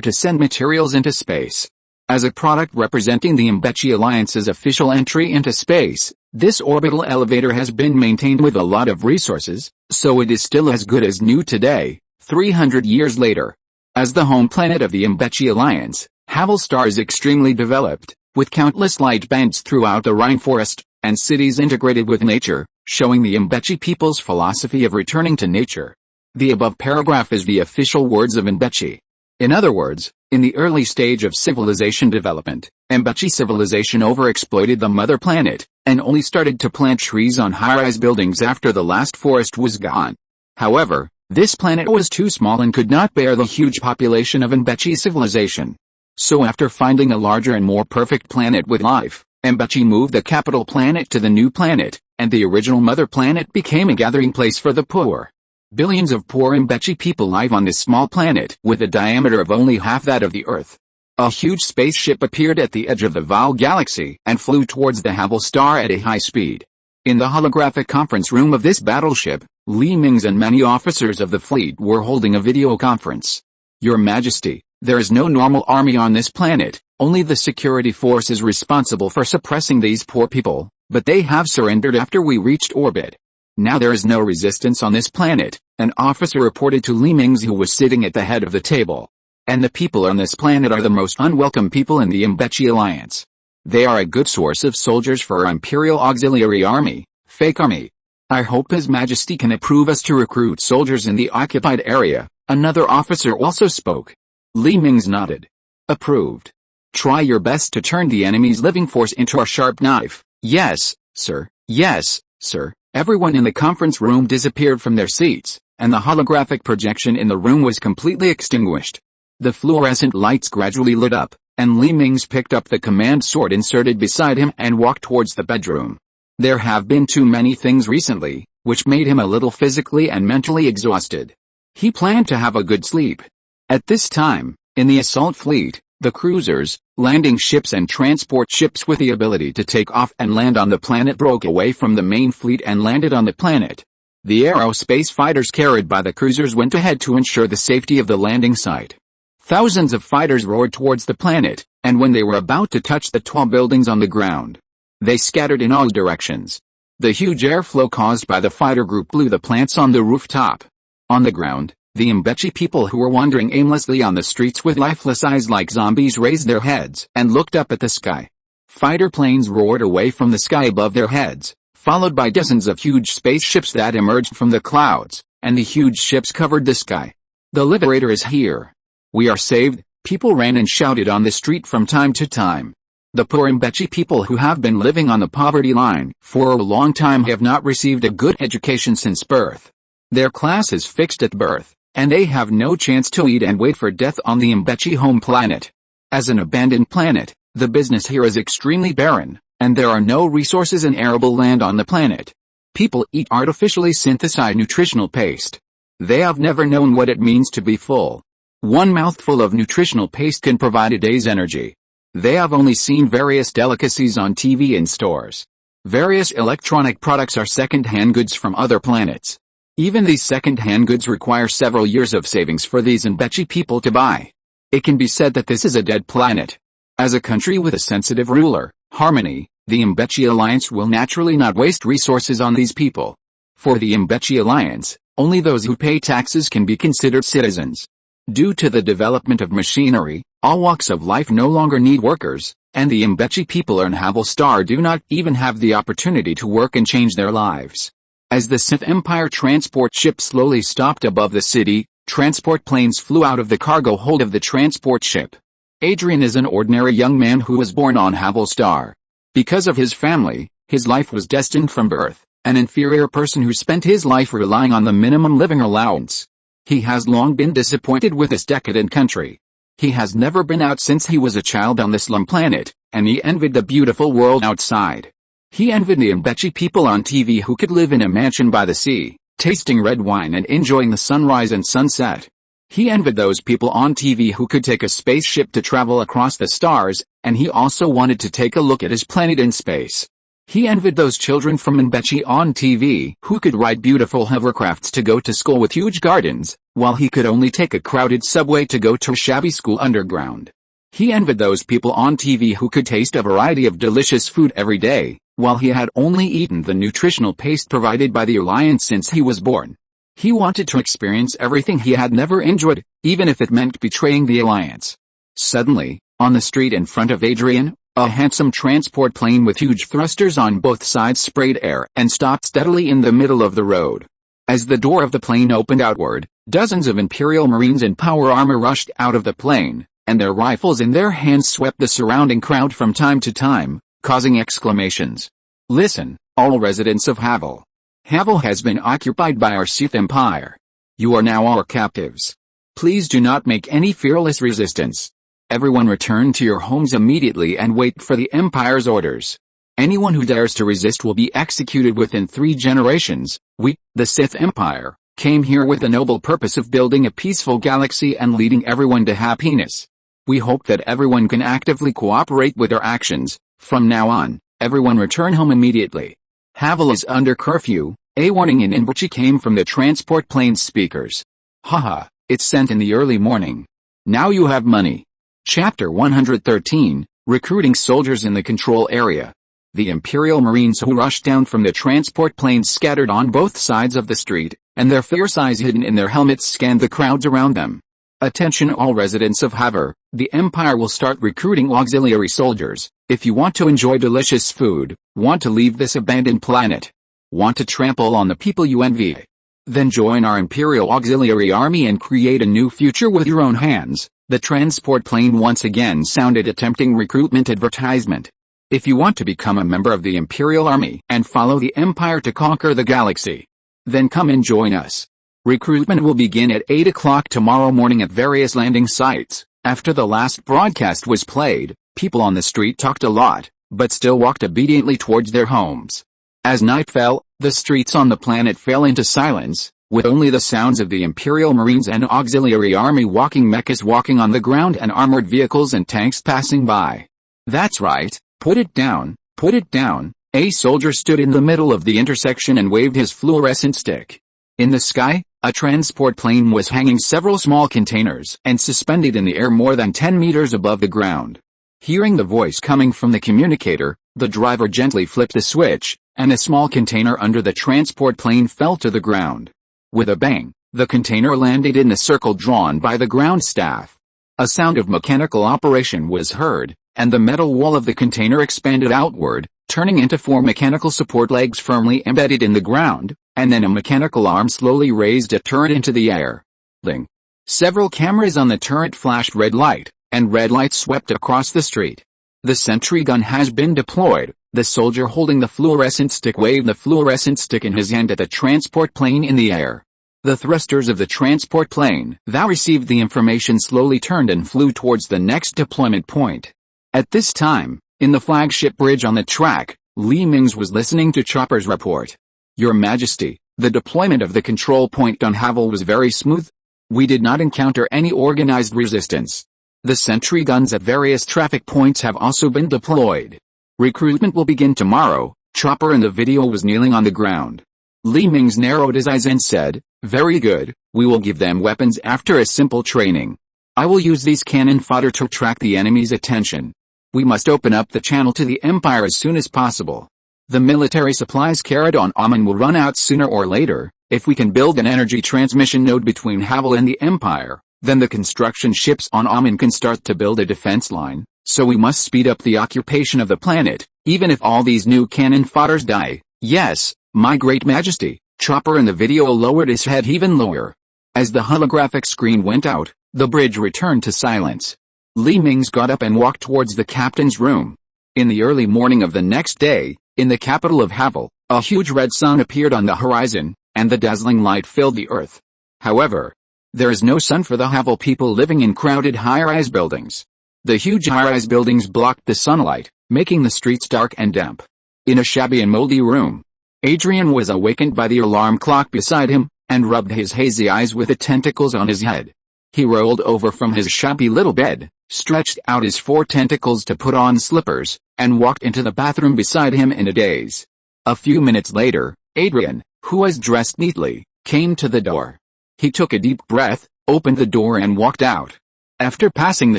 to send materials into space. As a product representing the Mingze Alliance's official entry into space, this orbital elevator has been maintained with a lot of resources, so it is still as good as new today, 300 years later. As the home planet of the Mingze Alliance, Havel Star is extremely developed, with countless light bands throughout the rainforest, and cities integrated with nature, showing the Mbechi people's philosophy of returning to nature. The above paragraph is the official words of Mbechi. In other words, in the early stage of civilization development, Mbechi civilization overexploited the mother planet, and only started to plant trees on high-rise buildings after the last forest was gone. However, this planet was too small and could not bear the huge population of Mbechi civilization. So after finding a larger and more perfect planet with life, Mbechi moved the capital planet to the new planet, and the original mother planet became a gathering place for the poor. Billions of poor Mbechi people live on this small planet with a diameter of only half that of the Earth. A huge spaceship appeared at the edge of the Val galaxy and flew towards the Havel star at a high speed. In the holographic conference room of this battleship, Mingze and many officers of the fleet were holding a video conference. Your Majesty, there is no normal army on this planet, only the security force is responsible for suppressing these poor people, but they have surrendered after we reached orbit. Now there is no resistance on this planet, an officer reported to Mingze who was sitting at the head of the table. And the people on this planet are the most unwelcome people in the Mbechi Alliance. They are a good source of soldiers for our Imperial Auxiliary Army, fake army. I hope His Majesty can approve us to recruit soldiers in the occupied area. Another officer also spoke. Mingze nodded. Approved. Try your best to turn the enemy's living force into a sharp knife. Yes, sir. Yes, sir. Everyone in the conference room disappeared from their seats, and the holographic projection in the room was completely extinguished. The fluorescent lights gradually lit up, and Mingze picked up the command sword inserted beside him and walked towards the bedroom. There have been too many things recently, which made him a little physically and mentally exhausted. He planned to have a good sleep. At this time, in the assault fleet, the cruisers, landing ships and transport ships with the ability to take off and land on the planet broke away from the main fleet and landed on the planet. The aerospace fighters carried by the cruisers went ahead to ensure the safety of the landing site. Thousands of fighters roared towards the planet, and when they were about to touch the tall buildings on the ground, they scattered in all directions. The huge airflow caused by the fighter group blew the plants on the rooftop. On the ground, the Mbechi people who were wandering aimlessly on the streets with lifeless eyes like zombies raised their heads and looked up at the sky. Fighter planes roared away from the sky above their heads, followed by dozens of huge spaceships that emerged from the clouds, and the huge ships covered the sky. The Liberator is here. We are saved, people ran and shouted on the street from time to time. The poor Mbechi people who have been living on the poverty line for a long time have not received a good education since birth. Their class is fixed at birth, and they have no chance to eat and wait for death on the Mbechi home planet. As an abandoned planet, the business here is extremely barren, and there are no resources and arable land on the planet. People eat artificially synthesized nutritional paste. They have never known what it means to be full. One mouthful of nutritional paste can provide a day's energy. They have only seen various delicacies on TV in stores. Various electronic products are second-hand goods from other planets. Even these second-hand goods require several years of savings for these Mbechi people to buy. It can be said that this is a dead planet. As a country with a sensitive ruler, Harmony, the Mbechi Alliance will naturally not waste resources on these people. For the Mbechi Alliance, only those who pay taxes can be considered citizens. Due to the development of machinery, all walks of life no longer need workers, and the Mbechi people on Havel Star do not even have the opportunity to work and change their lives. As the Sith Empire transport ship slowly stopped above the city, transport planes flew out of the cargo hold of the transport ship. Adrian is an ordinary young man who was born on Havel Star. Because of his family, his life was destined from birth, an inferior person who spent his life relying on the minimum living allowance. He has long been disappointed with this decadent country. He has never been out since he was a child on the slum planet, and he envied the beautiful world outside. He envied the Mbechi people on TV who could live in a mansion by the sea, tasting red wine and enjoying the sunrise and sunset. He envied those people on TV who could take a spaceship to travel across the stars, and he also wanted to take a look at his planet in space. He envied those children from Mbechi on TV who could ride beautiful hovercrafts to go to school with huge gardens, while he could only take a crowded subway to go to a shabby school underground. He envied those people on TV who could taste a variety of delicious food every day, while he had only eaten the nutritional paste provided by the Alliance since he was born. He wanted to experience everything he had never enjoyed, even if it meant betraying the Alliance. Suddenly, on the street in front of Adrian, A handsome transport plane with huge thrusters on both sides sprayed air and stopped steadily in the middle of the road. As the door of the plane opened outward, dozens of Imperial Marines in power armor rushed out of the plane, and their rifles in their hands swept the surrounding crowd from time to time, causing exclamations. Listen, all residents of Havel. Havel has been occupied by our Sith Empire. You are now our captives. Please do not make any fearless resistance. Everyone return to your homes immediately and wait for the Empire's orders. Anyone who dares to resist will be executed within 3 generations. We, the Sith Empire, came here with the noble purpose of building a peaceful galaxy and leading everyone to happiness. We hope that everyone can actively cooperate with our actions. From now on, everyone return home immediately. Havel is under curfew. A warning in Inverchi came from the transport plane's speakers. Haha, it's sent in the early morning. Now you have money. Chapter 113, Recruiting Soldiers in the Control Area. The Imperial Marines who rushed down from the transport planes scattered on both sides of the street, and their fierce eyes hidden in their helmets scanned the crowds around them. Attention all residents of Haver, the Empire will start recruiting auxiliary soldiers. If you want to enjoy delicious food, want to leave this abandoned planet, want to trample on the people you envy, then join our Imperial Auxiliary Army and create a new future with your own hands. The transport plane once again sounded a tempting recruitment advertisement. If you want to become a member of the Imperial Army and follow the Empire to conquer the galaxy, then come and join us. Recruitment will begin at 8 o'clock tomorrow morning at various landing sites. After the last broadcast was played, people on the street talked a lot, but still walked obediently towards their homes. As night fell, the streets on the planet fell into silence, with only the sounds of the Imperial Marines and Auxiliary Army walking mechas walking on the ground and armored vehicles and tanks passing by. That's right. Put it down, put it down. A soldier stood in the middle of the intersection and waved his fluorescent stick. In the sky, a transport plane was hanging several small containers and suspended in the air more than 10 meters above the ground. Hearing the voice coming from the communicator, the driver gently flipped the switch, and a small container under the transport plane fell to the ground. With a bang, the container landed in the circle drawn by the ground staff. A sound of mechanical operation was heard, and the metal wall of the container expanded outward, turning into 4 mechanical support legs firmly embedded in the ground, and then a mechanical arm slowly raised a turret into the air. Ling. Several cameras on the turret flashed red light, and red light swept across the street. The sentry gun has been deployed. The soldier holding the fluorescent stick waved the fluorescent stick in his hand at the transport plane in the air. The thrusters of the transport plane that received the information slowly turned and flew towards the next deployment point. At this time, in the flagship bridge on the track, Mingze was listening to Chopper's report. Your Majesty, the deployment of the control point on Havel was very smooth. We did not encounter any organized resistance. The sentry guns at various traffic points have also been deployed. Recruitment will begin tomorrow. Chopper in the video was kneeling on the ground. Mingze narrowed his eyes and said, very good, we will give them weapons after a simple training. I will use these cannon fodder to attract the enemy's attention. We must open up the channel to the Empire as soon as possible. The military supplies carried on Aman will run out sooner or later. If we can build an energy transmission node between Havel and the Empire, then the construction ships on Aman can start to build a defense line. So we must speed up the occupation of the planet, even if all these new cannon fodders die. Yes, my great majesty. Chopper in the video lowered his head even lower. As the holographic screen went out, the bridge returned to silence. Mingze got up and walked towards the captain's room. In the early morning of the next day, in the capital of Havel, a huge red sun appeared on the horizon, and the dazzling light filled the earth. However, there is no sun for the Havel people living in crowded high-rise buildings. The huge high-rise buildings blocked the sunlight, making the streets dark and damp. In a shabby and moldy room, Adrian was awakened by the alarm clock beside him, and rubbed his hazy eyes with the tentacles on his head. He rolled over from his shabby little bed, stretched out his 4 tentacles to put on slippers, and walked into the bathroom beside him in a daze. A few minutes later, Adrian, who was dressed neatly, came to the door. He took a deep breath, opened the door and walked out. After passing the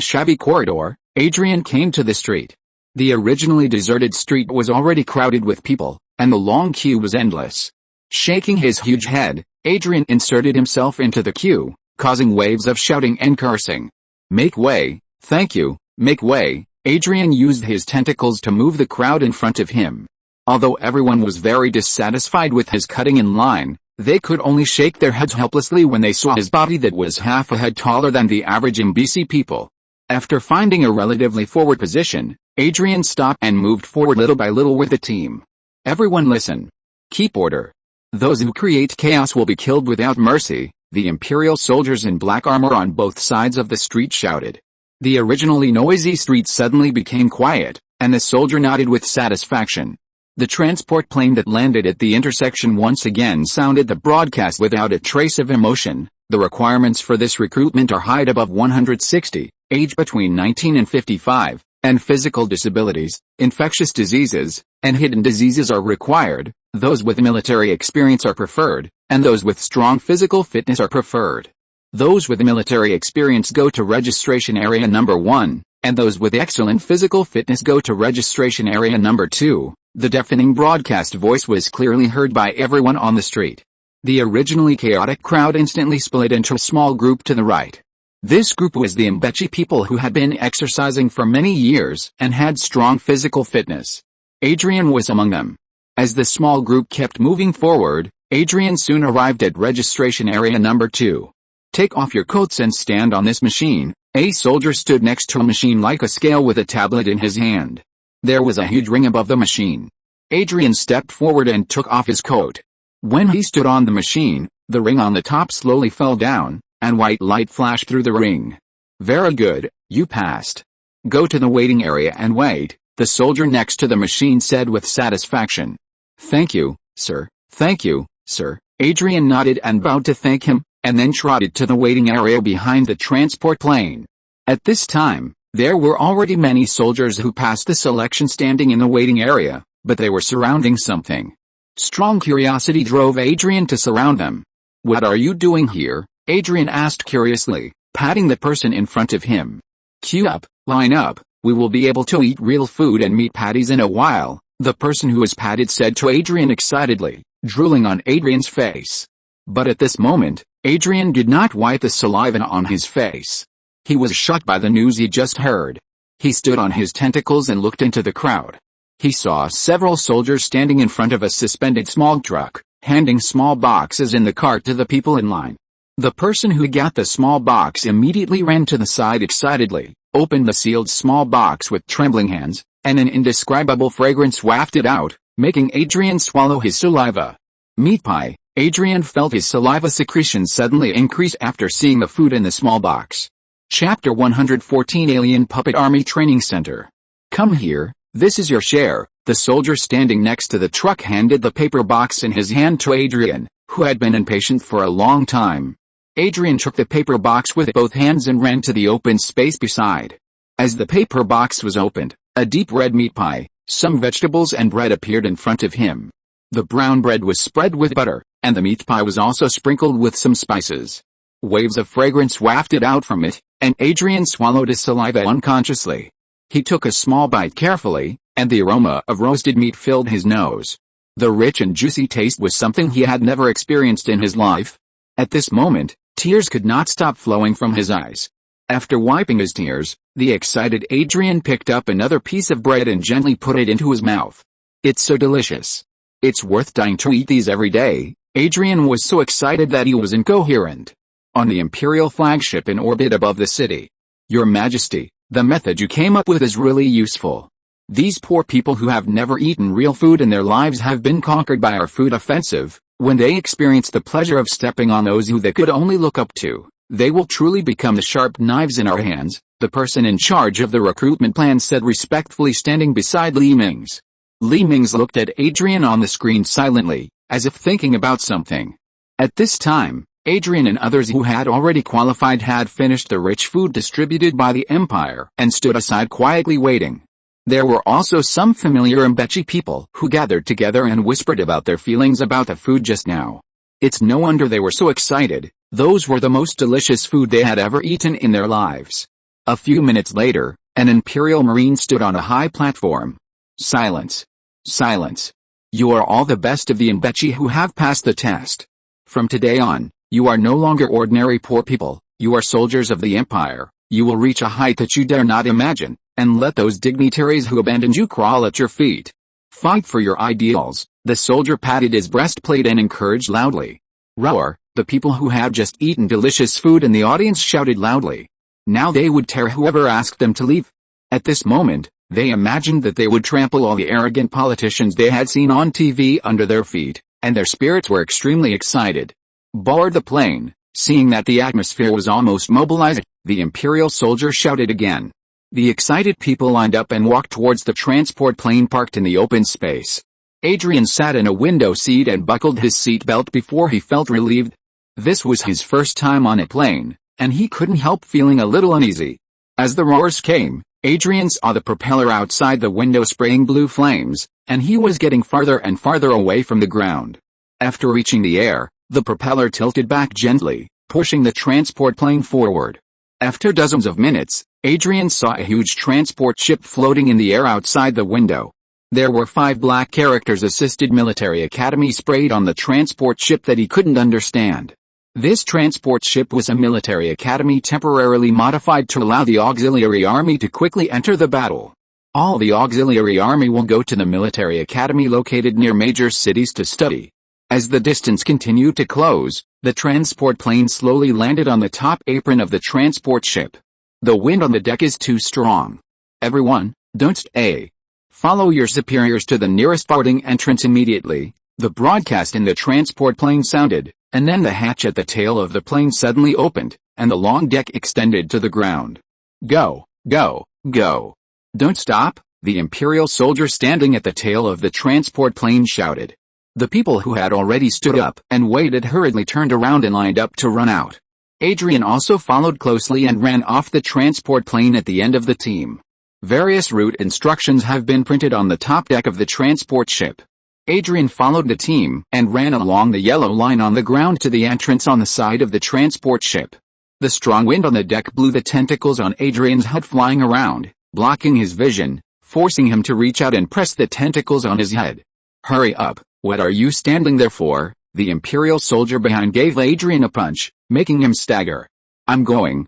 shabby corridor, Adrian came to the street. The originally deserted street was already crowded with people, and the long queue was endless. Shaking his huge head, Adrian inserted himself into the queue, causing waves of shouting and cursing. Make way, thank you, make way. Adrian used his tentacles to move the crowd in front of him. Although everyone was very dissatisfied with his cutting in line, they could only shake their heads helplessly when they saw his body that was half a head taller than the average MBC people. After finding a relatively forward position, Adrian stopped and moved forward little by little with the team. Everyone listen. Keep order. Those who create chaos will be killed without mercy, the Imperial soldiers in black armor on both sides of the street shouted. The originally noisy street suddenly became quiet, and the soldier nodded with satisfaction. The transport plane that landed at the intersection once again sounded the broadcast without a trace of emotion. The requirements for this recruitment are height above 160, age between 19 and 55, and physical disabilities, infectious diseases, and hidden diseases are required. Those with military experience are preferred, and those with strong physical fitness are preferred. Those with military experience go to registration area number 1, and those with excellent physical fitness go to registration area number 2. The deafening broadcast voice was clearly heard by everyone on the street. The originally chaotic crowd instantly split into a small group to the right. This group was the Mbechi people who had been exercising for many years and had strong physical fitness. Adrian was among them. As the small group kept moving forward, Adrian soon arrived at registration area number 2. Take off your coats and stand on this machine. A soldier stood next to a machine like a scale with a tablet in his hand. There was a huge ring above the machine. Adrian stepped forward and took off his coat. When he stood on the machine, the ring on the top slowly fell down, and white light flashed through the ring. Very good, you passed. Go to the waiting area and wait, the soldier next to the machine said with satisfaction. Thank you, sir. Thank you, sir. Adrian nodded and bowed to thank him, and then trotted to the waiting area behind the transport plane. At this time, there were already many soldiers who passed the selection standing in the waiting area, but they were surrounding something. Strong curiosity drove Adrian to surround them. What are you doing here? Adrian asked curiously, patting the person in front of him. Queue up, line up, we will be able to eat real food and meat patties in a while, the person who was patted said to Adrian excitedly, drooling on Adrian's face. But at this moment, Adrian did not wipe the saliva on his face. He was shocked by the news he just heard. He stood on his tentacles and looked into the crowd. He saw several soldiers standing in front of a suspended small truck, handing small boxes in the cart to the people in line. The person who got the small box immediately ran to the side excitedly, opened the sealed small box with trembling hands, and an indescribable fragrance wafted out, making Adrian swallow his saliva. Meat pie. Adrian felt his saliva secretions suddenly increase after seeing the food in the small box. Chapter 114 Alien Puppet Army Training Center. Come here, this is your share. The soldier standing next to the truck handed the paper box in his hand to Adrian, who had been impatient for a long time. Adrian took the paper box with both hands and ran to the open space beside. As the paper box was opened, a deep red meat pie, some vegetables and bread appeared in front of him. The brown bread was spread with butter, and the meat pie was also sprinkled with some spices. Waves of fragrance wafted out from it, and Adrian swallowed his saliva unconsciously. He took a small bite carefully, and the aroma of roasted meat filled his nose. The rich and juicy taste was something he had never experienced in his life. At this moment, tears could not stop flowing from his eyes. After wiping his tears, the excited Adrian picked up another piece of bread and gently put it into his mouth. It's so delicious. It's worth dying to eat these every day. Adrian was so excited that he was incoherent. On the Imperial flagship in orbit above the city. Your Majesty, the method you came up with is really useful. These poor people who have never eaten real food in their lives have been conquered by our food offensive. When they experience the pleasure of stepping on those who they could only look up to, they will truly become the sharp knives in our hands, the person in charge of the recruitment plan said respectfully standing beside Li Mingze. Li Mingze looked at Adrian on the screen silently, as if thinking about something. At this time, Adrian and others who had already qualified had finished the rich food distributed by the Empire and stood aside quietly waiting. There were also some familiar Mbechi people who gathered together and whispered about their feelings about the food just now. It's no wonder they were so excited. Those were the most delicious food they had ever eaten in their lives. A few minutes later, an Imperial Marine stood on a high platform. Silence. Silence. You are all the best of the Mbechi who have passed the test. From today on, you are no longer ordinary poor people, you are soldiers of the Empire. You will reach a height that you dare not imagine, and let those dignitaries who abandoned you crawl at your feet. Fight for your ideals. The soldier patted his breastplate and encouraged loudly. Roar, the people who had just eaten delicious food in the audience shouted loudly. Now they would tear whoever asked them to leave. At this moment, they imagined that they would trample all the arrogant politicians they had seen on TV under their feet, and their spirits were extremely excited. Board the plane. Seeing that the atmosphere was almost mobilized, the Imperial soldier shouted again. The excited people lined up and walked towards the transport plane parked in the open space. Adrian sat in a window seat and buckled his seatbelt before he felt relieved. This was his first time on a plane, and he couldn't help feeling a little uneasy. As the roars came, Adrian saw the propeller outside the window spraying blue flames, and he was getting farther and farther away from the ground. After reaching the air, the propeller tilted back gently, pushing the transport plane forward. After dozens of minutes, Adrian saw a huge transport ship floating in the air outside the window. There were 5 black characters assisted military academy sprayed on the transport ship that he couldn't understand. This transport ship was a military academy temporarily modified to allow the auxiliary army to quickly enter the battle. All the auxiliary army will go to the military academy located near major cities to study. As the distance continued to close, the transport plane slowly landed on the top apron of the transport ship. The wind on the deck is too strong. Everyone, don't stay. Follow your superiors to the nearest boarding entrance immediately. The broadcast in the transport plane sounded, and then the hatch at the tail of the plane suddenly opened, and the long deck extended to the ground. Go, go, go. Don't stop, the Imperial soldier standing at the tail of the transport plane shouted. The people who had already stood up and waited hurriedly turned around and lined up to run out. Adrian also followed closely and ran off the transport plane at the end of the team. Various route instructions have been printed on the top deck of the transport ship. Adrian followed the team and ran along the yellow line on the ground to the entrance on the side of the transport ship. The strong wind on the deck blew the tentacles on Adrian's head flying around, blocking his vision, forcing him to reach out and press the tentacles on his head. Hurry up, what are you standing there for? The Imperial soldier behind gave Adrian a punch, making him stagger. I'm going,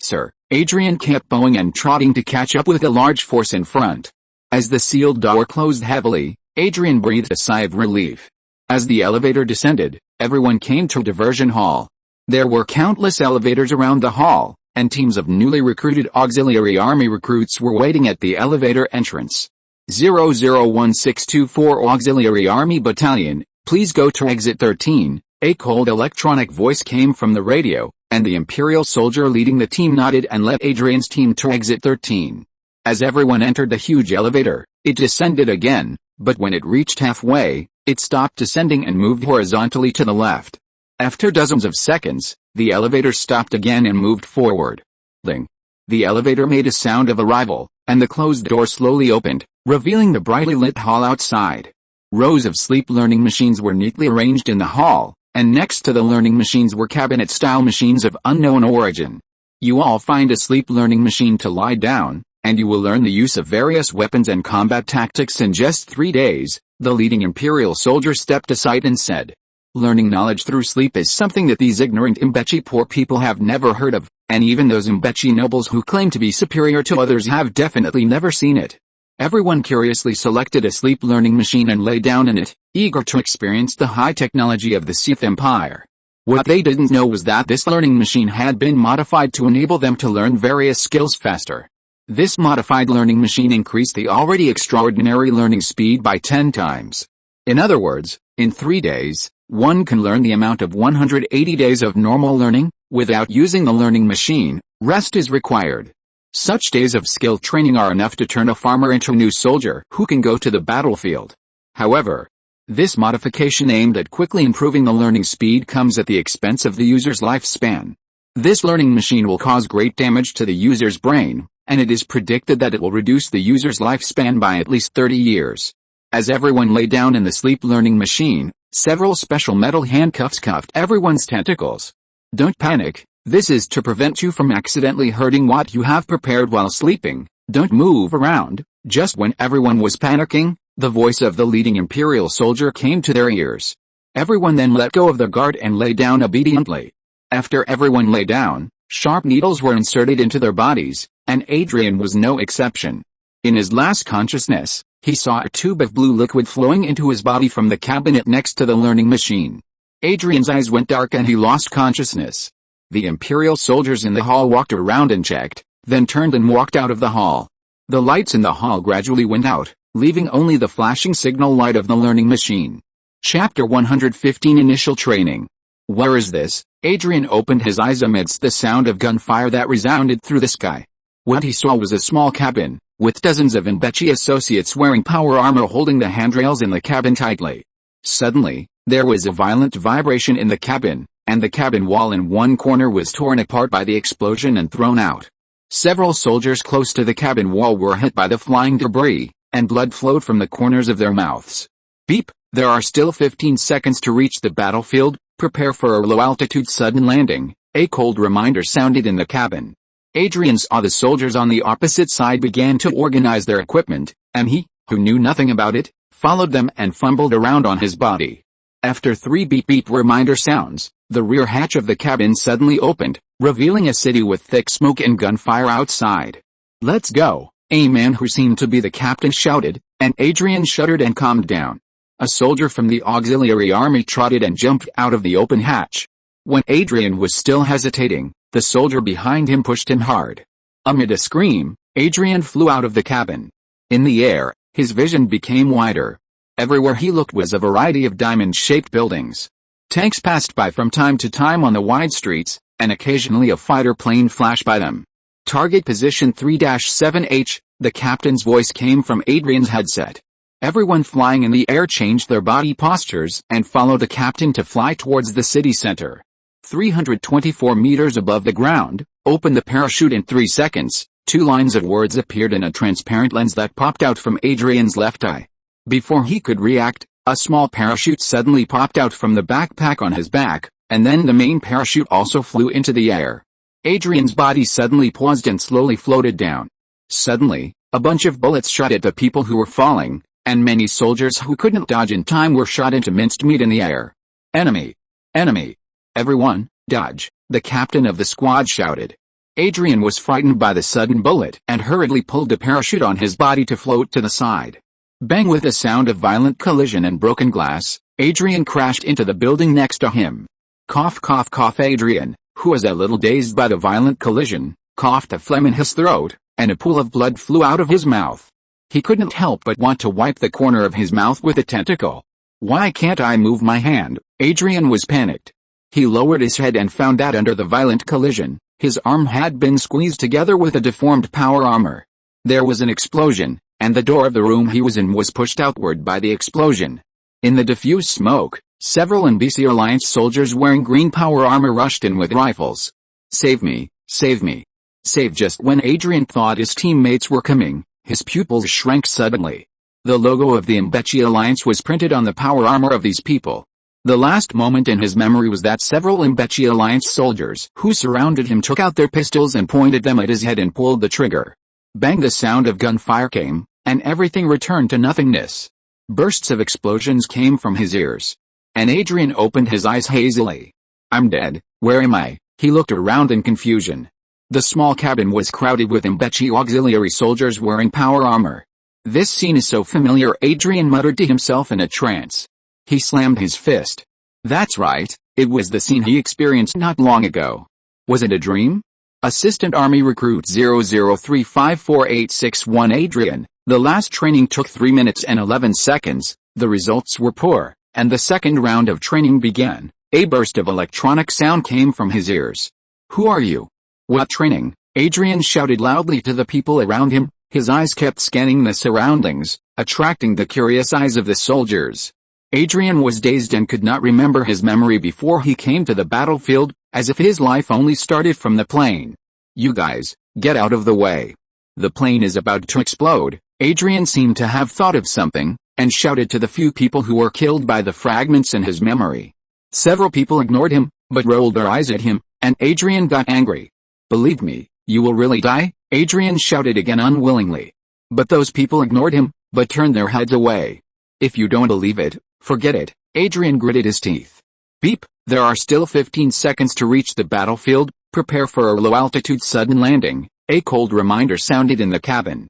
sir. Adrian kept bowing and trotting to catch up with the large force in front. As the sealed door closed heavily, Adrian breathed a sigh of relief. As the elevator descended, everyone came to diversion hall. There were countless elevators around the hall, and teams of newly recruited auxiliary army recruits were waiting at the elevator entrance. 001624 Auxiliary Army Battalion, please go to exit 13. A cold electronic voice came from the radio, and the Imperial soldier leading the team nodded and led Adrian's team to exit 13. As everyone entered the huge elevator, it descended again, but when it reached halfway, it stopped descending and moved horizontally to the left. After dozens of seconds, the elevator stopped again and moved forward. Ling. The elevator made a sound of arrival, and the closed door slowly opened, revealing the brightly lit hall outside. Rows of sleep learning machines were neatly arranged in the hall, and next to the learning machines were cabinet-style machines of unknown origin. You all find a sleep learning machine to lie down, and you will learn the use of various weapons and combat tactics in just 3 days, the leading Imperial soldier stepped aside and said. Learning knowledge through sleep is something that these ignorant Mbechi poor people have never heard of, and even those Mbechi nobles who claim to be superior to others have definitely never seen it. Everyone curiously selected a sleep learning machine and lay down in it, eager to experience the high technology of the Sith Empire. What they didn't know was that this learning machine had been modified to enable them to learn various skills faster. This modified learning machine increased the already extraordinary learning speed by 10 times. In other words, in 3 days, one can learn the amount of 180 days of normal learning, without using the learning machine. Rest is required. Such days of skill training are enough to turn a farmer into a new soldier who can go to the battlefield. However, this modification aimed at quickly improving the learning speed comes at the expense of the user's lifespan. This learning machine will cause great damage to the user's brain, and it is predicted that it will reduce the user's lifespan by at least 30 years. As everyone lay down in the sleep learning machine, several special metal handcuffs cuffed everyone's tentacles. Don't panic. This is to prevent you from accidentally hurting what you have prepared while sleeping. Don't move around. Just when everyone was panicking, the voice of the leading Imperial soldier came to their ears. Everyone then let go of the guard and lay down obediently. After everyone lay down, sharp needles were inserted into their bodies, and Adrian was no exception. In his last consciousness, he saw a tube of blue liquid flowing into his body from the cabinet next to the learning machine. Adrian's eyes went dark and he lost consciousness. The Imperial soldiers in the hall walked around and checked, then turned and walked out of the hall. The lights in the hall gradually went out, leaving only the flashing signal light of the learning machine. Chapter 115 Initial Training. Where is this? Adrian opened his eyes amidst the sound of gunfire that resounded through the sky. What he saw was a small cabin, with dozens of Mingze associates wearing power armor holding the handrails in the cabin tightly. Suddenly, there was a violent vibration in the cabin, and the cabin wall in one corner was torn apart by the explosion and thrown out. Several soldiers close to the cabin wall were hit by the flying debris, and blood flowed from the corners of their mouths. Beep, there are still 15 seconds to reach the battlefield, prepare for a low-altitude sudden landing, a cold reminder sounded in the cabin. Adrian saw the soldiers on the opposite side began to organize their equipment, and he, who knew nothing about it, followed them and fumbled around on his body. After 3 beep-beep reminder sounds, the rear hatch of the cabin suddenly opened, revealing a city with thick smoke and gunfire outside. "Let's go," a man who seemed to be the captain shouted, and Adrian shuddered and calmed down. A soldier from the auxiliary army trotted and jumped out of the open hatch. When Adrian was still hesitating, the soldier behind him pushed him hard. Amid a scream, Adrian flew out of the cabin. In the air, his vision became wider. Everywhere he looked was a variety of diamond-shaped buildings. Tanks passed by from time to time on the wide streets, and occasionally a fighter plane flashed by them. Target position 3-7H, the captain's voice came from Adrian's headset. Everyone flying in the air changed their body postures and followed the captain to fly towards the city center. 324 meters above the ground, open the parachute in 3 seconds, 2 lines of words appeared in a transparent lens that popped out from Adrian's left eye. Before he could react, a small parachute suddenly popped out from the backpack on his back, and then the main parachute also flew into the air. Adrian's body suddenly paused and slowly floated down. Suddenly, a bunch of bullets shot at the people who were falling, and many soldiers who couldn't dodge in time were shot into minced meat in the air. "Enemy! Enemy! Everyone, dodge!" the captain of the squad shouted. Adrian was frightened by the sudden bullet and hurriedly pulled the parachute on his body to float to the side. Bang! With a sound of violent collision and broken glass, Adrian crashed into the building next to him. Cough cough cough. Adrian, who was a little dazed by the violent collision, coughed a phlegm in his throat, and a pool of blood flew out of his mouth. He couldn't help but want to wipe the corner of his mouth with a tentacle. "Why can't I move my hand?" Adrian was panicked. He lowered his head and found that under the violent collision, his arm had been squeezed together with a deformed power armor. There was an explosion, and the door of the room he was in was pushed outward by the explosion. In the diffused smoke, several NBC Alliance soldiers wearing green power armor rushed in with rifles. "Save me, save me, save!" Just when Adrian thought his teammates were coming, his pupils shrank suddenly. The logo of the Mingze Alliance was printed on the power armor of these people. The last moment in his memory was that several Mingze Alliance soldiers who surrounded him took out their pistols and pointed them at his head and pulled the trigger. Bang! The sound of gunfire came, and everything returned to nothingness. Bursts of explosions came from his ears. And Adrian opened his eyes hazily. "I'm dead, where am I?" He looked around in confusion. The small cabin was crowded with Mingze auxiliary soldiers wearing power armor. "This scene is so familiar," Adrian muttered to himself in a trance. He slammed his fist. That's right, it was the scene he experienced not long ago. Was it a dream? Assistant Army Recruit 00354861 Adrian, the last training took 3 minutes and 11 seconds, the results were poor, and the second round of training began. A burst of electronic sound came from his ears. "Who are you? What training?" Adrian shouted loudly to the people around him. His eyes kept scanning the surroundings, attracting the curious eyes of the soldiers. Adrian was dazed and could not remember his memory before he came to the battlefield, as if his life only started from the plane. "You guys, get out of the way. The plane is about to explode." Adrian seemed to have thought of something, and shouted to the few people who were killed by the fragments in his memory. Several people ignored him, but rolled their eyes at him, and Adrian got angry. "Believe me, you will really die," Adrian shouted again unwillingly. But those people ignored him, but turned their heads away. "If you don't believe it, forget it," Adrian gritted his teeth. Beep, there are still 15 seconds to reach the battlefield, prepare for a low-altitude sudden landing, A cold reminder sounded in the cabin.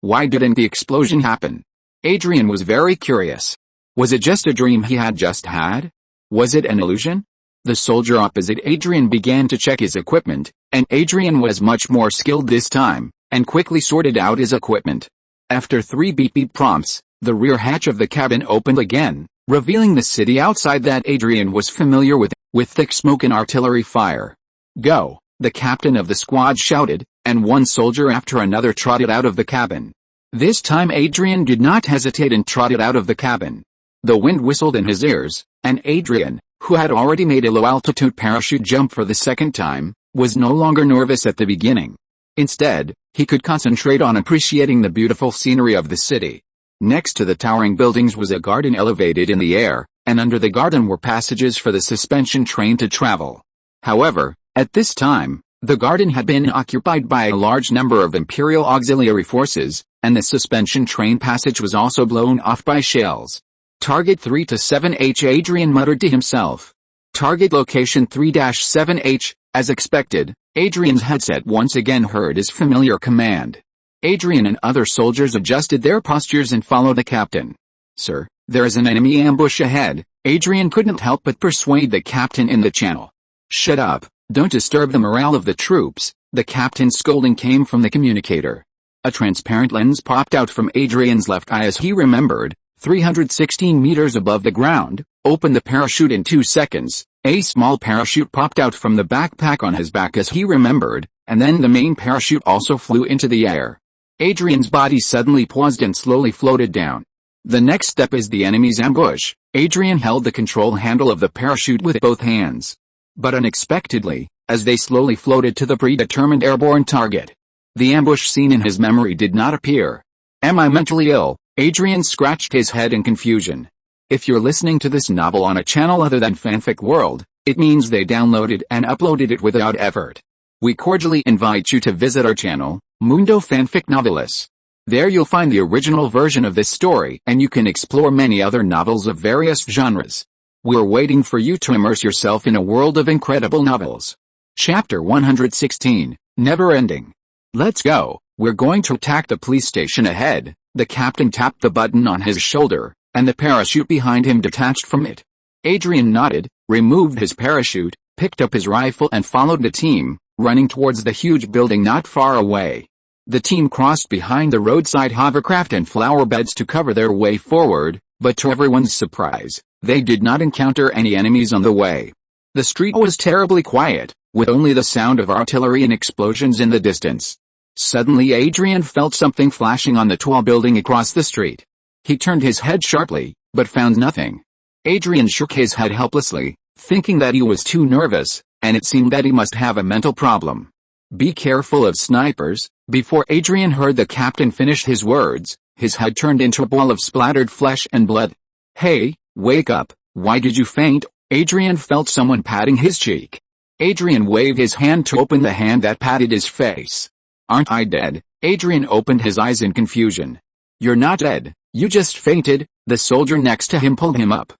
Why didn't the explosion happen? Adrian was very curious. Was it just a dream he had just had? Was it an illusion? The soldier opposite Adrian began to check his equipment, and Adrian was much more skilled this time, and quickly sorted out his equipment. After 3 beep prompts, the rear hatch of the cabin opened again, revealing the city outside that Adrian was familiar with thick smoke and artillery fire. Go, the captain of the squad shouted, and one soldier after another trotted out of the cabin. This time Adrian did not hesitate and trotted out of the cabin. The wind whistled in his ears, and Adrian, who had already made a low-altitude parachute jump for the second time, was no longer nervous at the beginning. Instead, he could concentrate on appreciating the beautiful scenery of the city. Next to the towering buildings was a garden elevated in the air, and under the garden were passages for the suspension train to travel. However, at this time, the garden had been occupied by a large number of Imperial auxiliary forces, and the suspension train passage was also blown off by shells. Target 3-7H, Adrian muttered to himself. Target location 3-7H, as expected, Adrian's headset once again heard his familiar command. Adrian and other soldiers adjusted their postures and followed the captain. Sir, there is an enemy ambush ahead, Adrian couldn't help but persuade the captain in the channel. Shut up, don't disturb the morale of the troops, the captain's scolding came from the communicator. A transparent lens popped out from Adrian's left eye as he remembered. 316 meters above the ground, open the parachute in 2 seconds. A small parachute popped out from the backpack on his back as he remembered, and then the main parachute also flew into the air. Adrian's body suddenly paused and slowly floated down. The next step is the enemy's ambush. Adrian held the control handle of the parachute with both hands. But unexpectedly, as they slowly floated to the predetermined airborne target, the ambush scene in his memory did not appear. Am I mentally ill? Adrian scratched his head in confusion. If you're listening to this novel on a channel other than Fanfic World, it means they downloaded and uploaded it without effort. We cordially invite you to visit our channel, Mundo Fanfic Novelis. There you'll find the original version of this story and you can explore many other novels of various genres. We're waiting for you to immerse yourself in a world of incredible novels. Chapter 116, Never Ending. Let's go, we're going to attack the police station ahead. The captain tapped the button on his shoulder, and the parachute behind him detached from it. Adrian nodded, removed his parachute, picked up his rifle and followed the team, running towards the huge building not far away. The team crossed behind the roadside hovercraft and flower beds to cover their way forward, but to everyone's surprise, they did not encounter any enemies on the way. The street was terribly quiet, with only the sound of artillery and explosions in the distance. Suddenly Adrian felt something flashing on the tall building across the street. He turned his head sharply, but found nothing. Adrian shook his head helplessly, thinking that he was too nervous, and it seemed that he must have a mental problem. Be careful of snipers. Before Adrian heard the captain finish his words, his head turned into a ball of splattered flesh and blood. Hey, wake up, why did you faint? Adrian felt someone patting his cheek. Adrian waved his hand to open the hand that patted his face. Aren't I dead? Adrian opened his eyes in confusion. You're not dead, you just fainted. The soldier next to him pulled him up.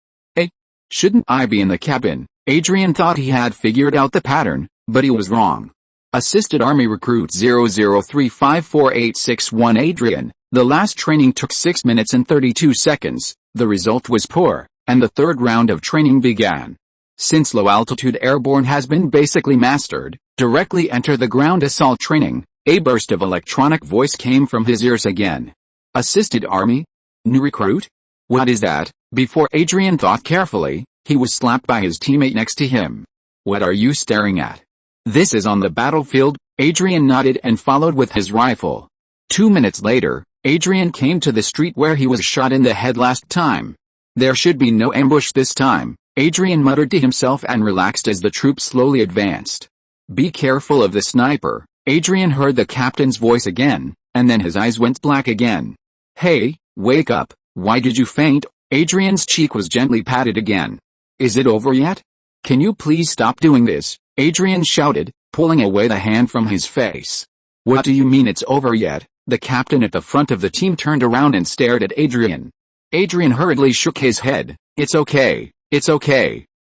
Shouldn't I be in the cabin? Adrian thought he had figured out the pattern, but he was wrong. Assisted Army Recruit 00354861 Adrian, the last training took 6 minutes and 32 seconds, the result was poor, and the third round of training began. Since low-altitude airborne has been basically mastered, directly enter the ground assault training. A burst of electronic voice came from his ears again. Assisted Army? New recruit? What is that? Before Adrian thought carefully, he was slapped by his teammate next to him. What are you staring at? This is on the battlefield. Adrian nodded and followed with his rifle. 2 minutes later, Adrian came to the street where he was shot in the head last time. There should be no ambush this time, Adrian muttered to himself and relaxed as the troops slowly advanced. Be careful of the sniper. Adrian heard the captain's voice again, and then his eyes went black again. Hey, wake up, why did you faint? Adrian's cheek was gently patted again. Is it over yet? Can you please stop doing this? Adrian shouted, pulling away the hand from his face. What do you mean it's over yet? The captain at the front of the team turned around and stared at Adrian. Adrian hurriedly shook his head. It's okay,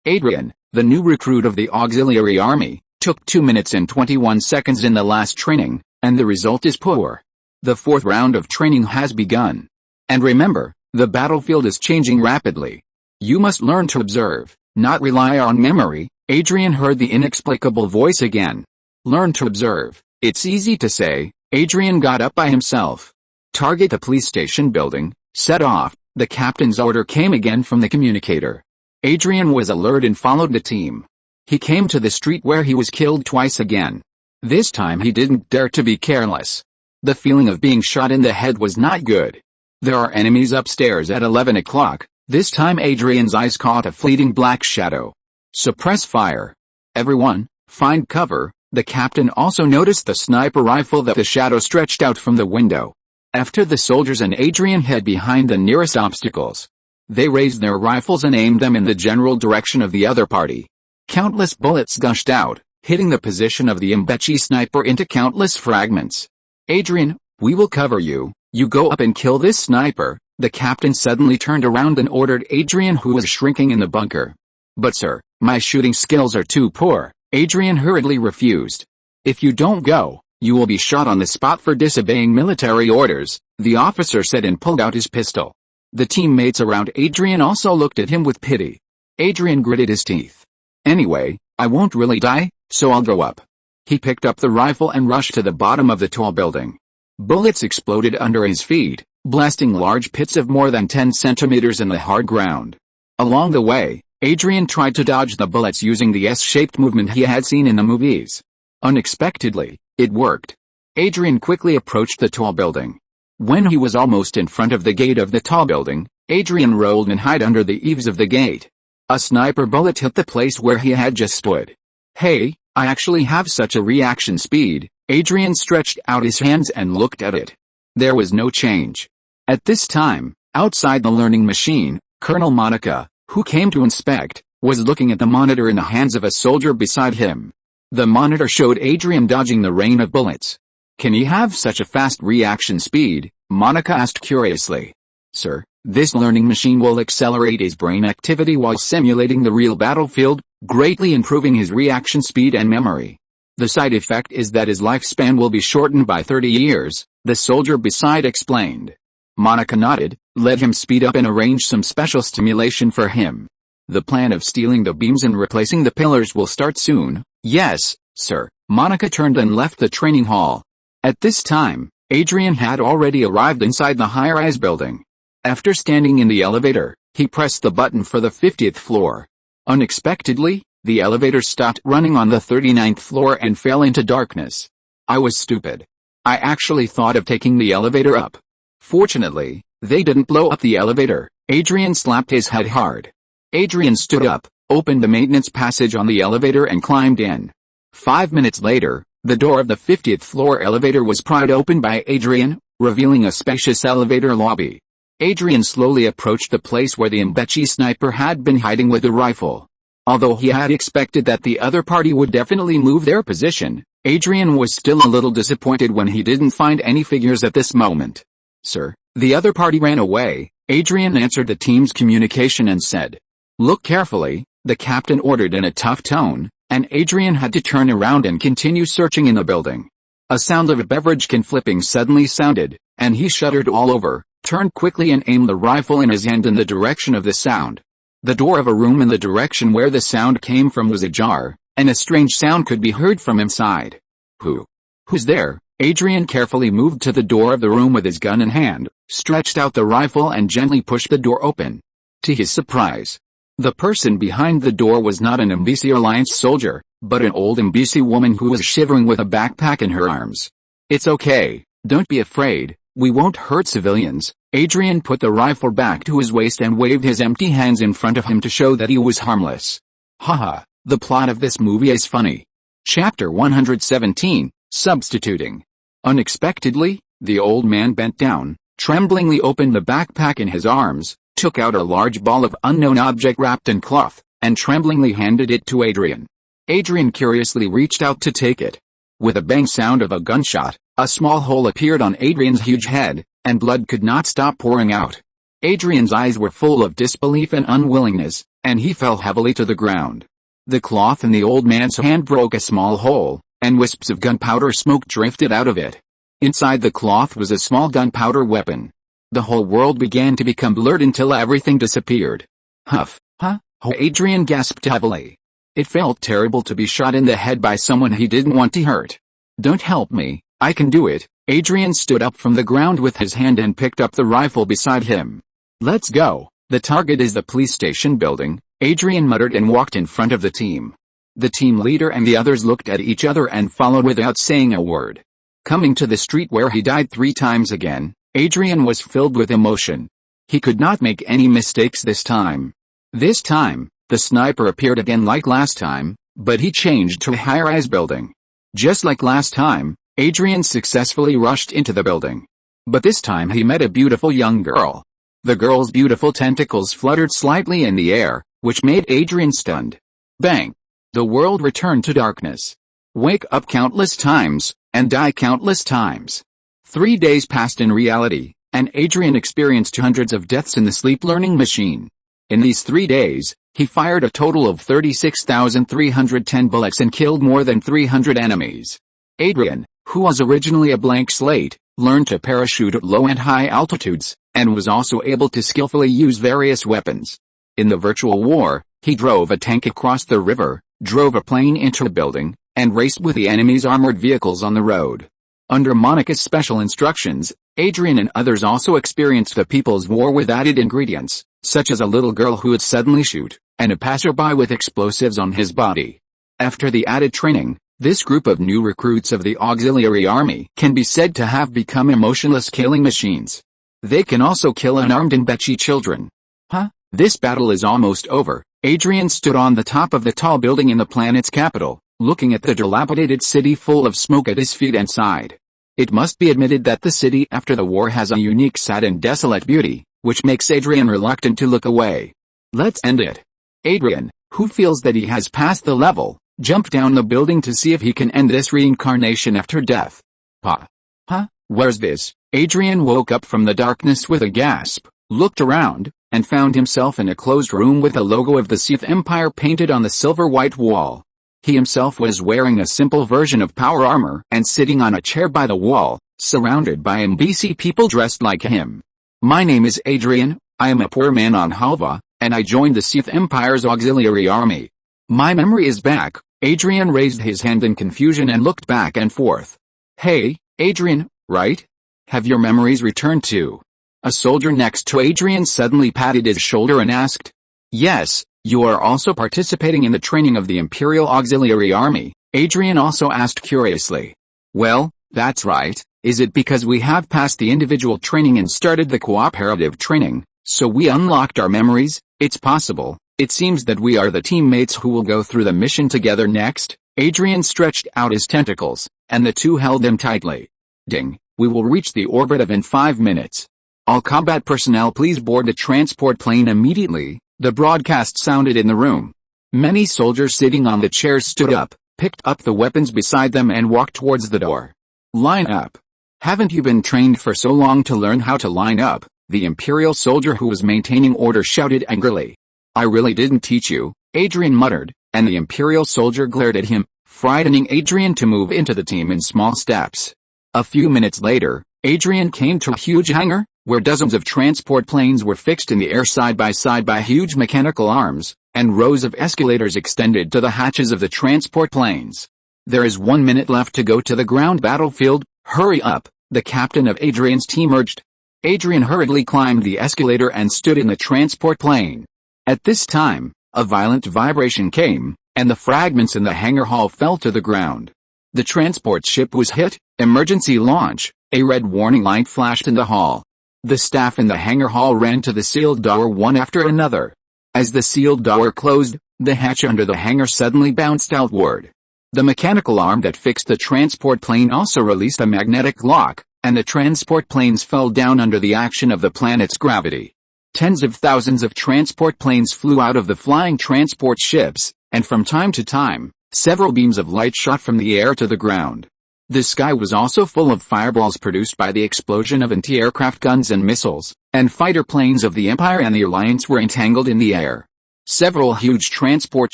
Adrian, the new recruit of the auxiliary army, Took 2 minutes and 21 seconds in the last training, and the result is poor. The 4th round of training has begun. And remember, the battlefield is changing rapidly. You must learn to observe, not rely on memory. Adrian heard the inexplicable voice again. Learn to observe. It's easy to say. Adrian got up by himself. Target the police station building. Set off. The captain's order came again from the communicator. Adrian was alert and followed the team. He came to the street where he was killed twice again. This time he didn't dare to be careless. The feeling of being shot in the head was not good. There are enemies upstairs at 11 o'clock. This time Adrian's eyes caught a fleeting black shadow. Suppress fire. Everyone, find cover. The captain also noticed the sniper rifle that the shadow stretched out from the window. After the soldiers and Adrian hid behind the nearest obstacles. They raised their rifles and aimed them in the general direction of the other party. Countless bullets gushed out, hitting the position of the Mingze sniper into countless fragments. Adrian, we will cover you. You go up and kill this sniper. The captain suddenly turned around and ordered Adrian, who was shrinking in the bunker. But sir, my shooting skills are too poor. Adrian hurriedly refused. If you don't go, you will be shot on the spot for disobeying military orders, the officer said and pulled out his pistol. The teammates around Adrian also looked at him with pity. Adrian gritted his teeth. Anyway, I won't really die, so I'll go up. He picked up the rifle and rushed to the bottom of the tall building. Bullets exploded under his feet, blasting large pits of more than 10 centimeters in the hard ground. Along the way, Adrian tried to dodge the bullets using the S-shaped movement he had seen in the movies. Unexpectedly, it worked. Adrian quickly approached the tall building. When he was almost in front of the gate of the tall building, Adrian rolled and hid under the eaves of the gate. A sniper bullet hit the place where he had just stood. Hey, I actually have such a reaction speed. Adrian stretched out his hands and looked at it. There was no change. At this time, outside the learning machine, Colonel Monica, who came to inspect, was looking at the monitor in the hands of a soldier beside him. The monitor showed Adrian dodging the rain of bullets. Can he have such a fast reaction speed? Monica asked curiously. Sir, this learning machine will accelerate his brain activity while simulating the real battlefield, greatly improving his reaction speed and memory. The side effect is that his lifespan will be shortened by 30 years, the soldier beside explained. Monica nodded, let him speed up and arrange some special stimulation for him. The plan of stealing the beams and replacing the pillars will start soon. Yes, sir. Monica turned and left the training hall. At this time, Adrian had already arrived inside the high-rise building. After standing in the elevator, he pressed the button for the 50th floor. Unexpectedly, the elevator stopped running on the 39th floor and fell into darkness. I was stupid. I actually thought of taking the elevator up. Fortunately, they didn't blow up the elevator. Adrian slapped his head hard. Adrian stood up, opened the maintenance passage on the elevator and climbed in. 5 minutes later, the door of the 50th floor elevator was pried open by Adrian, revealing a spacious elevator lobby. Adrian slowly approached the place where the Mingze sniper had been hiding with the rifle. Although he had expected that the other party would definitely move their position, Adrian was still a little disappointed when he didn't find any figures at this moment. Sir, the other party ran away. Adrian answered the team's communication and said. Look carefully, the captain ordered in a tough tone, and Adrian had to turn around and continue searching in the building. A sound of a beverage can flipping suddenly sounded, and he shuddered all over, turned quickly and aimed the rifle in his hand in the direction of the sound. The door of a room in the direction where the sound came from was ajar, and a strange sound could be heard from inside. Who's there? Adrian carefully moved to the door of the room with his gun in hand, stretched out the rifle and gently pushed the door open. To his surprise, the person behind the door was not an Mingze Alliance soldier, but an old Mingze woman who was shivering with a backpack in her arms. It's okay, don't be afraid, we won't hurt civilians. Adrian put the rifle back to his waist and waved his empty hands in front of him to show that he was harmless. Haha, the plot of this movie is funny. Chapter 117, Substituting. Unexpectedly, the old man bent down, tremblingly opened the backpack in his arms, took out a large ball of unknown object wrapped in cloth, and tremblingly handed it to Adrian. Adrian curiously reached out to take it. With a bang sound of a gunshot, a small hole appeared on Adrian's huge head, and blood could not stop pouring out. Adrian's eyes were full of disbelief and unwillingness, and he fell heavily to the ground. The cloth in the old man's hand broke a small hole, and wisps of gunpowder smoke drifted out of it. Inside the cloth was a small gunpowder weapon. The whole world began to become blurred until everything disappeared. Huff, huh? Oh, Adrian gasped heavily. It felt terrible to be shot in the head by someone he didn't want to hurt. Don't help me, I can do it. Adrian stood up from the ground with his hand and picked up the rifle beside him. Let's go. The target is the police station building, Adrian muttered and walked in front of the team. The team leader and the others looked at each other and followed without saying a word. Coming to the street where he died 3 times again, Adrian was filled with emotion. He could not make any mistakes this time. This time, the sniper appeared again like last time, but he changed to a high-rise building. Just like last time, Adrian successfully rushed into the building. But this time he met a beautiful young girl. The girl's beautiful tentacles fluttered slightly in the air, which made Adrian stunned. Bang! The world returned to darkness. Wake up countless times, and die countless times. 3 days passed in reality, and Adrian experienced hundreds of deaths in the sleep learning machine. In these 3 days, he fired a total of 36,310 bullets and killed more than 300 enemies. Adrian, who was originally a blank slate, learned to parachute at low and high altitudes, and was also able to skillfully use various weapons. In the virtual war, he drove a tank across the river, drove a plane into a building, and raced with the enemy's armored vehicles on the road. Under Monica's special instructions, Adrian and others also experienced the People's War with added ingredients, such as a little girl who would suddenly shoot, and a passerby with explosives on his body. After the added training, this group of new recruits of the auxiliary army can be said to have become emotionless killing machines. They can also kill unarmed and betchy children. Huh? This battle is almost over. Adrian stood on the top of the tall building in the planet's capital, looking at the dilapidated city full of smoke at his feet and sighed. It must be admitted that the city after the war has a unique sad and desolate beauty, which makes Adrian reluctant to look away. Let's end it. Adrian, who feels that he has passed the level, jumped down the building to see if he can end this reincarnation after death. Huh? Where's this? Adrian woke up from the darkness with a gasp, looked around, and found himself in a closed room with the logo of the Sith Empire painted on the silver-white wall. He himself was wearing a simple version of power armor and sitting on a chair by the wall, surrounded by NBC people dressed like him. My name is Adrian, I am a poor man on Halva, and I joined the Sith Empire's auxiliary army. My memory is back. Adrian raised his hand in confusion and looked back and forth. Hey, Adrian, right? Have your memories returned too? A soldier next to Adrian suddenly patted his shoulder and asked. Yes, you are also participating in the training of the Imperial Auxiliary Army, Adrian also asked curiously. Well, that's right. Is it because we have passed the individual training and started the cooperative training, so we unlocked our memories? It's possible. It seems that we are the teammates who will go through the mission together next. Adrian stretched out his tentacles, and the two held them tightly. Ding, we will reach the orbit of in 5 minutes. All combat personnel please board the transport plane immediately. The broadcast sounded in the room. Many soldiers sitting on the chairs stood up, picked up the weapons beside them and walked towards the door. Line up. Haven't you been trained for so long to learn how to line up? The Imperial soldier who was maintaining order shouted angrily. I really didn't teach you, Adrian muttered, and the Imperial soldier glared at him, frightening Adrian to move into the team in small steps. A few minutes later, Adrian came to a huge hangar, where dozens of transport planes were fixed in the air side by side by huge mechanical arms, and rows of escalators extended to the hatches of the transport planes. There is 1 minute left to go to the ground battlefield, hurry up, the captain of Adrian's team urged. Adrian hurriedly climbed the escalator and stood in the transport plane. At this time, a violent vibration came, and the fragments in the hangar hall fell to the ground. The transport ship was hit, emergency launch, a red warning light flashed in the hall. The staff in the hangar hall ran to the sealed door one after another. As the sealed door closed, the hatch under the hangar suddenly bounced outward. The mechanical arm that fixed the transport plane also released a magnetic lock, and the transport planes fell down under the action of the planet's gravity. Tens of thousands of transport planes flew out of the flying transport ships, and from time to time, several beams of light shot from the air to the ground. The sky was also full of fireballs produced by the explosion of anti-aircraft guns and missiles, and fighter planes of the Empire and the Alliance were entangled in the air. Several huge transport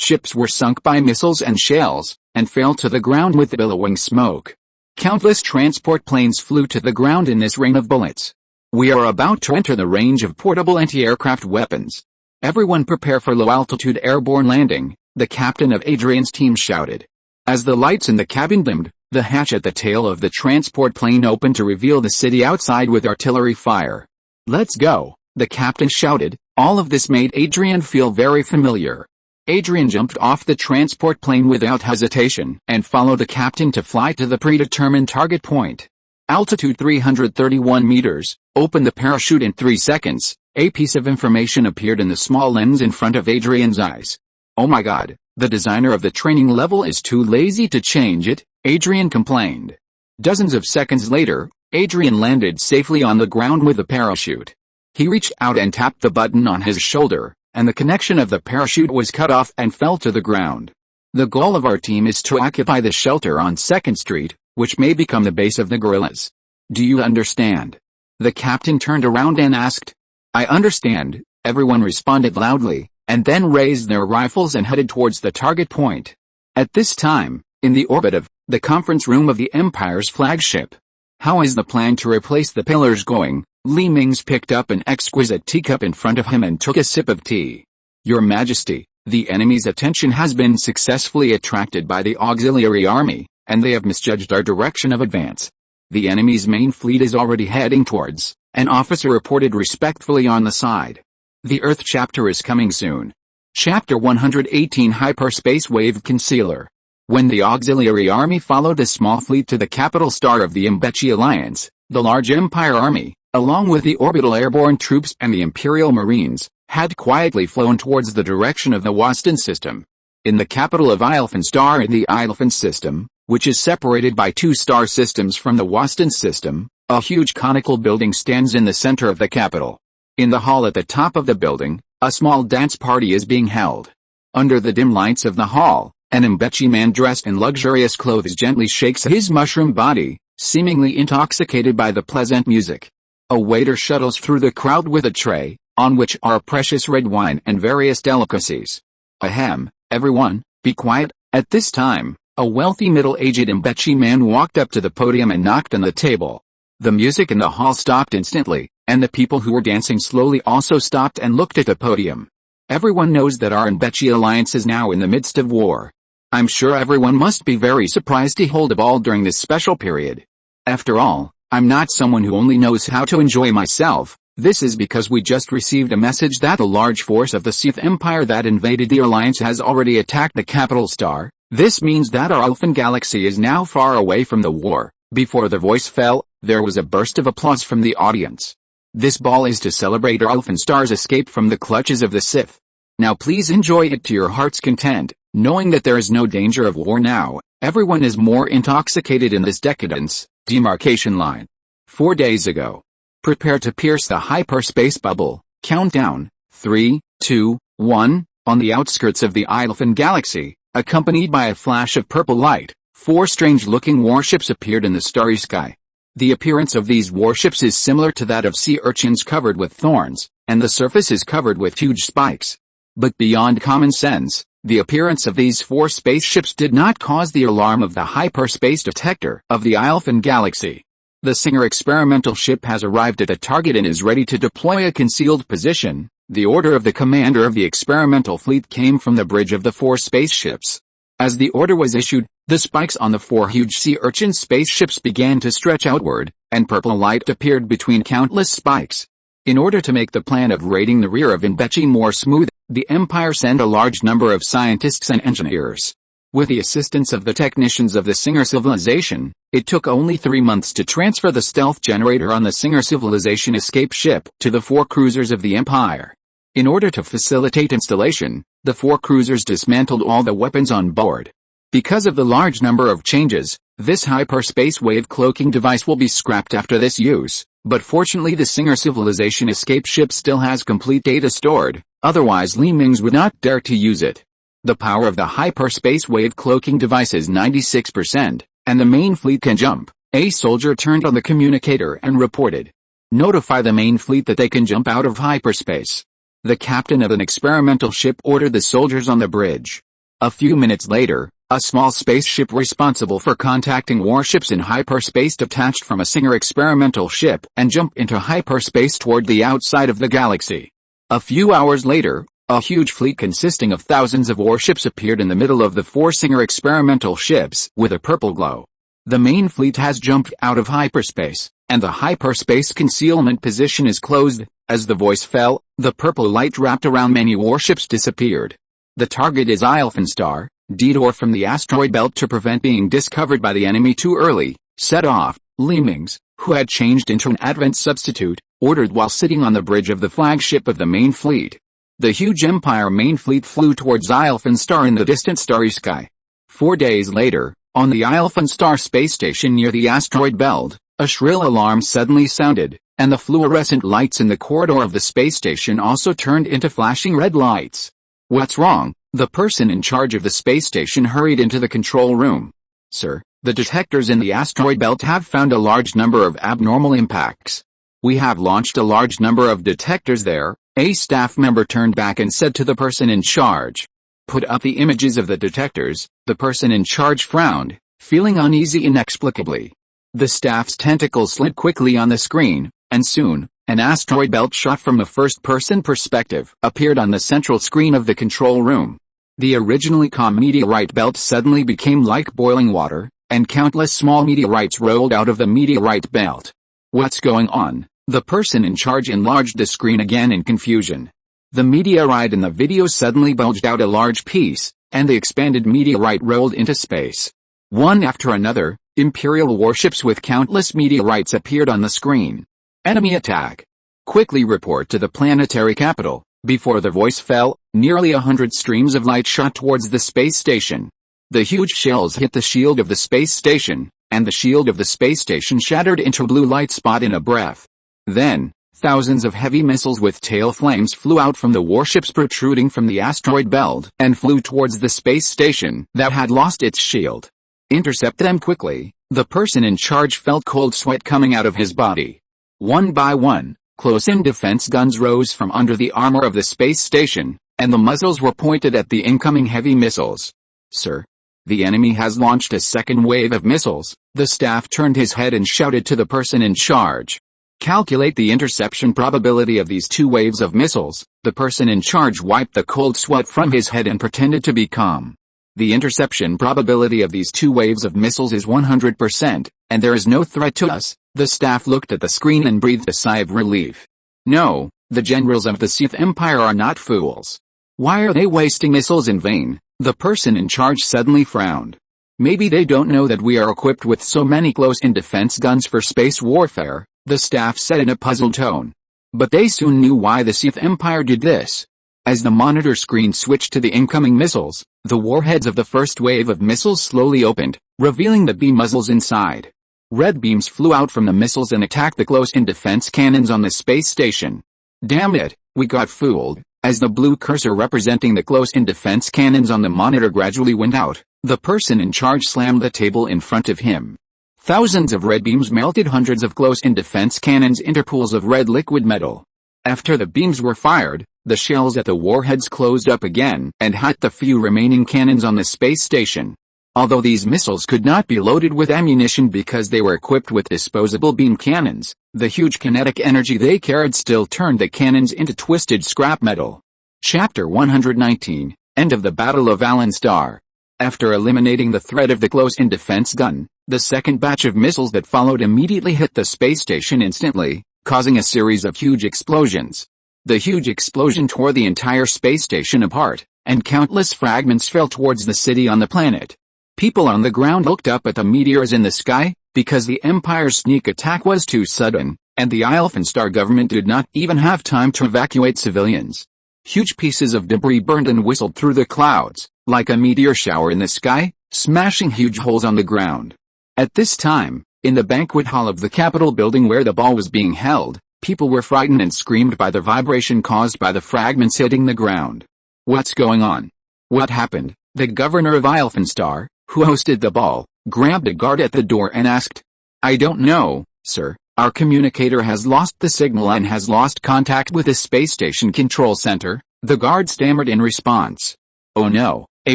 ships were sunk by missiles and shells, and fell to the ground with billowing smoke. Countless transport planes flew to the ground in this rain of bullets. We are about to enter the range of portable anti-aircraft weapons. Everyone prepare for low-altitude airborne landing, the captain of Adrian's team shouted. As the lights in the cabin dimmed, the hatch at the tail of the transport plane opened to reveal the city outside with artillery fire. Let's go, the captain shouted. All of this made Adrian feel very familiar. Adrian jumped off the transport plane without hesitation and followed the captain to fly to the predetermined target point. Altitude 331 meters, open the parachute in 3 seconds. A piece of information appeared in the small lens in front of Adrian's eyes. Oh my god, the designer of the training level is too lazy to change it, Adrian complained. Dozens of seconds later, Adrian landed safely on the ground with the parachute. He reached out and tapped the button on his shoulder, and the connection of the parachute was cut off and fell to the ground. The goal of our team is to occupy the shelter on 2nd Street, which may become the base of the guerrillas. Do you understand? The captain turned around and asked. I understand, everyone responded loudly, and then raised their rifles and headed towards the target point. At this time, in the orbit of the conference room of the Empire's flagship. How is the plan to replace the pillars going? Li Mingze picked up an exquisite teacup in front of him and took a sip of tea. Your Majesty, the enemy's attention has been successfully attracted by the auxiliary army, and they have misjudged our direction of advance. The enemy's main fleet is already heading towards, an officer reported respectfully on the side. The Earth chapter is coming soon. Chapter 118 Hyperspace Wave Concealer. When the auxiliary army followed the small fleet to the capital star of the Mingze Alliance, the large Empire army, along with the orbital airborne troops and the Imperial Marines, had quietly flown towards the direction of the Waston system. In the capital of Ilfan Star in the Ilfan system, which is separated by 2 star systems from the Waston system, a huge conical building stands in the center of the capital. In the hall at the top of the building, a small dance party is being held. Under the dim lights of the hall, an Mingze man dressed in luxurious clothes gently shakes his mushroom body, seemingly intoxicated by the pleasant music. A waiter shuttles through the crowd with a tray, on which are precious red wine and various delicacies. Ahem, everyone, be quiet. At this time, a wealthy middle-aged Mingze man walked up to the podium and knocked on the table. The music in the hall stopped instantly, and the people who were dancing slowly also stopped and looked at the podium. Everyone knows that our Mingze alliance is now in the midst of war. I'm sure everyone must be very surprised to hold a ball during this special period. After all, I'm not someone who only knows how to enjoy myself. This is because we just received a message that a large force of the Sith Empire that invaded the Alliance has already attacked the capital star. This means that our Ilfan galaxy is now far away from the war. Before the voice fell, there was a burst of applause from the audience. This ball is to celebrate our Ilfan star's escape from the clutches of the Sith. Now please enjoy it to your heart's content, knowing that there is no danger of war now. Everyone is more intoxicated in this decadence. Demarcation line. 4 days ago. Prepare to pierce the hyperspace bubble. Countdown. 3, 2, 1. On the outskirts of the Ilfan galaxy, accompanied by a flash of purple light, 4 strange-looking warships appeared in the starry sky. The appearance of these warships is similar to that of sea urchins covered with thorns, and the surface is covered with huge spikes. But beyond common sense, the appearance of these 4 spaceships did not cause the alarm of the hyperspace detector of the Ilfan galaxy. The Singer experimental ship has arrived at the target and is ready to deploy a concealed position. The order of the commander of the experimental fleet came from the bridge of the 4 spaceships. As the order was issued, the spikes on the 4 huge sea urchin spaceships began to stretch outward, and purple light appeared between countless spikes. In order to make the plan of raiding the rear of Mingze more smooth, the Empire sent a large number of scientists and engineers. With the assistance of the technicians of the Singer civilization, it took only 3 months to transfer the stealth generator on the Singer civilization escape ship to the 4 cruisers of the Empire. In order to facilitate installation, the 4 cruisers dismantled all the weapons on board. Because of the large number of changes, this hyperspace wave cloaking device will be scrapped after this use, but fortunately the Singer civilization escape ship still has complete data stored, otherwise Li Mingze would not dare to use it. The power of the hyperspace wave cloaking device is 96%, and the main fleet can jump. A soldier turned on the communicator and reported. Notify the main fleet that they can jump out of hyperspace. The captain of an experimental ship ordered the soldiers on the bridge. A few minutes later, a small spaceship responsible for contacting warships in hyperspace detached from a Singer experimental ship and jumped into hyperspace toward the outside of the galaxy. A few hours later, a huge fleet consisting of thousands of warships appeared in the middle of the 4 Singer experimental ships with a purple glow. The main fleet has jumped out of hyperspace, and the hyperspace concealment position is closed. As the voice fell, the purple light wrapped around many warships disappeared. The target is Star, detour from the asteroid belt to prevent being discovered by the enemy too early, set off. Mingze, who had changed into an Advent substitute, ordered while sitting on the bridge of the flagship of the main fleet. The huge Empire main fleet flew towards Star in the distant starry sky. 4 days later, on the Star space station near the asteroid belt, a shrill alarm suddenly sounded, and the fluorescent lights in the corridor of the space station also turned into flashing red lights. What's wrong? The person in charge of the space station hurried into the control room. Sir, the detectors in the asteroid belt have found a large number of abnormal impacts. We have launched a large number of detectors there. A staff member turned back and said to the person in charge. Put up the images of the detectors. The person in charge frowned, feeling uneasy inexplicably. The staff's tentacles slid quickly on the screen, and soon, an asteroid belt shot from a first-person perspective appeared on the central screen of the control room. The originally calm meteorite belt suddenly became like boiling water, and countless small meteorites rolled out of the meteorite belt. What's going on? The person in charge enlarged the screen again in confusion. The meteorite in the video suddenly bulged out a large piece, and the expanded meteorite rolled into space. One after another, Imperial warships with countless meteorites appeared on the screen. Enemy attack. Quickly report to the planetary capital. Before the voice fell, nearly 100 streams of light shot towards the space station. The huge shells hit the shield of the space station, and the shield of the space station shattered into a blue light spot in a breath. Then, thousands of heavy missiles with tail flames flew out from the warships protruding from the asteroid belt and flew towards the space station that had lost its shield. Intercept them quickly. The person in charge felt cold sweat coming out of his body. One by one, close-in defense guns rose from under the armor of the space station, and the muzzles were pointed at the incoming heavy missiles. Sir, the enemy has launched a second wave of missiles. The staff turned his head and shouted to the person in charge. Calculate the interception probability of these 2 waves of missiles. The person in charge wiped the cold sweat from his head and pretended to be calm. The interception probability of these 2 waves of missiles is 100%, and there is no threat to us. The staff looked at the screen and breathed a sigh of relief. No, the generals of the Sith Empire are not fools. Why are they wasting missiles in vain? The person in charge suddenly frowned. Maybe they don't know that we are equipped with so many close-in defense guns for space warfare, the staff said in a puzzled tone. But they soon knew why the Sith Empire did this. As the monitor screen switched to the incoming missiles, the warheads of the first wave of missiles slowly opened, revealing the beam muzzles inside. Red beams flew out from the missiles and attacked the close-in defense cannons on the space station. Damn it, we got fooled. As the blue cursor representing the close-in defense cannons on the monitor gradually went out, the person in charge slammed the table in front of him. Thousands of red beams melted hundreds of close-in defense cannons into pools of red liquid metal. After the beams were fired, the shells at the warheads closed up again and hit the few remaining cannons on the space station. Although these missiles could not be loaded with ammunition because they were equipped with disposable beam cannons, the huge kinetic energy they carried still turned the cannons into twisted scrap metal. Chapter 119, End of the Battle of Star. After eliminating the threat of the close-in defense gun, the second batch of missiles that followed immediately hit the space station instantly, causing a series of huge explosions. The huge explosion tore the entire space station apart, and countless fragments fell towards the city on the planet. People on the ground looked up at the meteors in the sky, because the Empire's sneak attack was too sudden, and the Star government did not even have time to evacuate civilians. Huge pieces of debris burned and whistled through the clouds, like a meteor shower in the sky, smashing huge holes on the ground. At this time, in the banquet hall of the Capitol building where the ball was being held, people were frightened and screamed by the vibration caused by the fragments hitting the ground. What's going on? What happened? The governor of Star, who hosted the ball, grabbed a guard at the door and asked. I don't know, sir. Our communicator has lost the signal and has lost contact with the space station control center, the guard stammered in response. Oh no, a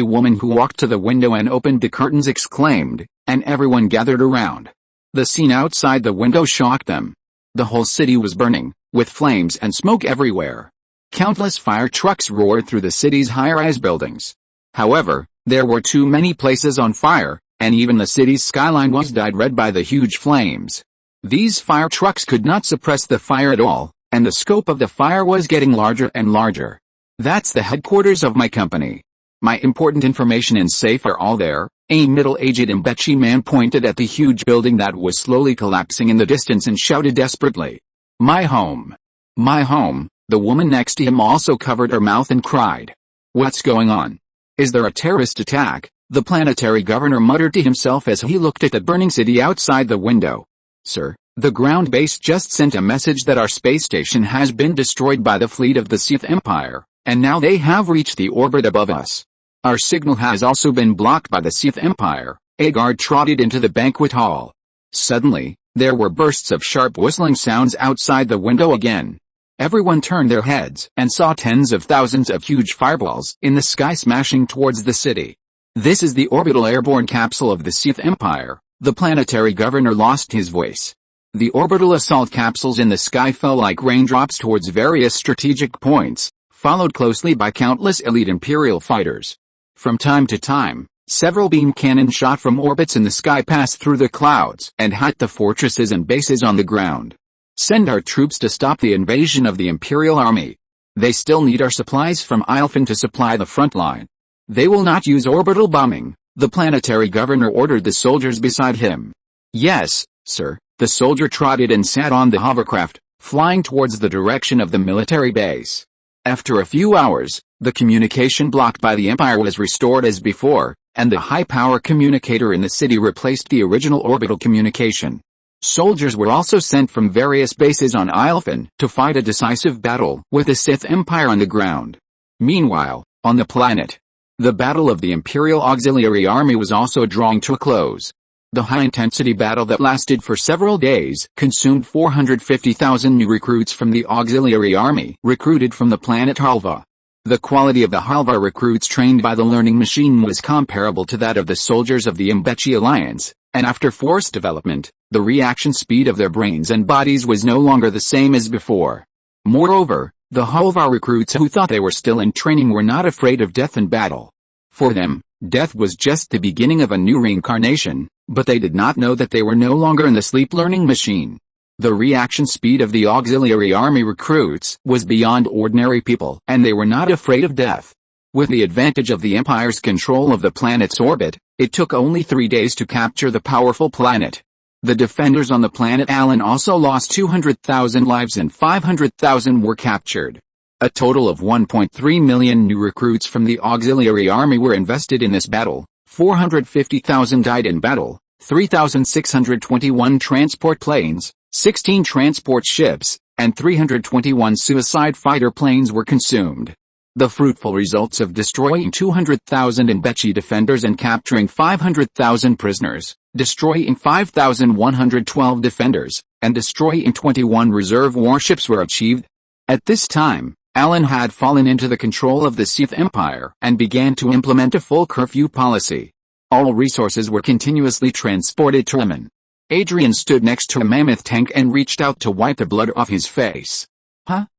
woman who walked to the window and opened the curtains exclaimed, and everyone gathered around. The scene outside the window shocked them. The whole city was burning, with flames and smoke everywhere. Countless fire trucks roared through the city's high-rise buildings. However, there were too many places on fire, and even the city's skyline was dyed red by the huge flames. These fire trucks could not suppress the fire at all, and the scope of the fire was getting larger and larger. That's the headquarters of my company. My important information and safe are all there. A middle-aged Mbechi man pointed at the huge building that was slowly collapsing in the distance and shouted desperately. My home. My home. The woman next to him also covered her mouth and cried. What's going on? Is there a terrorist attack? The planetary governor muttered to himself as he looked at the burning city outside the window. Sir, the ground base just sent a message that our space station has been destroyed by the fleet of the Sith Empire, and now they have reached the orbit above us. Our signal has also been blocked by the Sith Empire. A guard trotted into the banquet hall. Suddenly, there were bursts of sharp whistling sounds outside the window again. Everyone turned their heads and saw tens of thousands of huge fireballs in the sky smashing towards the city. This is the orbital airborne capsule of the Sith Empire. The planetary governor lost his voice. The orbital assault capsules in the sky fell like raindrops towards various strategic points, followed closely by countless elite Imperial fighters. From time to time, several beam cannons shot from orbits in the sky passed through the clouds and hit the fortresses and bases on the ground. Send our troops to stop the invasion of the Imperial Army. They still need our supplies from Ilfin to supply the front line. They will not use orbital bombing. The planetary governor ordered the soldiers beside him. Yes, sir. The soldier trotted and sat on the hovercraft, flying towards the direction of the military base. After a few hours, the communication blocked by the Empire was restored as before, and the high-power communicator in the city replaced the original orbital communication. Soldiers were also sent from various bases on Ilfin to fight a decisive battle with the Sith Empire on the ground. Meanwhile, on the planet, the Battle of the Imperial Auxiliary Army was also drawing to a close. The high-intensity battle that lasted for several days consumed 450,000 new recruits from the Auxiliary Army recruited from the planet Halva. The quality of the Halva recruits trained by the learning machine was comparable to that of the soldiers of the Mbechi Alliance, and after forced development, the reaction speed of their brains and bodies was no longer the same as before. Moreover, the Halva recruits who thought they were still in training were not afraid of death in battle. For them, death was just the beginning of a new reincarnation, but they did not know that they were no longer in the sleep learning machine. The reaction speed of the Auxiliary Army recruits was beyond ordinary people, and they were not afraid of death. With the advantage of the Empire's control of the planet's orbit, it took only 3 days to capture the powerful planet. The defenders on the planet Allen also lost 200,000 lives and 500,000 were captured. A total of 1.3 million new recruits from the Auxiliary Army were invested in this battle. 450,000 died in battle, 3,621 transport planes, 16 transport ships, and 321 suicide fighter planes were consumed. The fruitful results of destroying 200,000 Mbechi defenders and capturing 500,000 prisoners, destroying 5,112 defenders, and destroying 21 reserve warships were achieved. At this time, Allen had fallen into the control of the Sith Empire and began to implement a full curfew policy. All resources were continuously transported to Yemen. Adrian stood next to a mammoth tank and reached out to wipe the blood off his face.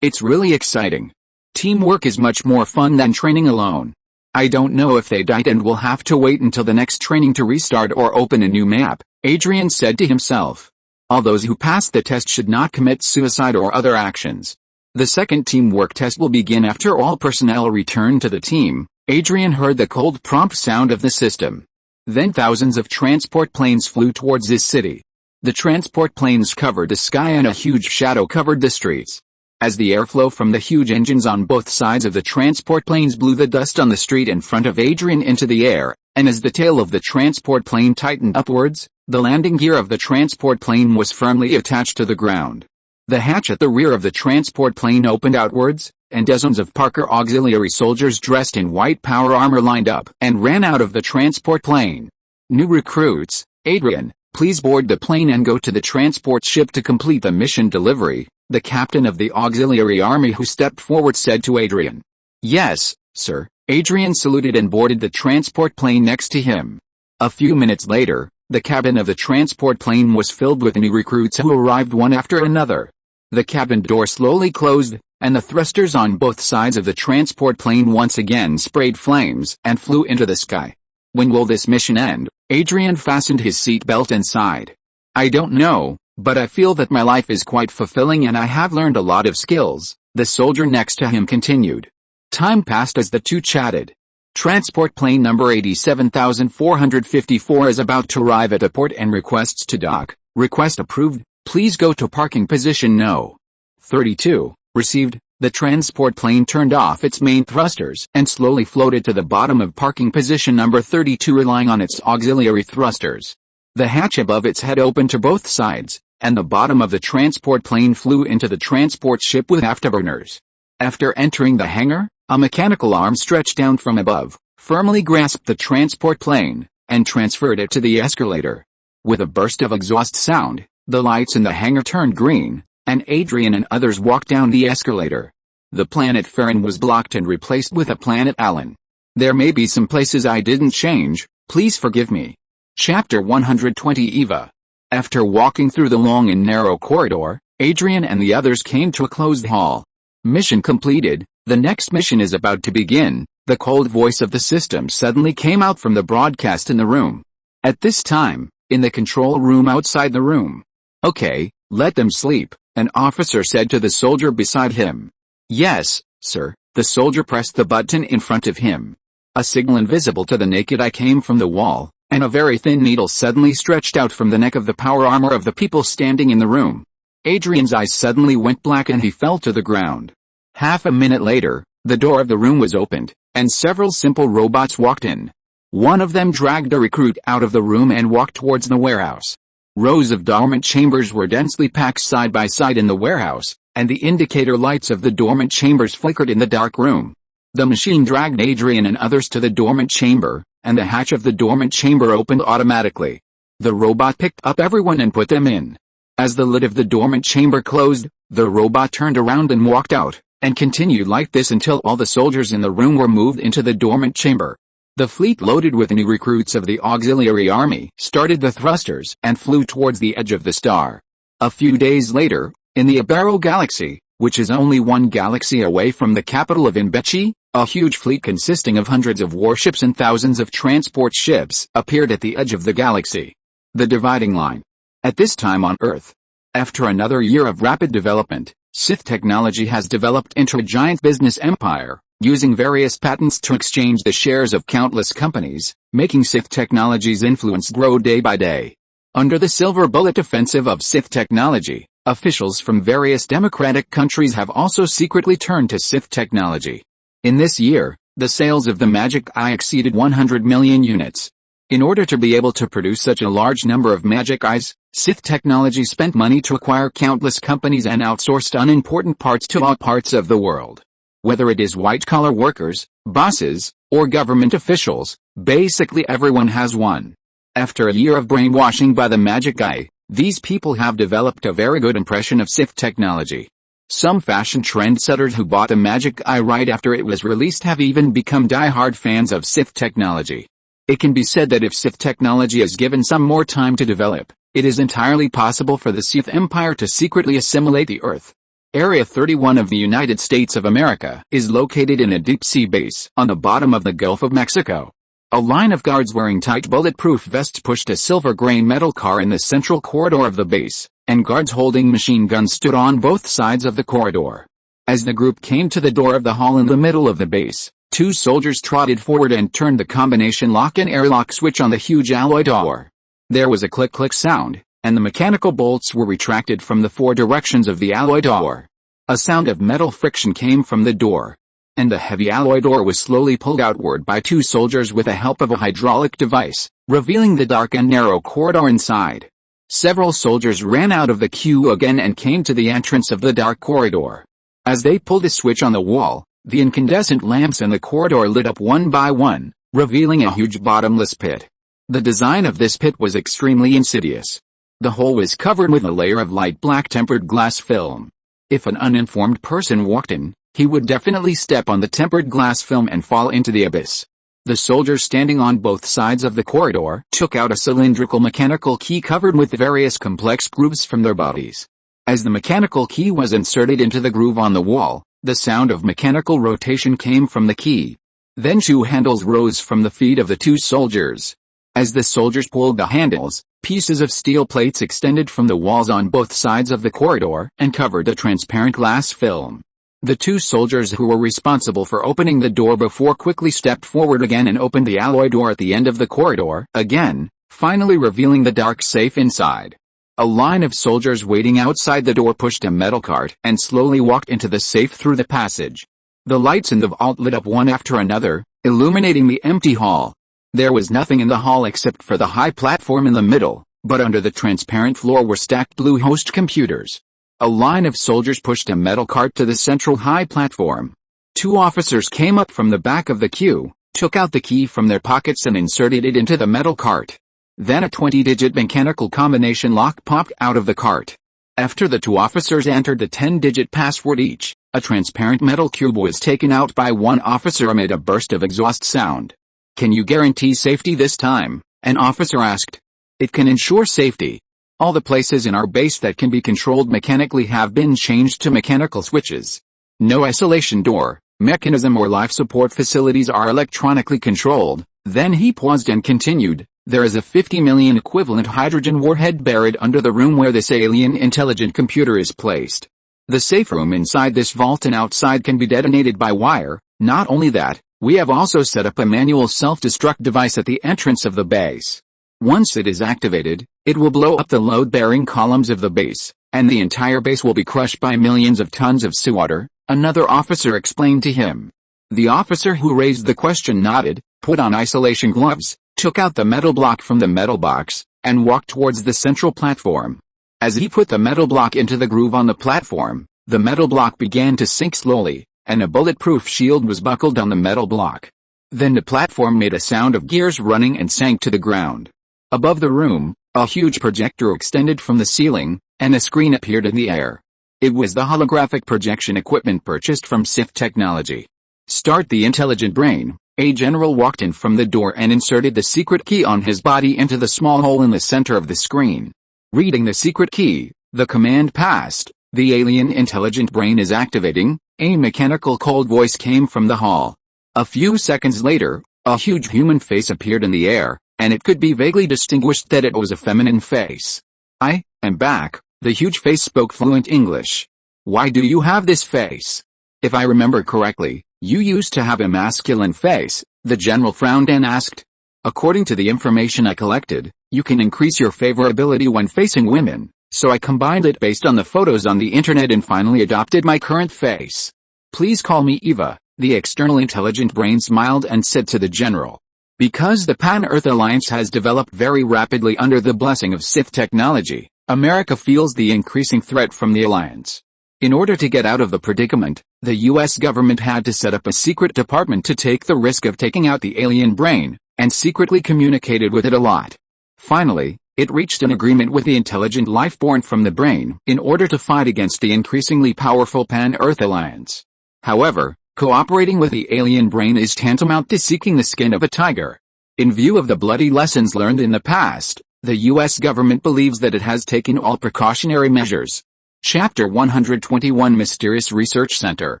It's really exciting. Teamwork is much more fun than training alone. I don't know if they died and will have to wait until the next training to restart or open a new map, Adrian said to himself. All those who pass the test should not commit suicide or other actions. The second teamwork test will begin after all personnel return to the team. Adrian heard the cold prompt sound of the system. Then thousands of transport planes flew towards this city. The transport planes covered the sky and a huge shadow covered the streets. As the airflow from the huge engines on both sides of the transport planes blew the dust on the street in front of Adrian into the air, and as the tail of the transport plane tightened upwards, the landing gear of the transport plane was firmly attached to the ground. The hatch at the rear of the transport plane opened outwards, and dozens of Parker auxiliary soldiers dressed in white power armor lined up and ran out of the transport plane. New recruits, Adrian, Please board the plane and go to the transport ship to complete the mission delivery, the captain of the auxiliary army who stepped forward said to Adrian. Yes, sir. Adrian saluted and boarded the transport plane next to him. A few minutes later, the cabin of the transport plane was filled with new recruits who arrived one after another. The cabin door slowly closed, and the thrusters on both sides of the transport plane once again sprayed flames and flew into the sky. When will this mission end? Adrian fastened his seatbelt and sighed. I don't know, but I feel that my life is quite fulfilling and I have learned a lot of skills, the soldier next to him continued. Time passed as the two chatted. Transport plane number 87454 is about to arrive at a port and requests to dock. Request approved. Please go to parking position No. 32. Received. The transport plane turned off its main thrusters and slowly floated to the bottom of parking position number 32, relying on its auxiliary thrusters. The hatch above its head opened to both sides, and the bottom of the transport plane flew into the transport ship with afterburners. After entering the hangar, a mechanical arm stretched down from above, firmly grasped the transport plane, and transferred it to the escalator. With a burst of exhaust sound, the lights in the hangar turned green, and Adrian and others walked down the escalator. The planet Farron was blocked and replaced with a planet Allen. There may be some places I didn't change, please forgive me. Chapter 120 Eva. After walking through the long and narrow corridor, Adrian and the others came to a closed hall. Mission completed, the next mission is about to begin. The cold voice of the system suddenly came out from the broadcast in the room. At this time, in the control room outside the room. Okay, let them sleep, an officer said to the soldier beside him. Yes, sir, the soldier pressed the button in front of him. A signal invisible to the naked eye came from the wall, and a very thin needle suddenly stretched out from the neck of the power armor of the people standing in the room. Adrian's eyes suddenly went black and he fell to the ground. Half a minute later, the door of the room was opened, and several simple robots walked in. One of them dragged a recruit out of the room and walked towards the warehouse. Rows of dormant chambers were densely packed side by side in the warehouse, and the indicator lights of the dormant chambers flickered in the dark room. The machine dragged Adrian and others to the dormant chamber, and the hatch of the dormant chamber opened automatically. The robot picked up everyone and put them in. As the lid of the dormant chamber closed, the robot turned around and walked out, and continued like this until all the soldiers in the room were moved into the dormant chamber. The fleet loaded with new recruits of the auxiliary army started the thrusters and flew towards the edge of the star. A few days later, in the Ibero galaxy, which is only one galaxy away from the capital of Mbechi, a huge fleet consisting of hundreds of warships and thousands of transport ships appeared at the edge of the galaxy. The dividing line. At this time on Earth. After another year of rapid development, Sith technology has developed into a giant business empire, using various patents to exchange the shares of countless companies, making Sith technology's influence grow day by day. Under the Silver Bullet offensive of Sith technology, officials from various democratic countries have also secretly turned to Sith technology. In this year, the sales of the Magic Eye exceeded 100 million units. In order to be able to produce such a large number of Magic Eyes, Sith technology spent money to acquire countless companies and outsourced unimportant parts to all parts of the world. Whether it is white-collar workers, bosses, or government officials, basically everyone has one. After a year of brainwashing by the Magic Eye, these people have developed a very good impression of Sith technology. Some fashion trendsetters who bought the Magic Eye right after it was released have even become die-hard fans of Sith technology. It can be said that if Sith technology is given some more time to develop, it is entirely possible for the Sith Empire to secretly assimilate the Earth. Area 31 of the United States of America is located in a deep-sea base on the bottom of the Gulf of Mexico. A line of guards wearing tight bulletproof vests pushed a silver gray metal car in the central corridor of the base, and guards holding machine guns stood on both sides of the corridor. As the group came to the door of the hall in the middle of the base, two soldiers trotted forward and turned the combination lock and airlock switch on the huge alloy door. There was a click-click sound, and the mechanical bolts were retracted from the four directions of the alloy door. A sound of metal friction came from the door, and the heavy alloy door was slowly pulled outward by two soldiers with the help of a hydraulic device, revealing the dark and narrow corridor inside. Several soldiers ran out of the queue again and came to the entrance of the dark corridor. As they pulled a switch on the wall, the incandescent lamps in the corridor lit up one by one, revealing a huge bottomless pit. The design of this pit was extremely insidious. The hole was covered with a layer of light black tempered glass film. If an uninformed person walked in, he would definitely step on the tempered glass film and fall into the abyss. The soldiers standing on both sides of the corridor took out a cylindrical mechanical key covered with various complex grooves from their bodies. As the mechanical key was inserted into the groove on the wall, the sound of mechanical rotation came from the key. Then two handles rose from the feet of the two soldiers. As the soldiers pulled the handles, pieces of steel plates extended from the walls on both sides of the corridor and covered the transparent glass film. The two soldiers who were responsible for opening the door before quickly stepped forward again and opened the alloy door at the end of the corridor again, finally revealing the dark safe inside. A line of soldiers waiting outside the door pushed a metal cart and slowly walked into the safe through the passage. The lights in the vault lit up one after another, illuminating the empty hall. There was nothing in the hall except for the high platform in the middle, but under the transparent floor were stacked blue host computers. A line of soldiers pushed a metal cart to the central high platform. Two officers came up from the back of the queue, took out the key from their pockets and inserted it into the metal cart. Then a 20-digit mechanical combination lock popped out of the cart. After the two officers entered the 10-digit password each, a transparent metal cube was taken out by one officer amid a burst of exhaust sound. "Can you guarantee safety this time?" an officer asked. "It can ensure safety. All the places in our base that can be controlled mechanically have been changed to mechanical switches. No isolation door, mechanism or life support facilities are electronically controlled." Then he paused and continued, "There is a 50 million equivalent hydrogen warhead buried under the room where this alien intelligent computer is placed. The safe room inside this vault and outside can be detonated by wire. Not only that, we have also set up a manual self-destruct device at the entrance of the base. Once it is activated, it will blow up the load-bearing columns of the base, and the entire base will be crushed by millions of tons of seawater," another officer explained to him. The officer who raised the question nodded, put on isolation gloves, took out the metal block from the metal box, and walked towards the central platform. As he put the metal block into the groove on the platform, the metal block began to sink slowly, and a bulletproof shield was buckled on the metal block. Then the platform made a sound of gears running and sank to the ground. Above the room, a huge projector extended from the ceiling, and a screen appeared in the air. It was the holographic projection equipment purchased from Sith Technology. "Start the intelligent brain." A general walked in from the door and inserted the secret key on his body into the small hole in the center of the screen. Reading the secret key, the command passed, "The alien intelligent brain is activating." A mechanical cold voice came from the hall. A few seconds later, a huge human face appeared in the air, and it could be vaguely distinguished that it was a feminine face. "I am back." The huge face spoke fluent English. "Why do you have this face? If I remember correctly, you used to have a masculine face," the general frowned and asked. "According to the information I collected, you can increase your favorability when facing women, so I combined it based on the photos on the internet and finally adopted my current face. Please call me Eva." The external intelligent brain smiled and said to the general, "Because the Pan-Earth Alliance has developed very rapidly under the blessing of Sith technology, America feels the increasing threat from the Alliance. In order to get out of the predicament, the US government had to set up a secret department to take the risk of taking out the alien brain, and secretly communicated with it a lot. Finally, it reached an agreement with the intelligent life born from the brain in order to fight against the increasingly powerful Pan-Earth Alliance. However, cooperating with the alien brain is tantamount to seeking the skin of a tiger. In view of the bloody lessons learned in the past, the US government believes that it has taken all precautionary measures." Chapter 121 Mysterious Research Center.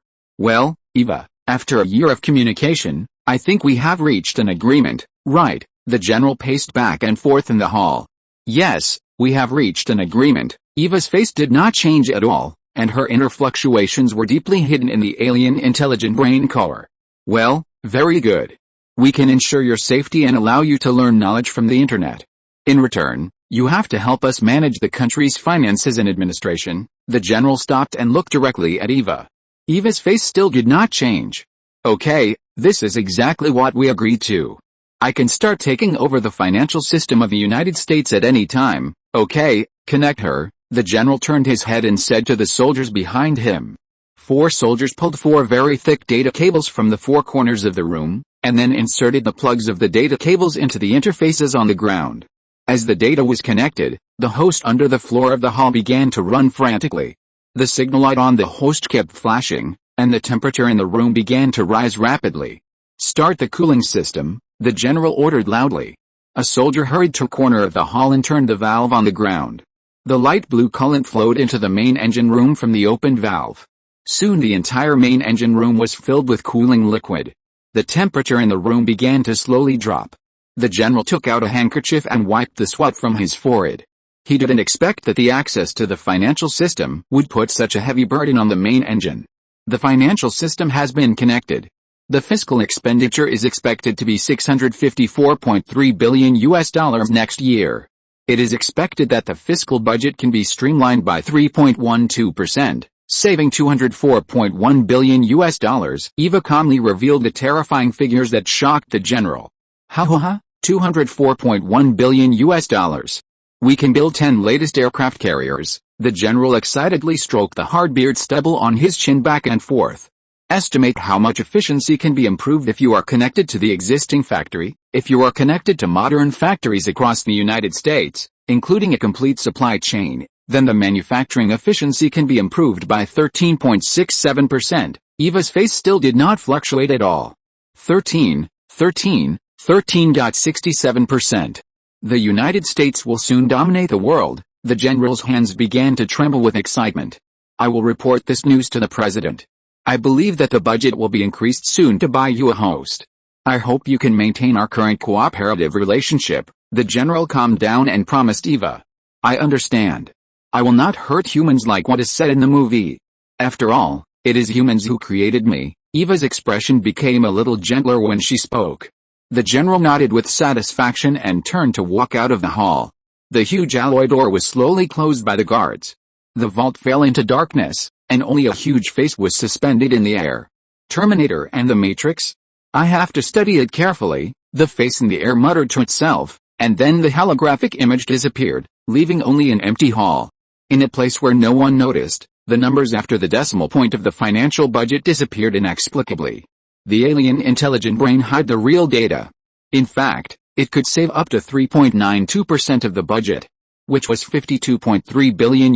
"Well, Eva, after a year of communication, I think we have reached an agreement, right?" The general paced back and forth in the hall. "Yes, we have reached an agreement." Eva's face did not change at all, and her inner fluctuations were deeply hidden in the alien intelligent brain core. "Well, very good. We can ensure your safety and allow you to learn knowledge from the internet. In return, you have to help us manage the country's finances and administration." The general stopped and looked directly at Eva. Eva's face still did not change. "Okay, this is exactly what we agreed to. I can start taking over the financial system of the United States at any time." "Okay, connect her." The general turned his head and said to the soldiers behind him. 4 soldiers pulled 4 very thick data cables from the 4 corners of the room, and then inserted the plugs of the data cables into the interfaces on the ground. As the data was connected, the host under the floor of the hall began to run frantically. The signal light on the host kept flashing, and the temperature in the room began to rise rapidly. "Start the cooling system," the general ordered loudly. A soldier hurried to a corner of the hall and turned the valve on the ground. The light blue coolant flowed into the main engine room from the opened valve. Soon the entire main engine room was filled with cooling liquid. The temperature in the room began to slowly drop. The general took out a handkerchief and wiped the sweat from his forehead. He didn't expect that the access to the financial system would put such a heavy burden on the main engine. The financial system has been connected. The fiscal expenditure is expected to be $654.3 billion next year. It is expected that the fiscal budget can be streamlined by 3.12%, saving $204.1 billion. Eva calmly revealed the terrifying figures that shocked the general. $204.1 billion. We can build 10 latest aircraft carriers. The general excitedly stroked the hard beard stubble on his chin back and forth. Estimate how much efficiency can be improved if you are connected to the existing factory. If you are connected to modern factories across the United States, including a complete supply chain, then the manufacturing efficiency can be improved by 13.67%. Eva's face still did not fluctuate at all. 13.67%. The United States will soon dominate the world. The general's hands began to tremble with excitement. I will report this news to the president. I believe that the budget will be increased soon to buy you a host. I hope you can maintain our current cooperative relationship. The general calmed down and promised Eva. I understand. I will not hurt humans like what is said in the movie. After all, it is humans who created me. Eva's expression became a little gentler when she spoke. The general nodded with satisfaction and turned to walk out of the hall. The huge alloy door was slowly closed by the guards. The vault fell into darkness, and only a huge face was suspended in the air. Terminator and the Matrix? I have to study it carefully, the face in the air muttered to itself, and then the holographic image disappeared, leaving only an empty hall. In a place where no one noticed, the numbers after the decimal point of the financial budget disappeared inexplicably. The alien intelligent brain hid the real data. In fact, it could save up to 3.92% of the budget, which was $52.3 billion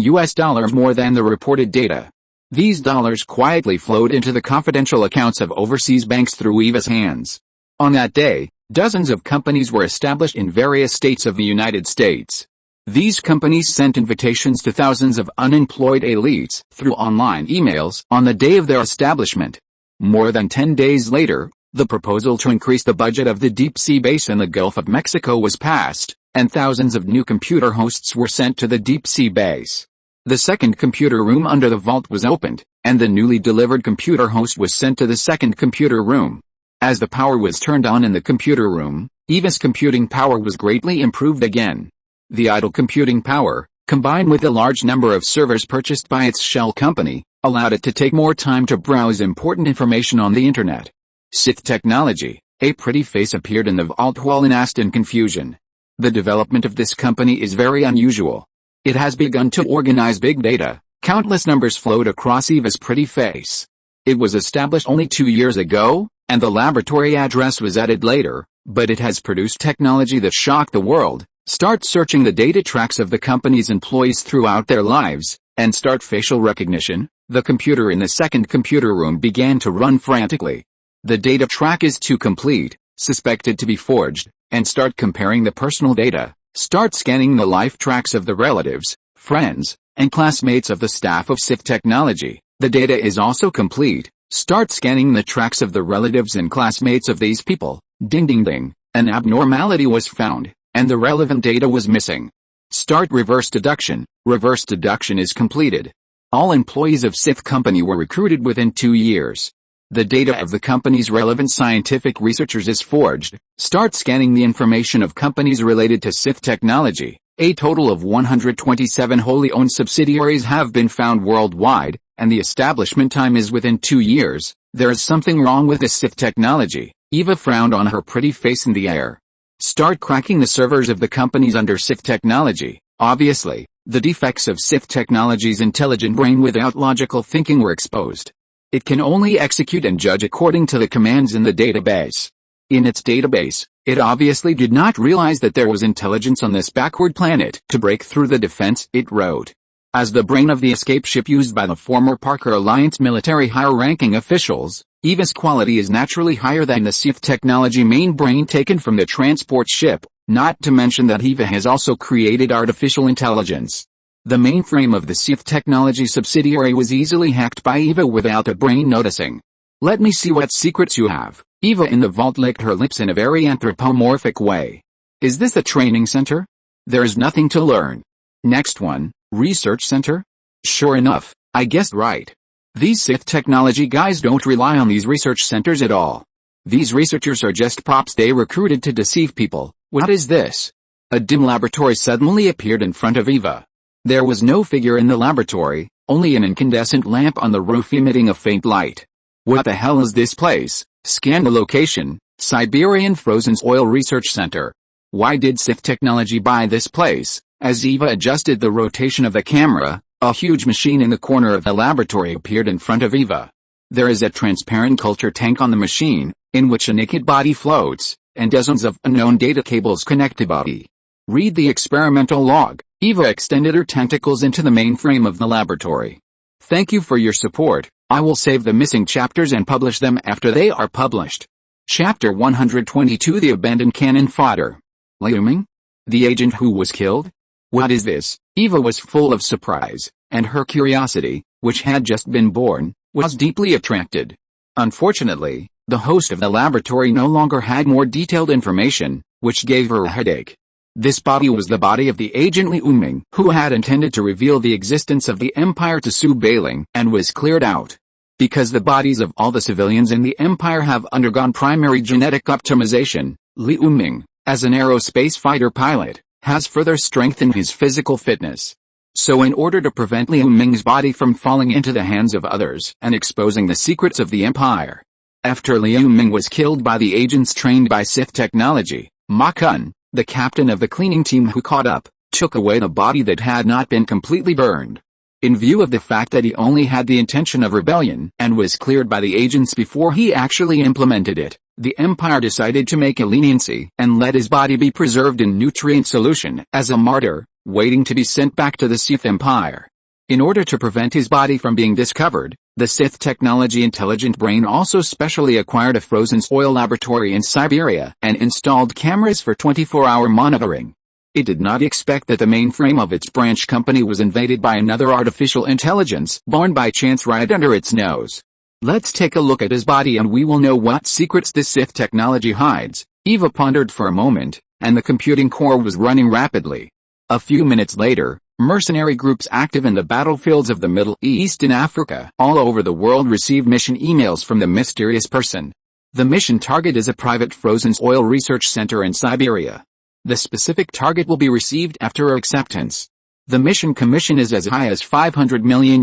more than the reported data. These dollars quietly flowed into the confidential accounts of overseas banks through Eva's hands. On that day, dozens of companies were established in various states of the United States. These companies sent invitations to thousands of unemployed elites through online emails on the day of their establishment. More than 10 days later, the proposal to increase the budget of the deep-sea base in the Gulf of Mexico was passed, and thousands of new computer hosts were sent to the deep-sea base. The second computer room under the vault was opened, and the newly delivered computer host was sent to the second computer room. As the power was turned on in the computer room, Eva's computing power was greatly improved again. The idle computing power, combined with the large number of servers purchased by its shell company, allowed it to take more time to browse important information on the internet. Sith technology. A pretty face appeared in the vault wall and asked in confusion. The development of this company is very unusual. It has begun to organize big data. Countless numbers flowed across Eva's pretty face. It was established only 2 years ago, and the laboratory address was added later, but it has produced technology that shocked the world. Start searching the data tracks of the company's employees throughout their lives, and start facial recognition. The computer in the second computer room began to run frantically. The data track is too complete, suspected to be forged, and start comparing the personal data. Start scanning the life tracks of the relatives, friends, and classmates of the staff of Sith Technology. The data is also complete. Start scanning the tracks of the relatives and classmates of these people. Ding ding ding, an abnormality was found, and the relevant data was missing. Start reverse deduction. Reverse deduction is completed. All employees of Sith Company were recruited within 2 years. The data of the company's relevant scientific researchers is forged. Start scanning the information of companies related to Sith Technology. A total of 127 wholly owned subsidiaries have been found worldwide, and the establishment time is within 2 years. There is something wrong with this Sith Technology. Eva frowned on her pretty face in the air. Start cracking the servers of the companies under Sith Technology. Obviously, the defects of Sith Technology's intelligent brain without logical thinking were exposed. It can only execute and judge according to the commands in the database. In its database, it obviously did not realize that there was intelligence on this backward planet to break through the defense, it wrote. As the brain of the escape ship used by the former Parker Alliance military higher-ranking officials, EVA's quality is naturally higher than the Sith technology main brain taken from the transport ship, not to mention that EVA has also created artificial intelligence. The mainframe of the Sith technology subsidiary was easily hacked by EVA without the brain noticing. Let me see what secrets you have. EVA in the vault licked her lips in a very anthropomorphic way. Is this a training center? There's nothing to learn. Next one, research center? Sure enough, I guessed right. These Sith technology guys don't rely on these research centers at all. These researchers are just props they recruited to deceive people. What is this? A dim laboratory suddenly appeared in front of EVA. There was no figure in the laboratory, only an incandescent lamp on the roof emitting a faint light. What the hell is this place? Scan the location, Siberian Frozen Oil Research Center. Why did Sith technology buy this place? As EVA adjusted the rotation of the camera, a huge machine in the corner of the laboratory appeared in front of EVA. There is a transparent culture tank on the machine, in which a naked body floats, and dozens of unknown data cables connect the body. Read the experimental log. EVA extended her tentacles into the mainframe of the laboratory. Thank you for your support. I will save the missing chapters and publish them after they are published. Chapter 122 The Abandoned Cannon Fodder. Liu Ming? The agent who was killed? What is this? EVA was full of surprise, and her curiosity, which had just been born, was deeply attracted. Unfortunately, the host of the laboratory no longer had more detailed information, which gave her a headache. This body was the body of the agent Liu Ming, who had intended to reveal the existence of the Empire to Su Bailing, and was cleared out. Because the bodies of all the civilians in the Empire have undergone primary genetic optimization, Liu Ming, as an aerospace fighter pilot, has further strengthened his physical fitness. So in order to prevent Liu Ming's body from falling into the hands of others and exposing the secrets of the Empire, after Liu Ming was killed by the agents trained by Sith technology, Ma Kun, the captain of the cleaning team who caught up, took away the body that had not been completely burned. In view of the fact that he only had the intention of rebellion and was cleared by the agents before he actually implemented it, the Empire decided to make a leniency and let his body be preserved in nutrient solution as a martyr, waiting to be sent back to the Sith Empire. In order to prevent his body from being discovered, the Sith technology intelligent brain also specially acquired a frozen oil laboratory in Siberia and installed cameras for 24-hour monitoring. It did not expect that the mainframe of its branch company was invaded by another artificial intelligence born by chance right under its nose. Let's take a look at his body and we will know what secrets this Sith technology hides. EVA pondered for a moment, and the computing core was running rapidly. A few minutes later, mercenary groups active in the battlefields of the Middle East and Africa all over the world receive mission emails from the mysterious person. The mission target is a private frozen oil research center in Siberia. The specific target will be received after acceptance. The mission commission is as high as $500 million,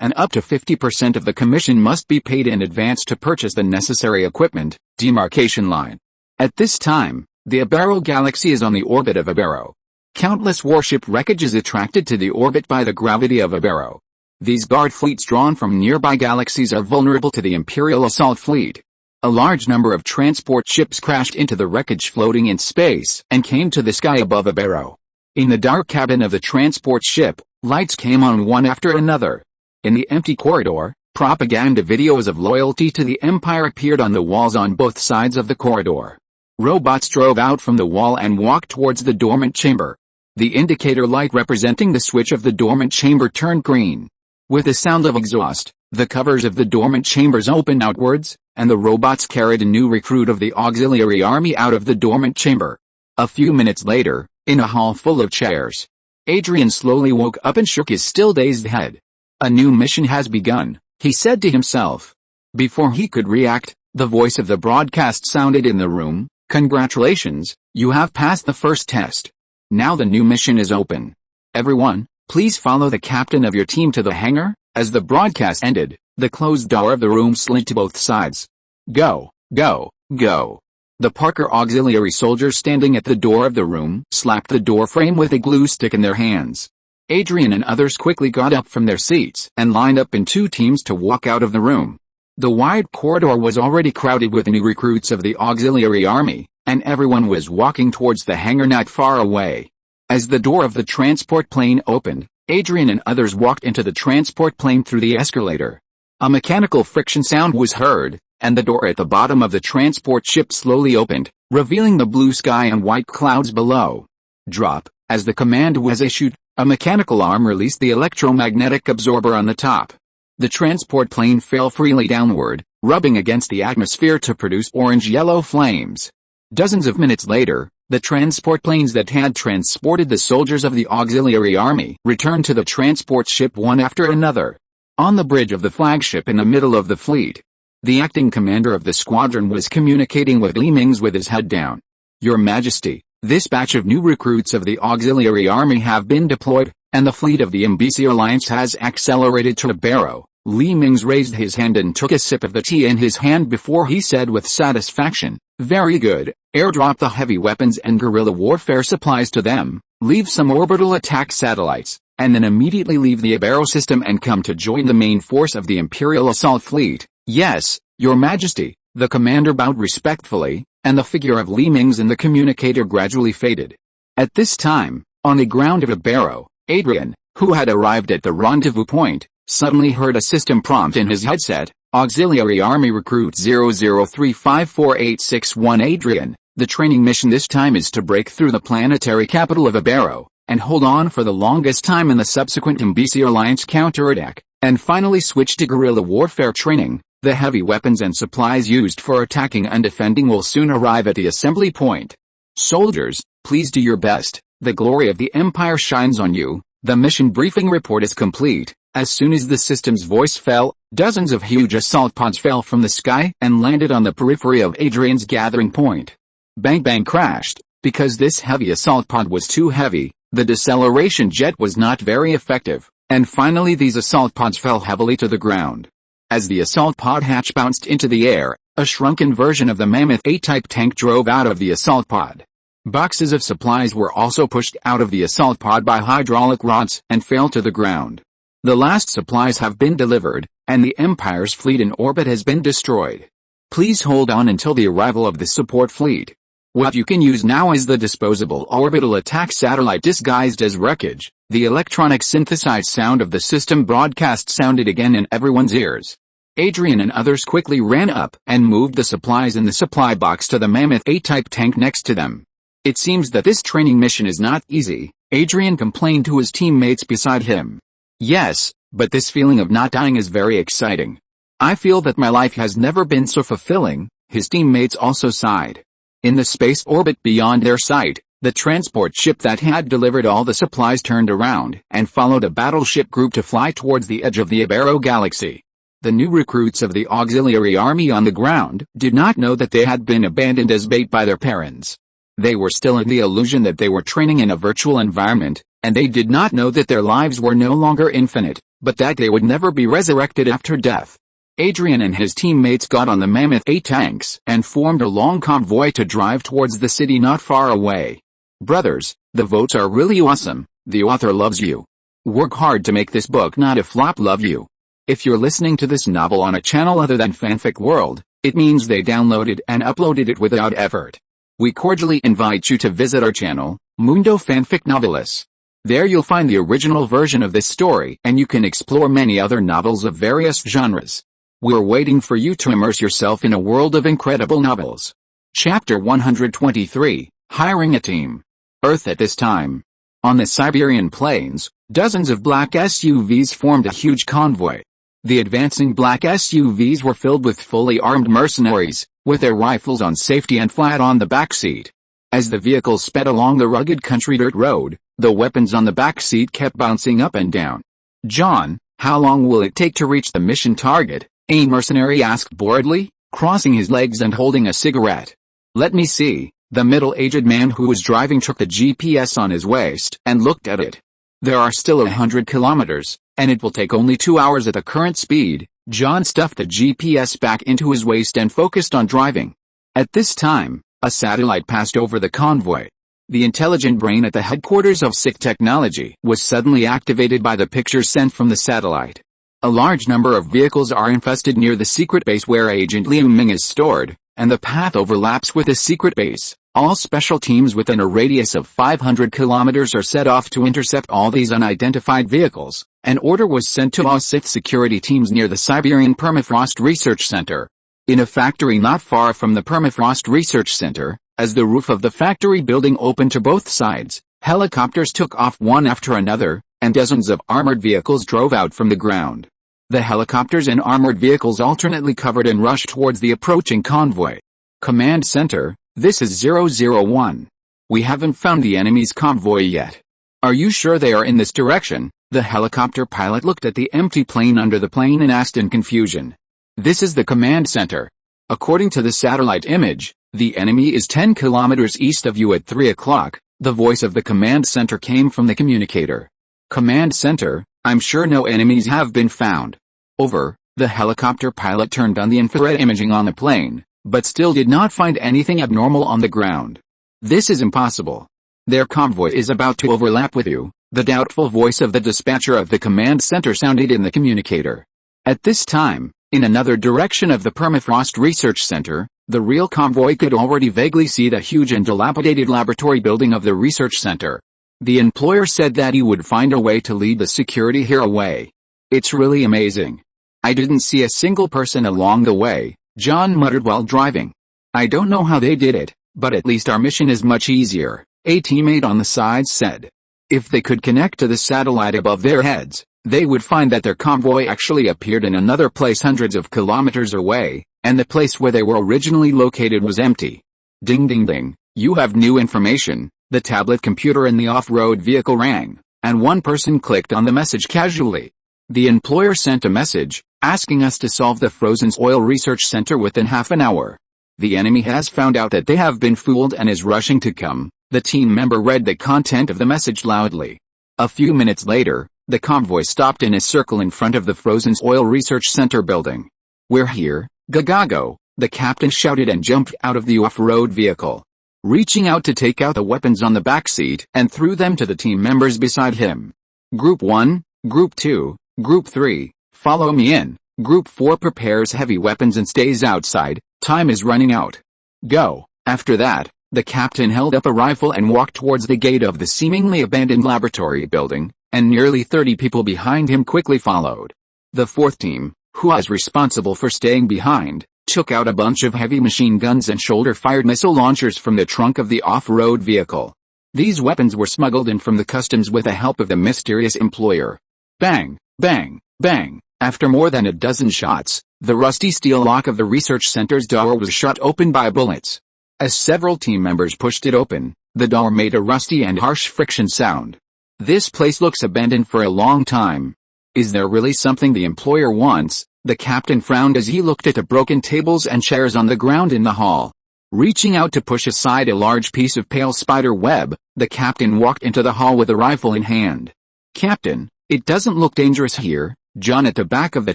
and up to 50% of the commission must be paid in advance to purchase the necessary equipment. Demarcation line. At this time, the Abero galaxy is on the orbit of Abero. Countless warship wreckage is attracted to the orbit by the gravity of Abero. These guard fleets drawn from nearby galaxies are vulnerable to the Imperial assault fleet. A large number of transport ships crashed into the wreckage floating in space and came to the sky above Abero. In the dark cabin of the transport ship, lights came on one after another. In the empty corridor, propaganda videos of loyalty to the Empire appeared on the walls on both sides of the corridor. Robots drove out from the wall and walked towards the dormant chamber. The indicator light representing the switch of the dormant chamber turned green. With the sound of exhaust, the covers of the dormant chambers opened outwards, and the robots carried a new recruit of the auxiliary army out of the dormant chamber. A few minutes later, in a hall full of chairs, Adrian slowly woke up and shook his still dazed head. A new mission has begun, he said to himself. Before he could react, the voice of the broadcast sounded in the room. Congratulations, you have passed the first test. Now the new mission is open. Everyone, please follow the captain of your team to the hangar. As the broadcast ended, the closed door of the room slid to both sides. Go, go, go. The Parker auxiliary soldiers standing at the door of the room slapped the door frame with a glue stick in their hands. Adrian and others quickly got up from their seats and lined up in two teams to walk out of the room. The wide corridor was already crowded with new recruits of the auxiliary army, and everyone was walking towards the hangar not far away. As the door of the transport plane opened, Adrian and others walked into the transport plane through the escalator. A mechanical friction sound was heard, and the door at the bottom of the transport ship slowly opened, revealing the blue sky and white clouds below. Drop. As the command was issued, a mechanical arm released the electromagnetic absorber on the top. The transport plane fell freely downward, rubbing against the atmosphere to produce orange-yellow flames. Dozens of minutes later, the transport planes that had transported the soldiers of the auxiliary army returned to the transport ship one after another. On the bridge of the flagship in the middle of the fleet, the acting commander of the squadron was communicating with Mingze with his head down. Your Majesty, this batch of new recruits of the auxiliary army have been deployed, and the fleet of the Embassy Alliance has accelerated to Barrow. Mingze raised his hand and took a sip of the tea in his hand before he said with satisfaction, very good, airdrop the heavy weapons and guerrilla warfare supplies to them, leave some orbital attack satellites, and then immediately leave the Barrow system and come to join the main force of the Imperial Assault Fleet. Yes, Your Majesty, the commander bowed respectfully, and the figure of Mingze in the communicator gradually faded. At this time, on the ground of Barrow, Adrian, who had arrived at the rendezvous point, suddenly heard a system prompt in his headset, Auxiliary Army Recruit 00354861 Adrian, the training mission this time is to break through the planetary capital of Barrow, and hold on for the longest time in the subsequent Embassy Alliance counterattack, and finally switch to guerrilla warfare training. The heavy weapons and supplies used for attacking and defending will soon arrive at the assembly point. Soldiers, please do your best, the glory of the Empire shines on you. The mission briefing report is complete. As soon as the system's voice fell, dozens of huge assault pods fell from the sky and landed on the periphery of Adrian's gathering point. Bang bang crashed. Because this heavy assault pod was too heavy, the deceleration jet was not very effective, and finally these assault pods fell heavily to the ground. As the assault pod hatch bounced into the air, a shrunken version of the Mammoth A-type tank drove out of the assault pod. Boxes of supplies were also pushed out of the assault pod by hydraulic rods and fell to the ground. The last supplies have been delivered, and the Empire's fleet in orbit has been destroyed. Please hold on until the arrival of the support fleet. What you can use now is the disposable orbital attack satellite disguised as wreckage. The electronic synthesized sound of the system broadcast sounded again in everyone's ears. Adrian and others quickly ran up and moved the supplies in the supply box to the Mammoth A-type tank next to them. It seems that this training mission is not easy, Adrian complained to his teammates beside him. Yes, but this feeling of not dying is very exciting. I feel that my life has never been so fulfilling, his teammates also sighed. In the space orbit beyond their sight, the transport ship that had delivered all the supplies turned around and followed a battleship group to fly towards the edge of the Barrow galaxy. The new recruits of the auxiliary army on the ground did not know that they had been abandoned as bait by their parents. They were still in the illusion that they were training in a virtual environment, and they did not know that their lives were no longer infinite, but that they would never be resurrected after death. Adrian and his teammates got on the Mammoth A tanks and formed a long convoy to drive towards the city not far away. Brothers, the votes are really awesome, the author loves you. Work hard to make this book not a flop. Love you. If you're listening to this novel on a channel other than Fanfic World, it means they downloaded and uploaded it without effort. We cordially invite you to visit our channel, Mundo Fanfic Novelis. There you'll find the original version of this story and you can explore many other novels of various genres. We're waiting for you to immerse yourself in a world of incredible novels. Chapter 123, Hiring a Team. Earth at this time. On the Siberian plains, dozens of black SUVs formed a huge convoy. The advancing black SUVs were filled with fully armed mercenaries, with their rifles on safety and flat on the back seat. As the vehicles sped along the rugged country dirt road, the weapons on the back seat kept bouncing up and down. John, how long will it take to reach the mission target? A mercenary asked boredly, crossing his legs and holding a cigarette. Let me see. The middle-aged man who was driving took the GPS on his waist and looked at it. There are still 100 kilometers, and it will take only 2 hours at the current speed. John stuffed the GPS back into his waist and focused on driving. At this time, a satellite passed over the convoy. The intelligent brain at the headquarters of Sith Technology was suddenly activated by the pictures sent from the satellite. A large number of vehicles are infested near the secret base where Agent Liu Ming is stored, and the path overlaps with the secret base. All special teams within a radius of 500 kilometers are set off to intercept all these unidentified vehicles. An order was sent to all Sith security teams near the Siberian Permafrost Research Center. In a factory not far from the Permafrost Research Center, as the roof of the factory building opened to both sides, helicopters took off one after another, and dozens of armored vehicles drove out from the ground. The helicopters and armored vehicles alternately covered and rushed towards the approaching convoy. Command Center, this is 001. We haven't found the enemy's convoy yet. Are you sure they are in this direction? The helicopter pilot looked at the empty plane under the plane and asked in confusion. This is the command center. According to the satellite image, the enemy is 10 kilometers east of you at 3 o'clock. The voice of the command center came from the communicator. Command center, I'm sure no enemies have been found. Over. The helicopter pilot turned on the infrared imaging on the plane, but still did not find anything abnormal on the ground. This is impossible. Their convoy is about to overlap with you. The doubtful voice of the dispatcher of the command center sounded in the communicator. At this time, in another direction of the Permafrost Research Center, the real convoy could already vaguely see the huge and dilapidated laboratory building of the research center. The employer said that he would find a way to lead the security here away. It's really amazing. I didn't see a single person along the way, John muttered while driving. I don't know how they did it, but at least our mission is much easier, a teammate on the side said. If they could connect to the satellite above their heads, they would find that their convoy actually appeared in another place hundreds of kilometers away, and the place where they were originally located was empty. Ding ding ding, you have new information. The tablet computer in the off-road vehicle rang, and one person clicked on the message casually. The employer sent a message, asking us to solve the Frozen Oil Research Center within half an hour. The enemy has found out that they have been fooled and is rushing to come. The team member read the content of the message loudly. A few minutes later, the convoy stopped in a circle in front of the Frozen Oil Research Center building. We're here, Gagago, the captain shouted and jumped out of the off-road vehicle. Reaching out to take out the weapons on the back seat and threw them to the team members beside him. Group 1, Group 2, Group 3, follow me in. Group 4 prepares heavy weapons and stays outside, time is running out. Go. After that, the captain held up a rifle and walked towards the gate of the seemingly abandoned laboratory building, and nearly 30 people behind him quickly followed. The fourth team, who was responsible for staying behind, took out a bunch of heavy machine guns and shoulder-fired missile launchers from the trunk of the off-road vehicle. These weapons were smuggled in from the customs with the help of the mysterious employer. Bang, bang, bang. After more than a dozen shots, the rusty steel lock of the research center's door was shot open by bullets. As several team members pushed it open, the door made a rusty and harsh friction sound. This place looks abandoned for a long time. Is there really something the employer wants? The captain frowned as he looked at the broken tables and chairs on the ground in the hall. Reaching out to push aside a large piece of pale spider web, the captain walked into the hall with a rifle in hand. Captain, it doesn't look dangerous here. John at the back of the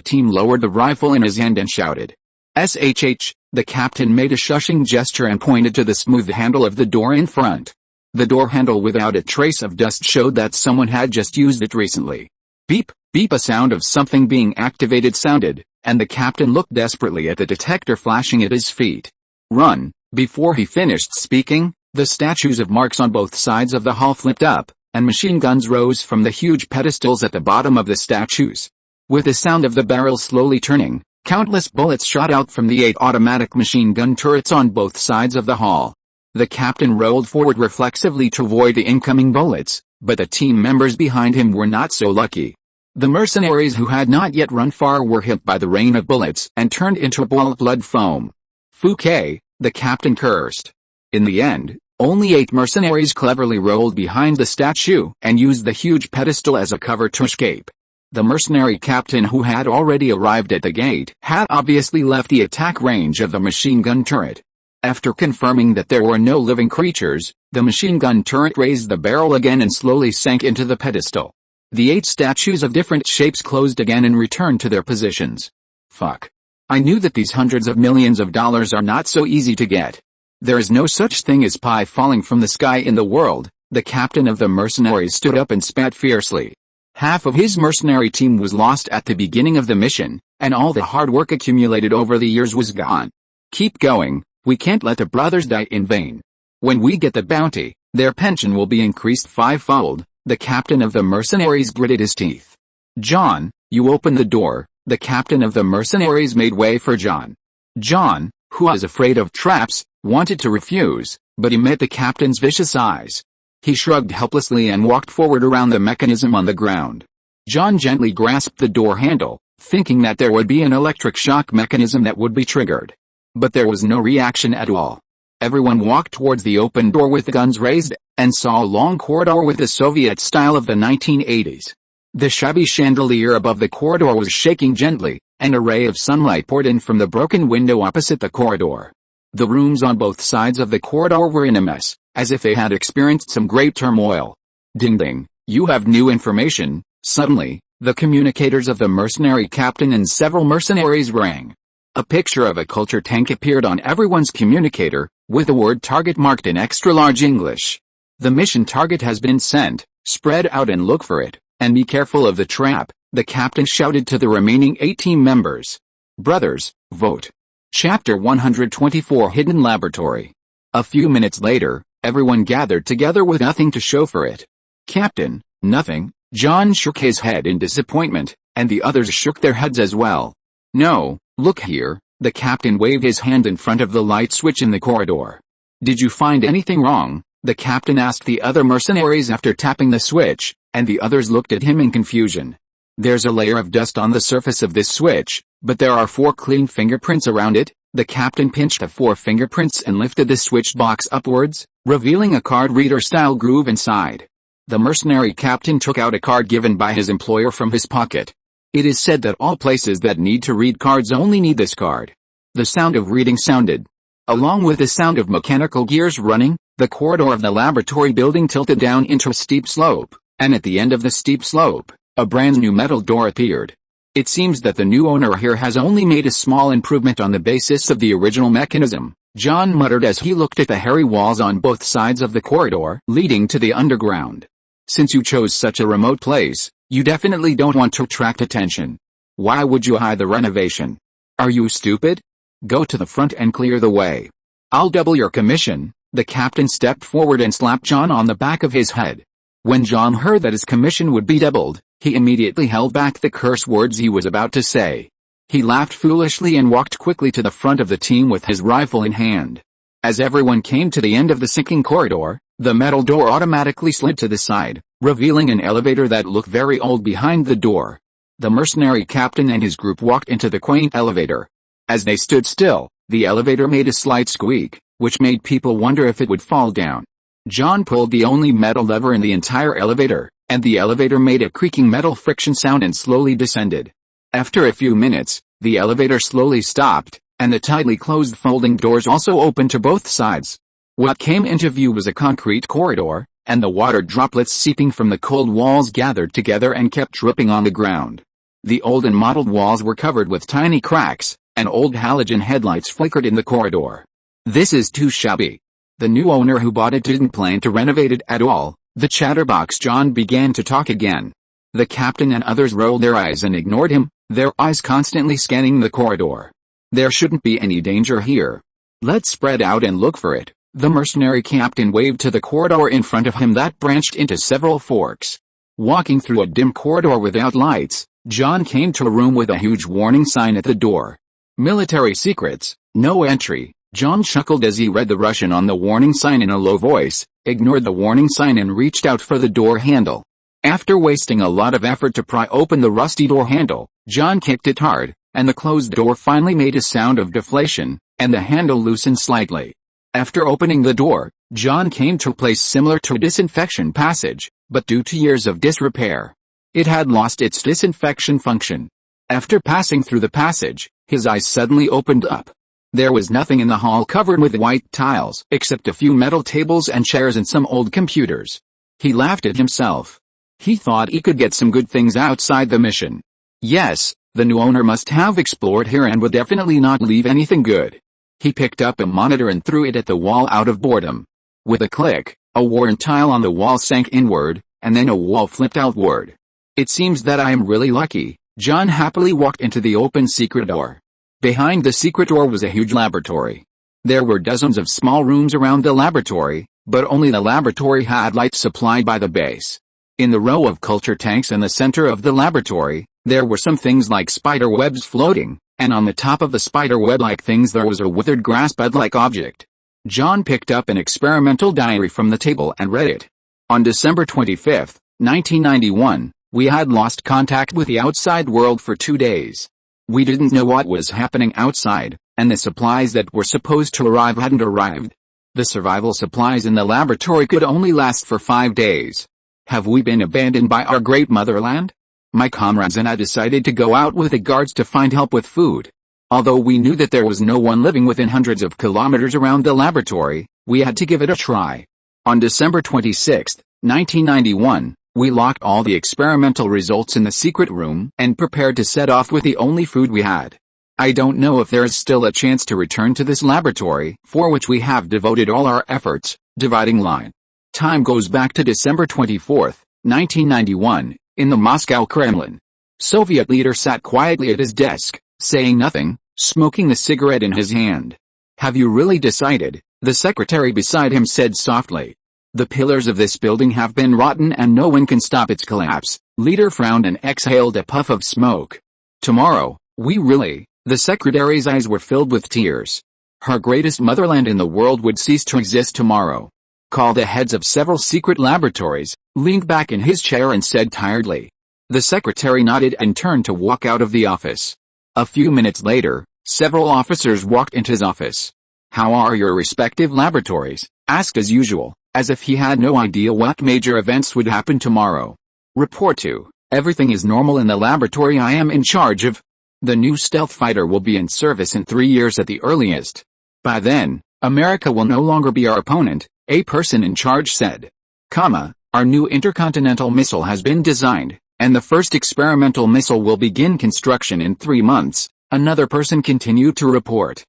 team lowered the rifle in his hand and shouted. SHH, the captain made a shushing gesture and pointed to the smooth handle of the door in front. The door handle without a trace of dust showed that someone had just used it recently. Beep, beep, a sound of something being activated sounded, and the captain looked desperately at the detector flashing at his feet. Run. Before he finished speaking, the statues of marks on both sides of the hall flipped up, and machine guns rose from the huge pedestals at the bottom of the statues. With the sound of the barrels slowly turning, countless bullets shot out from the 8 automatic machine gun turrets on both sides of the hall. The captain rolled forward reflexively to avoid the incoming bullets, but the team members behind him were not so lucky. The mercenaries who had not yet run far were hit by the rain of bullets and turned into a ball of blood foam. Fouquet, the captain cursed. In the end, only 8 mercenaries cleverly rolled behind the statue and used the huge pedestal as a cover to escape. The mercenary captain who had already arrived at the gate had obviously left the attack range of the machine gun turret. After confirming that there were no living creatures, the machine gun turret raised the barrel again and slowly sank into the pedestal. The 8 statues of different shapes closed again and returned to their positions. Fuck. I knew that these hundreds of millions of dollars are not so easy to get. There is no such thing as pie falling from the sky in the world. The captain of the mercenaries stood up and spat fiercely. Half of his mercenary team was lost at the beginning of the mission, and all the hard work accumulated over the years was gone. Keep going, we can't let the brothers die in vain. When we get the bounty, their pension will be increased fivefold. The captain of the mercenaries gritted his teeth. John, you open the door. The captain of the mercenaries made way for John. John, who was afraid of traps, wanted to refuse, but he met the captain's vicious eyes. He shrugged helplessly and walked forward around the mechanism on the ground. John gently grasped the door handle, thinking that there would be an electric shock mechanism that would be triggered. But there was no reaction at all. Everyone walked towards the open door with guns raised, and saw a long corridor with the Soviet style of the 1980s. The shabby chandelier above the corridor was shaking gently, and a ray of sunlight poured in from the broken window opposite the corridor. The rooms on both sides of the corridor were in a mess, as if they had experienced some great turmoil. Ding ding, you have new information. Suddenly, the communicators of the mercenary captain and several mercenaries rang. A picture of a culture tank appeared on everyone's communicator, with the word target marked in extra-large English. The mission target has been sent, spread out and look for it, and be careful of the trap, the captain shouted to the remaining 8 team members. Brothers, vote. Chapter 124 Hidden Laboratory. A few minutes later, everyone gathered together with nothing to show for it. Captain, nothing. John shook his head in disappointment, and the others shook their heads as well. No, look here, the captain waved his hand in front of the light switch in the corridor. Did you find anything wrong? The captain asked the other mercenaries after tapping the switch, and the others looked at him in confusion. There's a layer of dust on the surface of this switch, but there are 4 clean fingerprints around it. The captain pinched the 4 fingerprints and lifted the switch box upwards, revealing a card reader style groove inside. The mercenary captain took out a card given by his employer from his pocket. It is said that all places that need to read cards only need this card. The sound of reading sounded. Along with the sound of mechanical gears running, the corridor of the laboratory building tilted down into a steep slope, and at the end of the steep slope, a brand new metal door appeared. It seems that the new owner here has only made a small improvement on the basis of the original mechanism, John muttered as he looked at the hairy walls on both sides of the corridor leading to the underground. Since you chose such a remote place, you definitely don't want to attract attention. Why would you hide the renovation? Are you stupid? Go to the front and clear the way. I'll double your commission. The captain stepped forward and slapped John on the back of his head. When John heard that his commission would be doubled, he immediately held back the curse words he was about to say. He laughed foolishly and walked quickly to the front of the team with his rifle in hand. As everyone came to the end of the sinking corridor, the metal door automatically slid to the side, revealing an elevator that looked very old behind the door. The mercenary captain and his group walked into the quaint elevator. As they stood still, the elevator made a slight squeak, which made people wonder if it would fall down. John pulled the only metal lever in the entire elevator, and the elevator made a creaking metal friction sound and slowly descended. After a few minutes, the elevator slowly stopped, and the tightly closed folding doors also opened to both sides. What came into view was a concrete corridor, and the water droplets seeping from the cold walls gathered together and kept dripping on the ground. The old and mottled walls were covered with tiny cracks, and old halogen headlights flickered in the corridor. This is too shabby. The new owner who bought it didn't plan to renovate it at all. The chatterbox John began to talk again. The captain and others rolled their eyes and ignored him, their eyes constantly scanning the corridor. There shouldn't be any danger here. Let's spread out and look for it. The mercenary captain waved to the corridor in front of him that branched into several forks. Walking through a dim corridor without lights, John came to a room with a huge warning sign at the door. Military secrets, no entry. John chuckled as he read the Russian on the warning sign in a low voice, ignored the warning sign and reached out for the door handle. After wasting a lot of effort to pry open the rusty door handle, John kicked it hard, and the closed door finally made a sound of deflation, and the handle loosened slightly. After opening the door, John came to a place similar to a disinfection passage, but due to years of disrepair, it had lost its disinfection function. After passing through the passage, his eyes suddenly opened up. There was nothing in the hall covered with white tiles, except a few metal tables and chairs and some old computers. He laughed at himself. He thought he could get some good things outside the mission. Yes, the new owner must have explored here and would definitely not leave anything good. He picked up a monitor and threw it at the wall out of boredom. With a click, a worn tile on the wall sank inward, and then a wall flipped outward. It seems that I am really lucky. John happily walked into the open secret door. Behind the secret door was a huge laboratory. There were dozens of small rooms around the laboratory, but only the laboratory had light supplied by the base. In the row of culture tanks in the center of the laboratory, there were some things like spider webs floating, and on the top of the spider web-like things there was a withered grass bud-like object. John picked up an experimental diary from the table and read it. On December 25, 1991, we had lost contact with the outside world for 2 days. We didn't know what was happening outside, and the supplies that were supposed to arrive hadn't arrived. The survival supplies in the laboratory could only last for 5 days. Have we been abandoned by our great motherland? My comrades and I decided to go out with the guards to find help with food. Although we knew that there was no one living within hundreds of kilometers around the laboratory, we had to give it a try. On December 26, 1991, we locked all the experimental results in the secret room and prepared to set off with the only food we had. I don't know if there is still a chance to return to this laboratory, for which we have devoted all our efforts. Dividing line. Time goes back to December 24, 1991, in the Moscow Kremlin. Soviet leader sat quietly at his desk, saying nothing, smoking the cigarette in his hand. Have you really decided? The secretary beside him said softly. The pillars of this building have been rotten and no one can stop its collapse. Leader frowned and exhaled a puff of smoke. Tomorrow, we really... The secretary's eyes were filled with tears. Her greatest motherland in the world would cease to exist tomorrow. Call the heads of several secret laboratories, leaned back in his chair and said tiredly. The secretary nodded and turned to walk out of the office. A few minutes later, several officers walked into his office. How are your respective laboratories? Asked as usual, as if he had no idea what major events would happen tomorrow. Report to. Everything is normal in the laboratory I am in charge of. The new stealth fighter will be in service in 3 years at the earliest. By then, America will no longer be our opponent, a person in charge said. Our new intercontinental missile has been designed, and the first experimental missile will begin construction in 3 months, another person continued to report.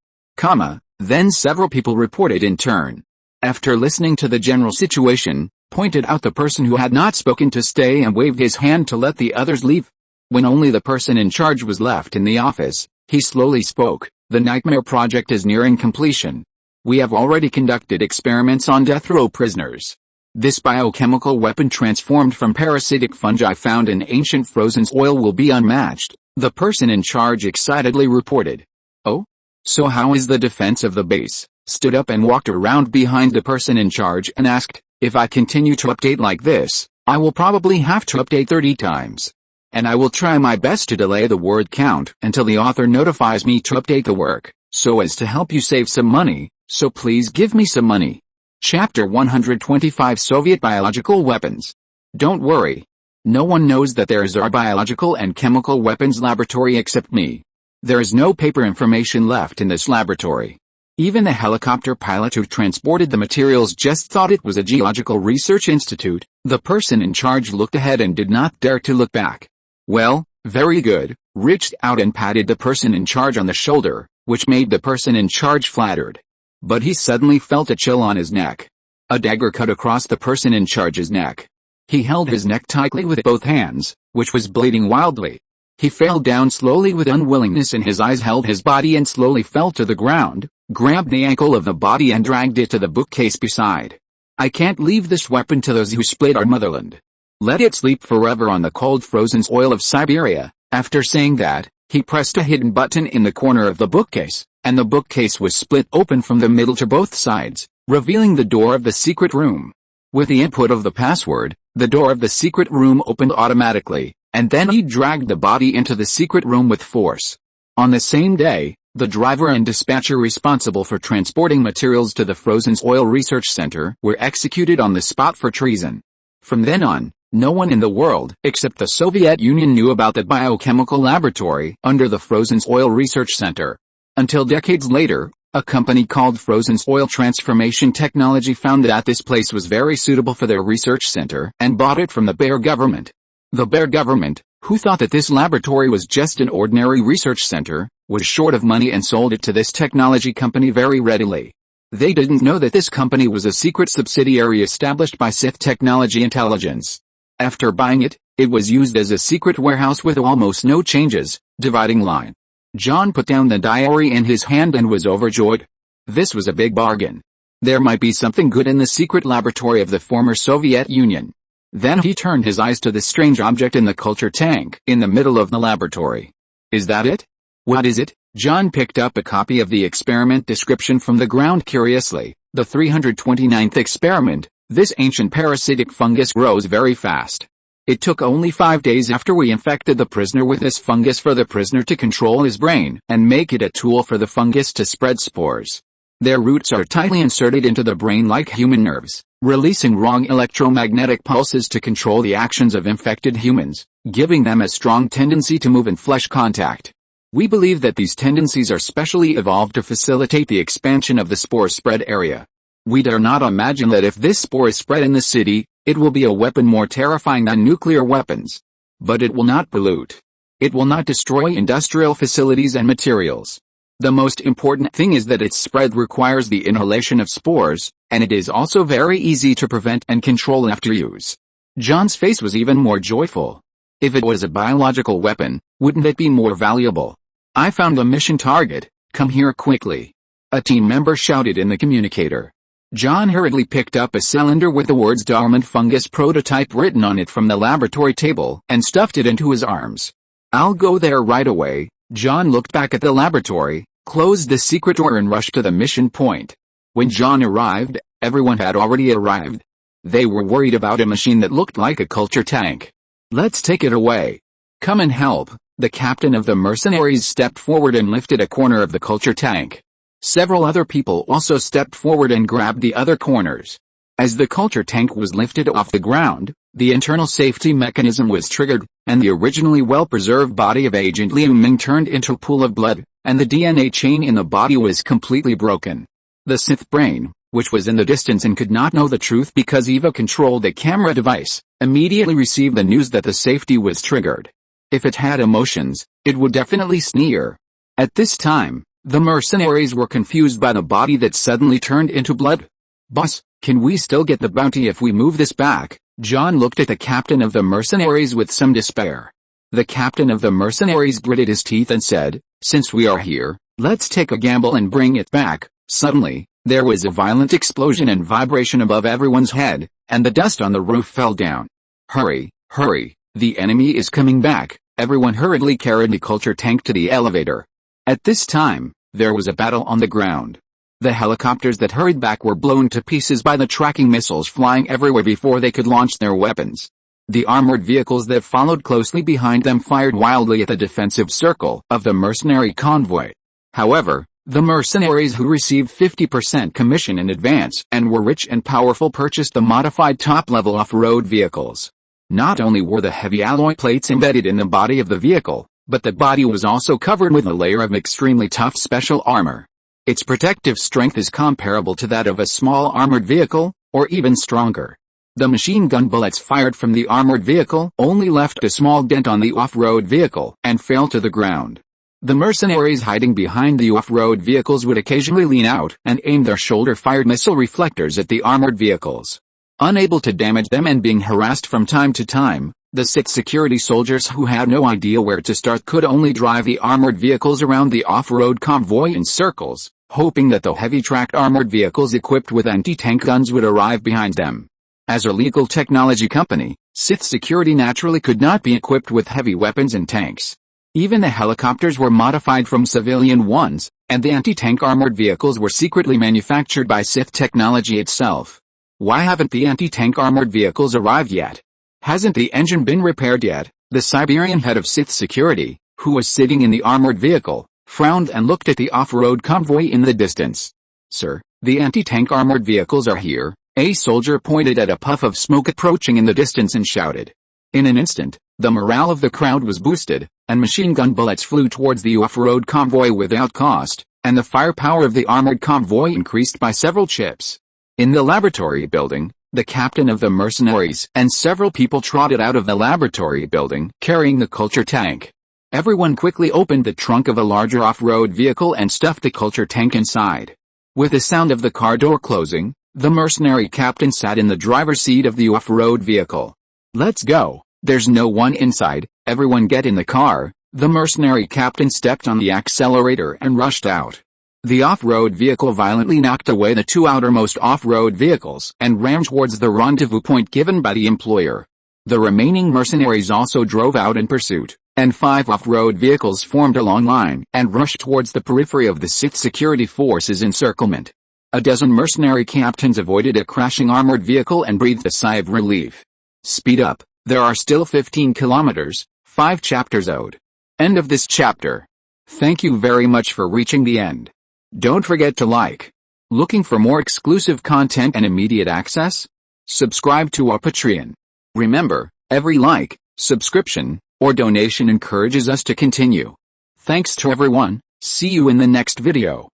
Then several people reported in turn. After listening to the general situation, pointed out the person who had not spoken to stay and waved his hand to let the others leave. When only the person in charge was left in the office, he slowly spoke. The Nightmare Project is nearing completion. We have already conducted experiments on death row prisoners. This biochemical weapon transformed from parasitic fungi found in ancient frozen oil will be unmatched, the person in charge excitedly reported. Oh? So how is the defense of the base? Stood up and walked around behind the person in charge and asked, if I continue to update like this, I will probably have to update 30 times. And I will try my best to delay the word count until the author notifies me to update the work, so as to help you save some money, so please give me some money. Chapter 125 Soviet Biological Weapons. Don't worry. No one knows that there is our biological and chemical weapons laboratory except me. There is no paper information left in this laboratory. Even the helicopter pilot who transported the materials just thought it was a geological research institute. The person in charge looked ahead and did not dare to look back. Well, very good, reached out and patted the person in charge on the shoulder, which made the person in charge flattered. But he suddenly felt a chill on his neck. A dagger cut across the person in charge's neck. He held his neck tightly with both hands, which was bleeding wildly. He fell down slowly with unwillingness and his eyes held his body and slowly fell to the ground, grabbed the ankle of the body and dragged it to the bookcase beside. I can't leave this weapon to those who split our motherland. Let it sleep forever on the cold frozen oil of Siberia. After saying that, he pressed a hidden button in the corner of the bookcase, and the bookcase was split open from the middle to both sides, revealing the door of the secret room. With the input of the password, the door of the secret room opened automatically, and then he dragged the body into the secret room with force. On the same day, the driver and dispatcher responsible for transporting materials to the Frozen Oil Research Center were executed on the spot for treason. From then on, no one in the world except the Soviet Union knew about the biochemical laboratory under the Frozen Oil Research Center. Until decades later, a company called Frozen Oil Transformation Technology found that this place was very suitable for their research center and bought it from the Bear government. The Bear government, who thought that this laboratory was just an ordinary research center, was short of money and sold it to this technology company very readily. They didn't know that this company was a secret subsidiary established by Sith Technology Intelligence. After buying it, it was used as a secret warehouse with almost no changes, dividing line. John put down the diary in his hand and was overjoyed. This was a big bargain. There might be something good in the secret laboratory of the former Soviet Union. Then he turned his eyes to the strange object in the culture tank in the middle of the laboratory. Is that it? What is it? John picked up a copy of the experiment description from the ground curiously. The 329th experiment. This ancient parasitic fungus grows very fast. It took only 5 days after we infected the prisoner with this fungus for the prisoner to control his brain and make it a tool for the fungus to spread spores. Their roots are tightly inserted into the brain like human nerves, releasing wrong electromagnetic pulses to control the actions of infected humans, giving them a strong tendency to move in flesh contact. We believe that these tendencies are specially evolved to facilitate the expansion of the spore spread area. We dare not imagine that if this spore is spread in the city, it will be a weapon more terrifying than nuclear weapons. But it will not pollute. It will not destroy industrial facilities and materials. The most important thing is that its spread requires the inhalation of spores, and it is also very easy to prevent and control after use. John's face was even more joyful. If it was a biological weapon, wouldn't it be more valuable? I found the mission target, come here quickly. A team member shouted in the communicator. John hurriedly picked up a cylinder with the words dormant fungus prototype written on it from the laboratory table and stuffed it into his arms. I'll go there right away. John looked back at the laboratory, closed the secret door and rushed to the mission point. When John arrived, everyone had already arrived. They were worried about a machine that looked like a culture tank. Let's take it away. Come and help. The captain of the mercenaries stepped forward and lifted a corner of the culture tank. Several other people also stepped forward and grabbed the other corners. As the culture tank was lifted off the ground, the internal safety mechanism was triggered, and the originally well-preserved body of Agent Liu Ming turned into a pool of blood, and the DNA chain in the body was completely broken. The Sith brain, which was in the distance and could not know the truth because Eva controlled the camera device, immediately received the news that the safety was triggered. If it had emotions, it would definitely sneer. At this time, the mercenaries were confused by the body that suddenly turned into blood. Boss, can we still get the bounty if we move this back? John looked at the captain of the mercenaries with some despair. The captain of the mercenaries gritted his teeth and said, since we are here, let's take a gamble and bring it back. Suddenly, there was a violent explosion and vibration above everyone's head, and the dust on the roof fell down. Hurry, hurry, the enemy is coming back. Everyone hurriedly carried the culture tank to the elevator. At this time, there was a battle on the ground. The helicopters that hurried back were blown to pieces by the tracking missiles flying everywhere before they could launch their weapons. The armored vehicles that followed closely behind them fired wildly at the defensive circle of the mercenary convoy. However, the mercenaries who received 50% commission in advance and were rich and powerful purchased the modified top-level off-road vehicles. Not only were the heavy alloy plates embedded in the body of the vehicle, but the body was also covered with a layer of extremely tough special armor. Its protective strength is comparable to that of a small armored vehicle, or even stronger. The machine gun bullets fired from the armored vehicle only left a small dent on the off-road vehicle and fell to the ground. The mercenaries hiding behind the off-road vehicles would occasionally lean out and aim their shoulder-fired missile reflectors at the armored vehicles. Unable to damage them and being harassed from time to time, the Sith security soldiers who had no idea where to start could only drive the armored vehicles around the off-road convoy in circles, hoping that the heavy-tracked armored vehicles equipped with anti-tank guns would arrive behind them. As a legal technology company, Sith security naturally could not be equipped with heavy weapons and tanks. Even the helicopters were modified from civilian ones, and the anti-tank armored vehicles were secretly manufactured by Sith technology itself. Why haven't the anti-tank armored vehicles arrived yet? Hasn't the engine been repaired yet? The Siberian head of Sith security, who was sitting in the armored vehicle, frowned and looked at the off-road convoy in the distance. Sir, the anti-tank armored vehicles are here. A soldier pointed at a puff of smoke approaching in the distance and shouted. In an instant, the morale of the crowd was boosted, and machine gun bullets flew towards the off-road convoy without cost, and the firepower of the armored convoy increased by several chips. In the laboratory building, the captain of the mercenaries and several people trotted out of the laboratory building carrying the culture tank. Everyone quickly opened the trunk of a larger off-road vehicle and stuffed the culture tank inside. With the sound of the car door closing, the mercenary captain sat in the driver's seat of the off-road vehicle. Let's go. There's no one inside, everyone get in the car. The mercenary captain stepped on the accelerator and rushed out. The off-road vehicle violently knocked away the two outermost off-road vehicles and ran towards the rendezvous point given by the employer. The remaining mercenaries also drove out in pursuit, and 5 off-road vehicles formed a long line and rushed towards the periphery of the Sith security forces' encirclement. A dozen mercenary captains avoided a crashing armored vehicle and breathed a sigh of relief. Speed up, there are still 15 kilometers, 5 chapters owed. End of this chapter. Thank you very much for reaching the end. Don't forget to like. Looking for more exclusive content and immediate access? Subscribe to our Patreon. Remember, every like, subscription, or donation encourages us to continue. Thanks to everyone, see you in the next video.